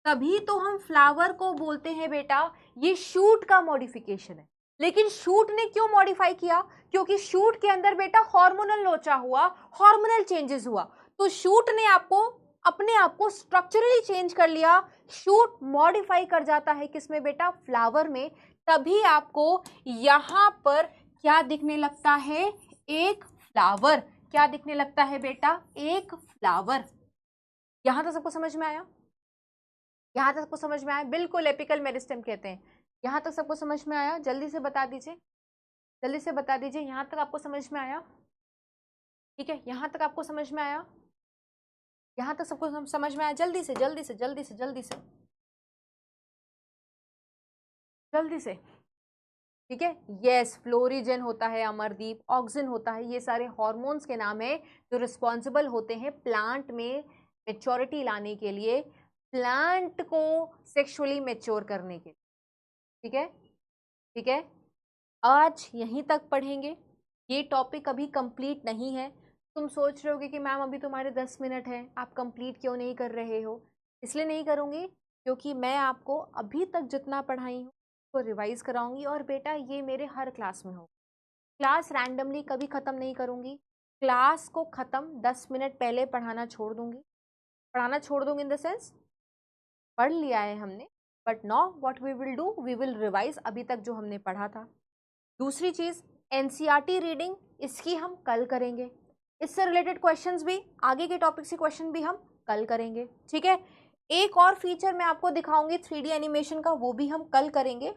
तभी तो हम फ्लावर को बोलते हैं बेटा ये शूट का मॉडिफिकेशन है। लेकिन शूट ने क्यों मॉडिफाई किया? क्योंकि शूट के अंदर बेटा हार्मोनल लोचा हुआ, हार्मोनल चेंजेस हुआ, तो शूट ने आपको अपने आप को स्ट्रक्चरली चेंज कर लिया। शूट मॉडिफाई कर जाता है किसमें बेटा? फ्लावर में। तभी आपको यहां पर क्या दिखने लगता है? एक फ्लावर। क्या दिखने लगता है बेटा? एक फ्लावर। यहां तक सबको समझ में आया? यहां तक सबको समझ में आया? बिल्कुल एपिकल मेरिस्टेम कहते हैं। यहां तक सबको समझ में आया? जल्दी से बता दीजिए, जल्दी से बता दीजिए। यहां तक आपको समझ में आया? ठीक है, यहां तक आपको समझ में आया? यहां तक सबको समझ में आया? जल्दी से जल्दी से जल्दी से जल्दी से जल्दी से। ठीक है, यस, फ्लोरिजन होता है अमरदीप, ऑक्सिन होता है, ये सारे हॉर्मोन्स के नाम है जो रिस्पॉन्सिबल होते हैं प्लांट में मेच्योरिटी लाने के लिए, प्लांट को सेक्सुअली मेच्योर करने के लिए। ठीक है, ठीक है, आज यहीं तक पढ़ेंगे। ये टॉपिक अभी कंप्लीट नहीं है। तुम सोच रहे होगे कि मैम अभी तुम्हारे 10 मिनट हैं, आप कंप्लीट क्यों नहीं कर रहे हो? इसलिए नहीं करूँगी क्योंकि मैं आपको अभी तक जितना पढ़ाई हूँ को रिवाइज कराऊंगी। और बेटा ये मेरे हर क्लास में हो, क्लास रैंडमली कभी ख़त्म नहीं करूँगी। क्लास को ख़त्म 10 मिनट पहले पढ़ाना छोड़ दूँगी। पढ़ाना छोड़ दूँगी इन द सेंस पढ़ लिया है हमने, but now what we will do, we will revise अभी तक जो हमने पढ़ा था। दूसरी चीज़ एनसीईआरटी रीडिंग, इसकी हम कल करेंगे। इससे रिलेटेड क्वेश्चंस भी, आगे के टॉपिक से क्वेश्चन भी हम कल करेंगे। ठीक है, एक और फीचर मैं आपको दिखाऊंगी 3D एनिमेशन का, वो भी हम कल करेंगे।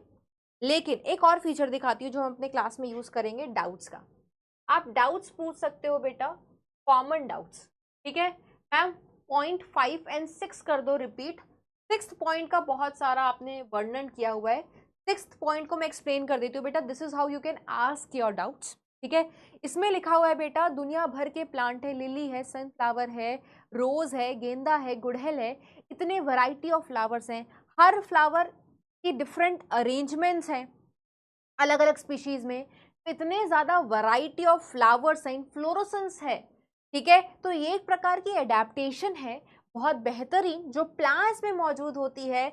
लेकिन एक और फीचर दिखाती हूँ जो हम अपने क्लास में यूज करेंगे, डाउट्स का। आप डाउट्स पूछ सकते हो बेटा, कॉमन डाउट्स। ठीक है मैम, 0.5 और 6 कर दो रिपीट। 6th पॉइंट का बहुत सारा आपने वर्णन किया हुआ है, 6th पॉइंट को मैं एक्सप्लेन कर देती हूँ बेटा। This is how you can ask your doubts. ठीक है, इसमें लिखा हुआ है बेटा दुनिया भर के प्लांट है, लिली है, सनफ्लावर है, रोज है, गेंदा है, गुड़हल है, इतने वैरायटी ऑफ फ्लावर्स हैं। हर फ्लावर की डिफरेंट अरेंजमेंट्स हैं अलग अलग स्पीशीज में, इतने ज्यादा वैरायटी ऑफ फ्लावर्स हैं, फ्लोरोसेंस है। ठीक है, तो ये एक प्रकार की एडेप्टेशन है बहुत बेहतरीन जो प्लांट्स में मौजूद होती है,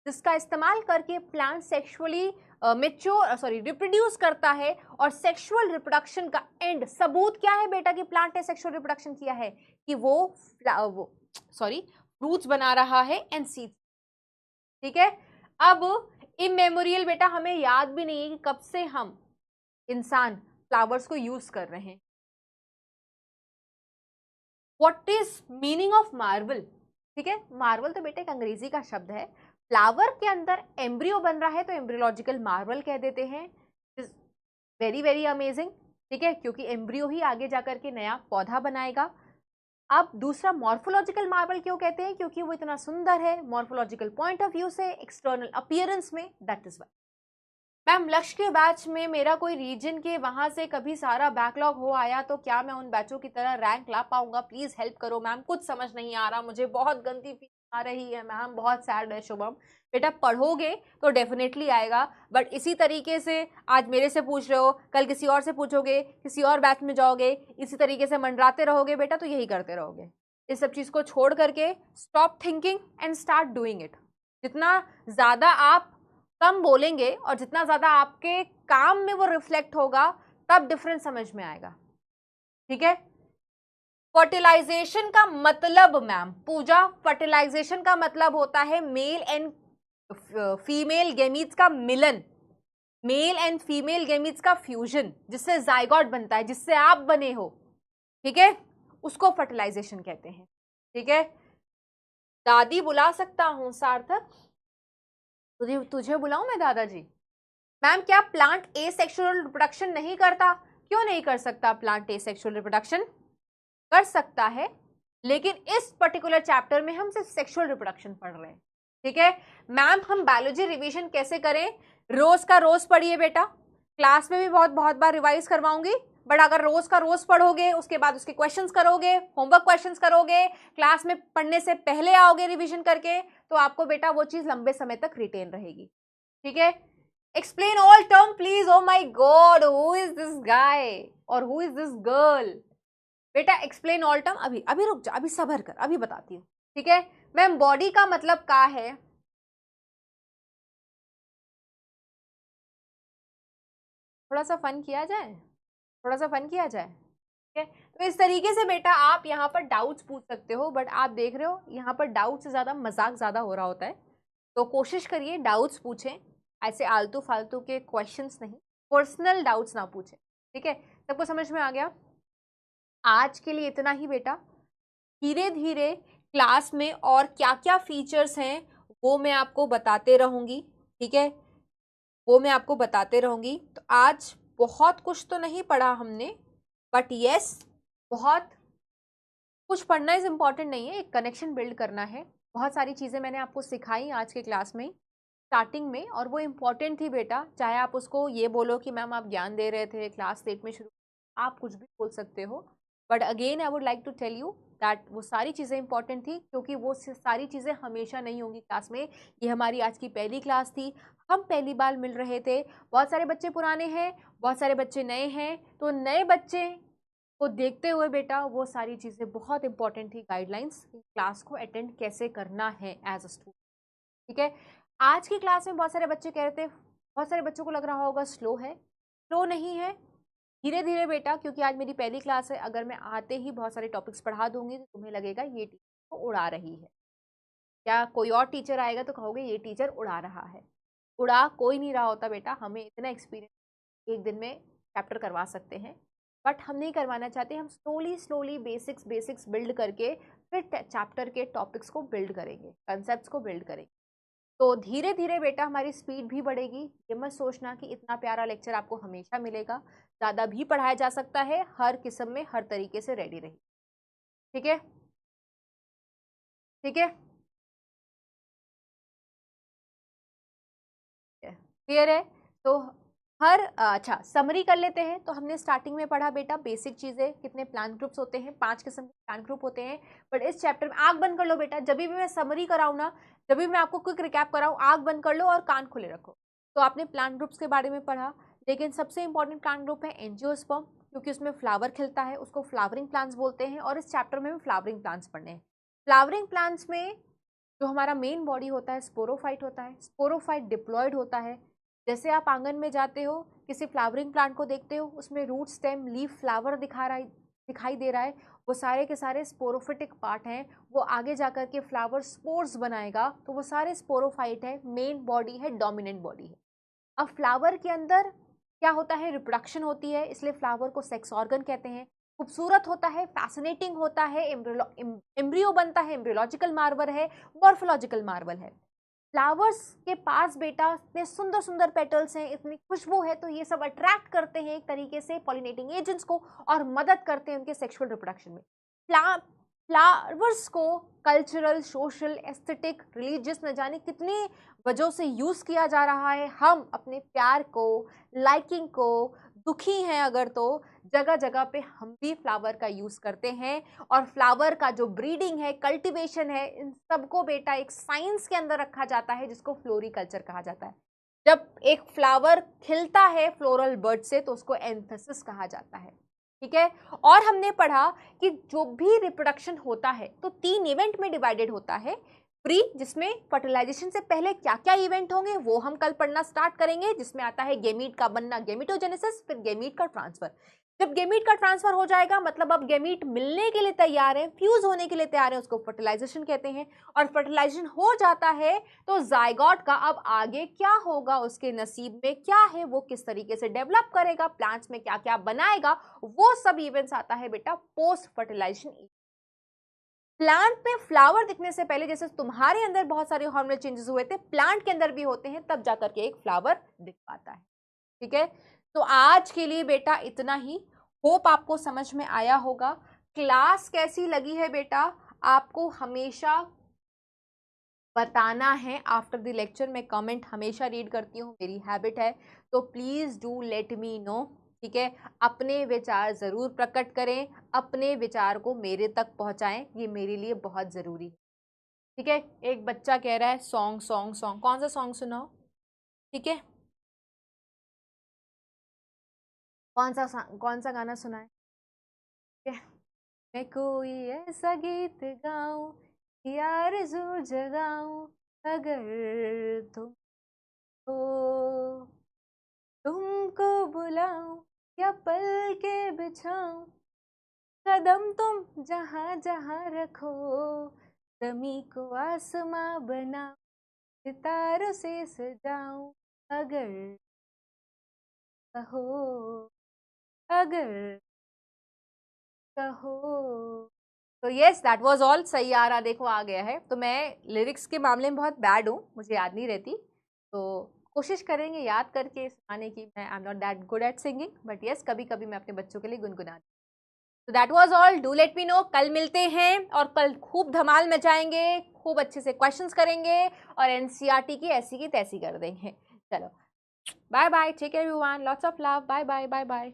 जिसका इस्तेमाल करके प्लांट सेक्सुअली रिप्रोड्यूस करता है। और सेक्सुअल रिप्रोडक्शन का एंड सबूत क्या है बेटा कि प्लांट ने सेक्सुअल रिप्रोडक्शन किया है? कि वो फ्रूट्स बना रहा है एंड सीड्स। ठीक है, अब इमेमोरियल बेटा हमें याद भी नहीं है कि कब से हम इंसान फ्लावर्स को यूज कर रहे हैं। What is meaning of Marvel? ठीक है, मार्वल तो बेटा एक अंग्रेजी का शब्द है। फ्लावर के अंदर एम्ब्रियो बन रहा है तो एम्ब्रियोलॉजिकल मार्वल कह देते हैं। Very very amazing. ठीक है, क्योंकि एम्ब्रियो ही आगे जाकर के नया पौधा बनाएगा। अब दूसरा मॉर्फोलॉजिकल मार्वल क्यों कहते हैं? क्योंकि वो इतना सुंदर है मॉर्फोलॉजिकल पॉइंट ऑफ व्यू से, एक्सटर्नल अपीयरेंस में, दैट इज वाई। मैम लक्ष्य के बैच में मेरा कोई रीजन के वहां से कभी सारा बैकलॉग हो आया तो क्या मैं उन बैचों की तरह रैंक ला पाऊंगा? प्लीज हेल्प करो मैम, कुछ समझ नहीं आ रहा मुझे, बहुत गंदी फीलिंग आ रही है मैम, बहुत सैड है। शुभम बेटा पढ़ोगे तो डेफिनेटली आएगा, बट इसी तरीके से आज मेरे से पूछ रहे हो, कल किसी और से पूछोगे, किसी और बैच में जाओगे, इसी तरीके से मंडराते रहोगे बेटा तो यही करते रहोगे। इस सब चीज को छोड़ करके stop thinking and start doing it. जितना ज्यादा आप कम बोलेंगे और जितना ज्यादा आपके काम में वो रिफ्लेक्ट होगा तब डिफरेंस समझ में आएगा। ठीक है, फर्टिलाइजेशन का मतलब मैम पूजा, फर्टिलाइजेशन का मतलब होता है मेल एंड फीमेल गेमीट्स का मिलन, मेल एंड फीमेल गेमीट्स का फ्यूजन, जिससे जाइगोट बनता है, जिससे आप बने हो। ठीक है, उसको फर्टिलाइजेशन कहते हैं। ठीक है, दादी बुला सकता हूं सार्थक? तुझे बुलाऊं मैं दादाजी? मैम क्या प्लांट एसेक्सुअल रिप्रोडक्शन नहीं करता? क्यों नहीं कर सकता? प्लांट एसेक्सुअल रिप्रोडक्शन कर सकता है, लेकिन इस पर्टिकुलर चैप्टर में हम सिर्फ सेक्सुअल रिप्रोडक्शन पढ़ रहे हैं। ठीक है मैम, हम बायोलॉजी रिवीजन कैसे करें? रोज का रोज पढ़िए बेटा, क्लास में भी बहुत बहुत बार रिवाइज करवाऊंगी, बट अगर रोज का रोज पढ़ोगे, उसके बाद उसके क्वेश्चंस करोगे, होमवर्क क्वेश्चंस करोगे, क्लास में पढ़ने से पहले आओगे रिवीजन करके, तो आपको बेटा वो चीज लंबे समय तक रिटेन रहेगी। ठीक है, explain all term please. Oh my god, who is this guy और हु इज दिस गर्ल? बेटा एक्सप्लेन ऑल टर्म। अभी अभी रुक जा, अभी सबर कर, अभी बताती हूँ। ठीक है मैम, बॉडी का मतलब क्या है? थोड़ा सा फन किया जाए, थोड़ा सा फन किया जाए। ठीक है, तो इस तरीके से बेटा आप यहाँ पर डाउट्स पूछ सकते हो, बट आप देख रहे हो यहाँ पर डाउट से ज्यादा मजाक ज्यादा हो रहा होता है। तो कोशिश करिए डाउट्स पूछें, ऐसे आलतू फालतू के क्वेश्चंस नहीं, पर्सनल डाउट्स ना पूछें। ठीक है, सबको समझ में आ गया? आज के लिए इतना ही बेटा। धीरे धीरे क्लास में और क्या क्या फीचर्स हैं वो मैं आपको बताते रहूंगी। ठीक है, वो मैं आपको बताते रहूंगी। तो आज बहुत कुछ तो नहीं पढ़ा हमने, बट यस बहुत कुछ पढ़ना इज इम्पॉर्टेंट नहीं है, एक कनेक्शन बिल्ड करना है। बहुत सारी चीज़ें मैंने आपको सिखाई आज के क्लास में स्टार्टिंग में, और वो इम्पॉर्टेंट थी बेटा। चाहे आप उसको ये बोलो कि मैम आप ज्ञान दे रहे थे क्लास 8 में शुरू, आप कुछ भी बोल सकते हो, but again I would like to tell you that वो सारी चीज़ें इंपॉर्टेंट थी, क्योंकि वो सारी चीज़ें हमेशा नहीं होंगी क्लास में। ये हमारी आज की पहली क्लास थी, हम पहली बार मिल रहे थे। बहुत सारे बच्चे पुराने हैं, बहुत सारे बच्चे नए हैं, तो नए बच्चे को देखते हुए बेटा वो सारी चीज़ें बहुत इंपॉर्टेंट थी, गाइडलाइंस क्लास को अटेंड कैसे करना है एज अ स्टूडेंट। ठीक है, आज की क्लास में बहुत सारे बच्चे कह रहे थे, बहुत सारे बच्चों को लग रहा होगा स्लो है। स्लो नहीं है, धीरे धीरे बेटा, क्योंकि आज मेरी पहली क्लास है। अगर मैं आते ही बहुत सारे टॉपिक्स पढ़ा दूंगी तो तुम्हें लगेगा ये टीचर को उड़ा रही है, या कोई और टीचर आएगा तो कहोगे ये टीचर उड़ा रहा है। उड़ा कोई नहीं रहा होता बेटा, हमें इतना एक्सपीरियंस एक दिन में चैप्टर करवा सकते हैं, बट हम नहीं करवाना चाहते। हम स्लोली स्लोली बेसिक्स बिल्ड करके फिर चैप्टर के टॉपिक्स को बिल्ड करेंगे, कंसेप्ट को बिल्ड करेंगे। तो धीरे धीरे बेटा हमारी स्पीड भी बढ़ेगी। ये मत सोचना कि इतना प्यारा लेक्चर आपको हमेशा मिलेगा, ज़्यादा भी पढ़ाया जा सकता है, हर किस्म में हर तरीके से रेडी रही। ठीक है, ठीक है, क्लियर है? तो हर अच्छा समरी कर लेते हैं। तो हमने स्टार्टिंग में पढ़ा बेटा बेसिक चीजें, कितने प्लान ग्रुप्स होते हैं, 5 किस्म के प्लान ग्रुप होते हैं। बट इस चैप्टर में आंख बंद कर लो बेटा, जब भी मैं समरी कराऊँ ना, जब भी मैं आपको क्विक रिकैप कराऊँ, आंख बंद कर लो और कान खुले रखो। तो आपने प्लान ग्रुप्स के बारे में पढ़ा, लेकिन सबसे इंपॉर्टेंट प्लान ग्रुप है एंजियोस्पर्म, क्योंकि उसमें फ्लावर खिलता है, उसको फ्लावरिंग प्लांट्स बोलते हैं, और इस चैप्टर में फ्लावरिंग प्लांट्स पढ़ने हैं। फ्लावरिंग प्लांट्स में जो हमारा मेन बॉडी होता है स्पोरोफाइट होता है, स्पोरोफाइट डिप्लॉयड होता है। जैसे आप आंगन में जाते हो, किसी फ्लावरिंग प्लांट को देखते हो, उसमें रूट स्टेम लीफ फ्लावर दिखाई दे रहा है, वो सारे के सारे स्पोरोफिटिक पार्ट हैं। वो आगे जाकर के फ्लावर स्पोर्स बनाएगा, तो वो सारे स्पोरोफाइट है, मेन बॉडी है, डोमिनेंट बॉडी है। अब फ्लावर के अंदर क्या होता है, रिप्रोडक्शन होती है, इसलिए फ्लावर को सेक्स ऑर्गन कहते हैं। खूबसूरत होता है, फैसिनेटिंग होता है, एम्ब्रियो बनता है, एम्ब्रियोलॉजिकल मार्वल है, मॉर्फोलॉजिकल मार्वल है। फ्लावर्स के पास बेटा इतने सुंदर सुंदर पेटल्स हैं, इतनी खुशबू है, तो ये सब अट्रैक्ट करते हैं एक तरीके से पॉलिनेटिंग एजेंट्स को, और मदद करते हैं उनके सेक्सुअल रिप्रोडक्शन में। फ्लावर्स को कल्चरल, सोशल, एस्थेटिक, रिलीजियस न जाने कितनी वजहों से यूज किया जा रहा है। हम अपने प्यार को, लाइकिंग को, दुखी हैं अगर, तो जगह जगह पे हम भी फ्लावर का यूज करते हैं। और फ्लावर का जो ब्रीडिंग है, कल्टीवेशन है, इन सबको बेटा एक साइंस के अंदर रखा जाता है, जिसको फ्लोरिकल्चर कहा जाता है। जब एक फ्लावर खिलता है फ्लोरल बर्ड से, तो उसको एंथसिस कहा जाता है। ठीक है, और हमने पढ़ा कि जो भी रिप्रोडक्शन होता है तो 3 इवेंट में डिवाइडेड होता है। प्री, जिसमें फर्टिलाइजेशन से पहले क्या क्या इवेंट होंगे वो हम कल पढ़ना स्टार्ट करेंगे, जिसमें आता है गेमीट का बनना, गेमिटोजेनेसिस, फिर गेमीट का ट्रांसफर। जब गेमीट का ट्रांसफर हो जाएगा, मतलब अब गेमीट मिलने के लिए तैयार है, फ्यूज होने के लिए तैयार है, उसको फर्टिलाइजेशन कहते हैं। और फर्टिलाइजेशन हो जाता है तो जायगॉट का अब आगे क्या होगा, उसके नसीब में क्या है, वो किस तरीके से डेवलप करेगा, प्लांट्स में क्या क्या बनाएगा, वो सब इवेंट्स आता है बेटा पोस्ट फर्टिलाइजेशन। प्लांट में फ्लावर दिखने से पहले, जैसे तुम्हारे अंदर बहुत सारे हार्मोनल चेंजेस हुए थे, प्लांट के अंदर भी होते हैं, तब जाकर के एक फ्लावर दिख पाता है। ठीक है, तो आज के लिए बेटा इतना ही। होप आपको समझ में आया होगा। क्लास कैसी लगी है बेटा, आपको हमेशा बताना है आफ्टर द लेक्चर। मैं कमेंट हमेशा रीड करती हूँ, मेरी हैबिट है, तो please do let me know. ठीक है, अपने विचार जरूर प्रकट करें, अपने विचार को मेरे तक पहुंचाएं, ये मेरे लिए बहुत जरूरी है। ठीक है, एक बच्चा कह रहा है सॉन्ग सॉन्ग सॉन्ग, कौन सा सॉन्ग सुनाओ? ठीक है, कौन सा गाना सुनाए? ठीक है, मैं कोई ऐसा गीत गाऊं, आरज़ू जगाऊं, अगर तुम हो, तुमको बुलाऊं या पल के बिछाऊं, कदम तुम जहां जहां रखो, जमी को आसमां बना, सितारों से सजाऊं, अगर कहो, अगर कहो। तो यस, दैट वाज ऑल। सही आ रहा, देखो आ गया है। तो मैं लिरिक्स के मामले में बहुत बैड हूँ, मुझे याद नहीं रहती, तो कोशिश करेंगे याद करके सुनाने की। मैं I am not that good at singing, but yes कभी कभी मैं अपने बच्चों के लिए गुनगुनाती। तो that was all, do let me know. कल मिलते हैं और कल खूब धमाल मचाएंगे, खूब अच्छे से क्वेश्चंस करेंगे और एनसीईआरटी की ऐसी की तैसी कर देंगे। चलो bye bye, take care everyone, lots of love, bye bye bye bye.